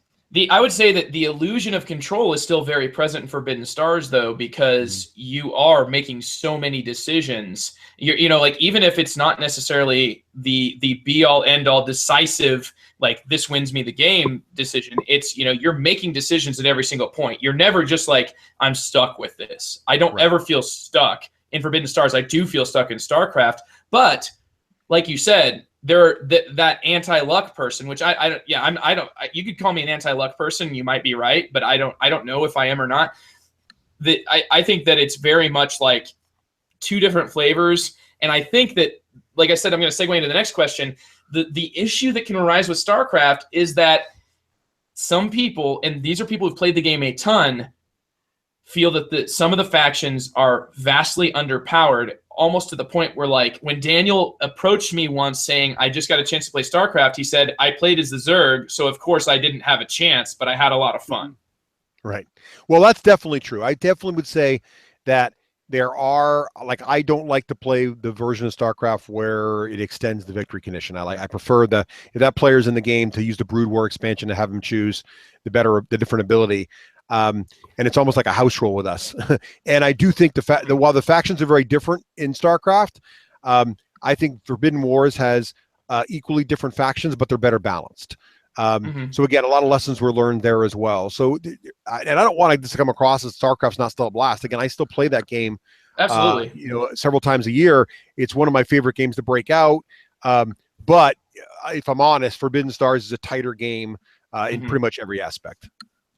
I would say that the illusion of control is still very present in Forbidden Stars, though, because you are making so many decisions. You know, like even if it's not necessarily the be all end all decisive, like this wins me the game decision, it's, you know, you're making decisions at every single point. You're never just like, I'm stuck with this. I don't ever feel stuck in Forbidden Stars. I do feel stuck in StarCraft, but like you said, that anti-luck person, which you could call me an anti-luck person. You might be right, but I don't know if I am or not. I think that it's very much like two different flavors. And I think that, like I said, I'm going to segue into the next question. The issue that can arise with StarCraft is that some people, and these are people who've played the game a ton, feel that some of the factions are vastly underpowered, almost to the point where, like, when Daniel approached me once saying, I just got a chance to play StarCraft, he said, I played as the Zerg, so of course I didn't have a chance, but I had a lot of fun.
Right. Well, that's definitely true. I definitely would say that there are, like, I don't like to play the version of StarCraft where it extends the victory condition. I prefer if that player's in the game, to use the Brood War expansion to have them choose the different ability. And it's almost like a house rule with us. And I do think that while the factions are very different in StarCraft, I think Forbidden Wars has equally different factions, but they're better balanced. So again, a lot of lessons were learned there as well. So, and I don't want this to come across as StarCraft's not still a blast. Again, I still play that game,
absolutely,
several times a year. It's one of my favorite games to break out. But if I'm honest, Forbidden Stars is a tighter game in pretty much every aspect.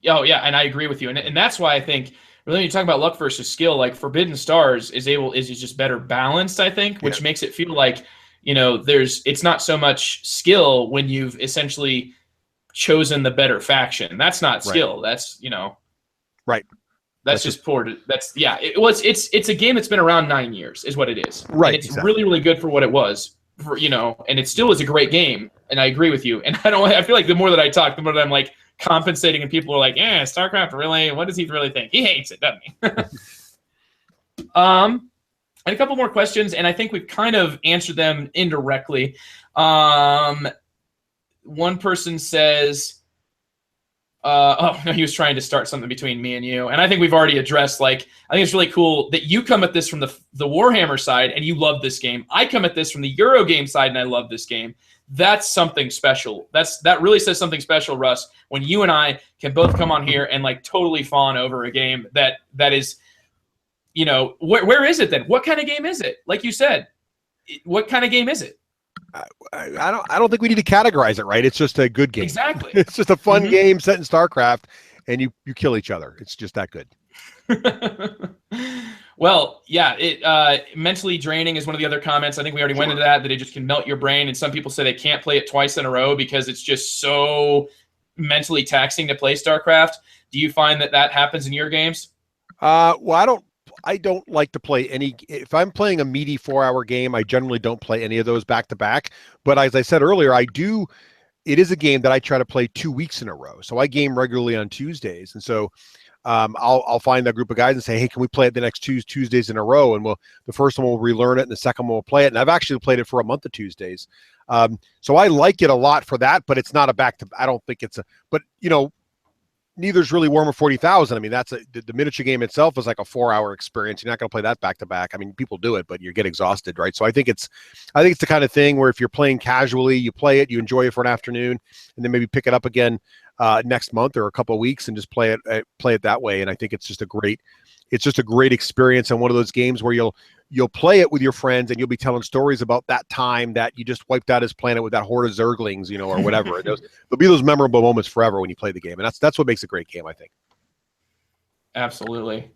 Oh yeah, and I agree with you, and that's why I think really when you talk about luck versus skill, like Forbidden Stars is just better balanced, I think, which makes it feel like, you know, it's not so much skill when you've essentially chosen the better faction. That's not skill. That's, you know, that's just poor. It's a game that's been around 9 years, is what it is.
Right,
and it's really, really good for what it was. You know, and it still is a great game, and I agree with you. And I feel like the more that I talk, the more that I'm like compensating, and people are like, "Yeah, StarCraft, really? What does he really think? He hates it, doesn't he?" And a couple more questions, and I think we've kind of answered them indirectly. One person says, Oh no, he was trying to start something between me and you, and I think we've already addressed. Like, I think it's really cool that you come at this from the Warhammer side and you love this game. I come at this from the Eurogame side and I love this game. That's something special. That really says something special, Russ, when you and I can both come on here and like totally fawn over a game that is, you know, where is it then? What kind of game is it? Like you said, what kind of game is it?
I don't think we need to categorize it, right? It's just a good game.
Exactly.
It's just a fun game set in StarCraft, and you kill each other. It's just that good.
Well, yeah, it mentally draining is one of the other comments. I think we already went into that it just can melt your brain, and some people say they can't play it twice in a row because it's just so mentally taxing to play StarCraft. Do you find that happens in your games?
Well, I don't like to play any. If I'm playing a meaty 4-hour game, I generally don't play any of those back to back. But as I said earlier, I do. It is a game that I try to play 2 weeks in a row. So I game regularly on Tuesdays, and so I'll find that group of guys and say, hey, can we play it the next 2 Tuesdays in a row? And the first one we'll relearn it, and the second one we'll play it. And I've actually played it for a month of Tuesdays. So I like it a lot for that, but it's not a back to. I don't think it's a. But you know. Neither's really Warhammer 40,000. I mean, that's the miniature game itself is like a 4-hour experience. You're not going to play that back to back. I mean, people do it, but you get exhausted, right? So I think it's the kind of thing where if you're playing casually, you play it, you enjoy it for an afternoon, and then maybe pick it up again next month or a couple of weeks and just play it that way. And I think it's just a great experience and one of those games where you'll play it with your friends and you'll be telling stories about that time that you just wiped out his planet with that horde of Zerglings, you know, or whatever. There'll be those memorable moments forever when you play the game, and that's what makes a great game, I think.
Absolutely.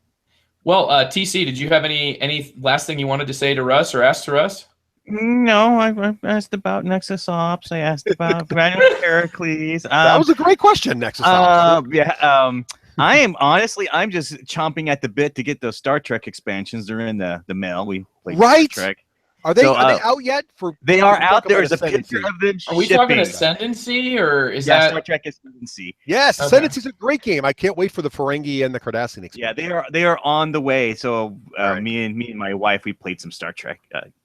Well, TC, did you have any last thing you wanted to say to Russ or ask to Russ?
No, I asked about Nexus Ops. I asked about Random Heracles.
That was a great question, Nexus Ops.
Yeah. I'm just chomping at the bit to get those Star Trek expansions. They're in the mail. We played
right.
Star Trek.
Are they out yet?
They are out. There's a picture of them.
Are we talking Ascendancy or is that
Star Trek Ascendancy?
Yes, okay. Ascendancy is a great game. I can't wait for the Ferengi and the Cardassian expansion.
Yeah, they are on the way. So me and my wife, we played some Star Trek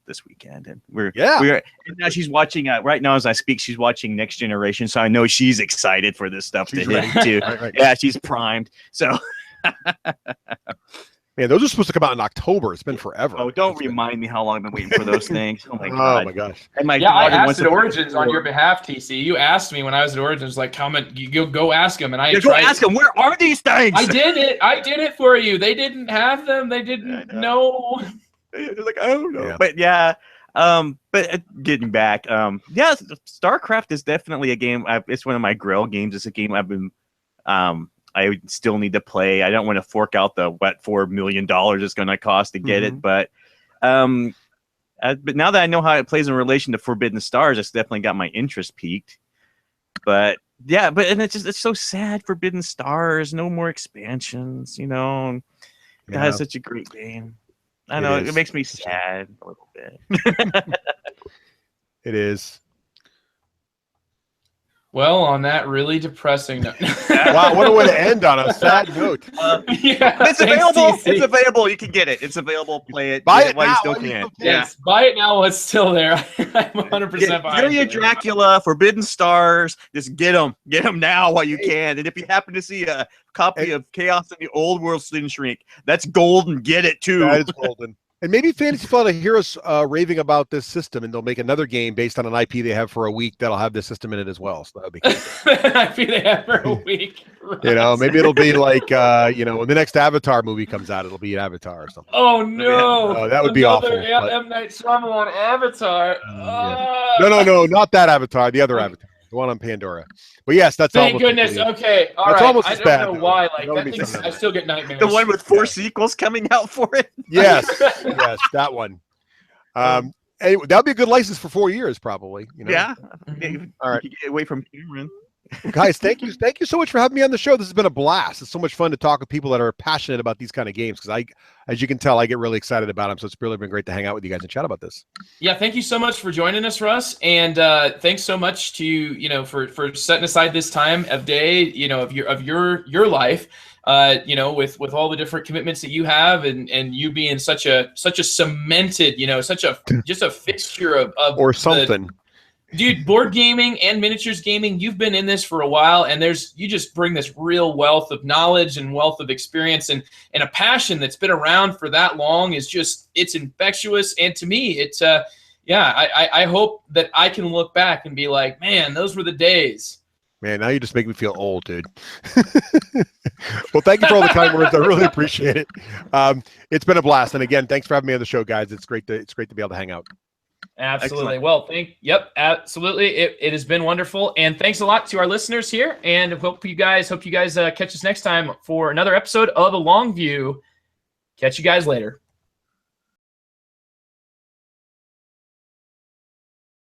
this weekend, and we're and now she's watching. Right now, as I speak, she's watching Next Generation. So I know she's excited for this stuff to hit too. Right. Yeah, she's primed. So.
Man, those are supposed to come out in October. It's been forever.
Oh, don't remind me how long I've been waiting for those things. Oh my god.
Oh my gosh.
And
I asked at Origins on your behalf, TC. You asked me when I was at Origins, like, comment, you go ask them, and I
go ask them. Where are these things?
I did it for you. They didn't have them. They didn't know.
They're like, I don't know. Yeah. But getting back, StarCraft is definitely a game. It's one of my Grail games. It's a game I've been I still need to play. I don't want to fork out the $4 million it's going to cost to get it, but now that I know how it plays in relation to Forbidden Stars, it's definitely got my interest peaked. But yeah, and it's so sad. Forbidden Stars, no more expansions. You know, that is such a great game. I know it makes me sad a little bit.
It is.
Well, on that really depressing note.
Wow, what a way to end on a sad note.
It's available. It's available. You can get it. It's available. Play it.
Buy it
while
now.
You still can.
Yes, buy it now while it's still there. I'm 100% buying
it. Dracula, Forbidden Stars. Just get them. Get them now while you can. And if you happen to see a copy of Chaos in the Old World Sin Shrink, that's golden. Get it too.
That is golden. And maybe Fantasy Flight will hear us raving about this system, and they'll make another game based on an IP they have for a week that'll have this system in it as well. So that'll be cool.
IP they have for a week.
You know, maybe it'll be like, when the next Avatar movie comes out, it'll be Avatar or something.
Oh no,
that would be awful.
M. Night Shyamalan Avatar.
No, not that Avatar. The other Avatar, the one on Pandora. But yes, that's
thank goodness. Okay, all right.
Almost as bad.
I don't know why. Like that thing, I still get nightmares.
The one with 4 sequels coming out for it.
Yes, that one. Anyway, that would be a good license for 4 years, probably. You know?
Yeah.
All right.
You get away from Cameron.
Guys, thank you so much for having me on the show. This has been a blast. It's so much fun to talk with people that are passionate about these kind of games, because as you can tell, I get really excited about them. So it's really been great to hang out with you guys and chat about this.
Yeah, thank you so much for joining us, Russ, and thanks so much to for setting aside this time of day, of your life, with all the different commitments that you have, and you being such a cemented, just a fixture of
or something.
Dude, board gaming and miniatures gaming, you've been in this for a while, and you just bring this real wealth of knowledge and wealth of experience and a passion that's been around for that long is just, it's infectious. And to me, it's, I hope that I can look back and be like, man, those were the days.
Man, now you just make me feel old, dude. Well, thank you for all the kind words. I really appreciate it. It's been a blast. And again, thanks for having me on the show, guys. It's great to be able to hang out.
Absolutely. Excellent. Well, absolutely. It has been wonderful. And thanks a lot to our listeners here. And hope you guys catch us next time for another episode of The Long View. Catch you guys later.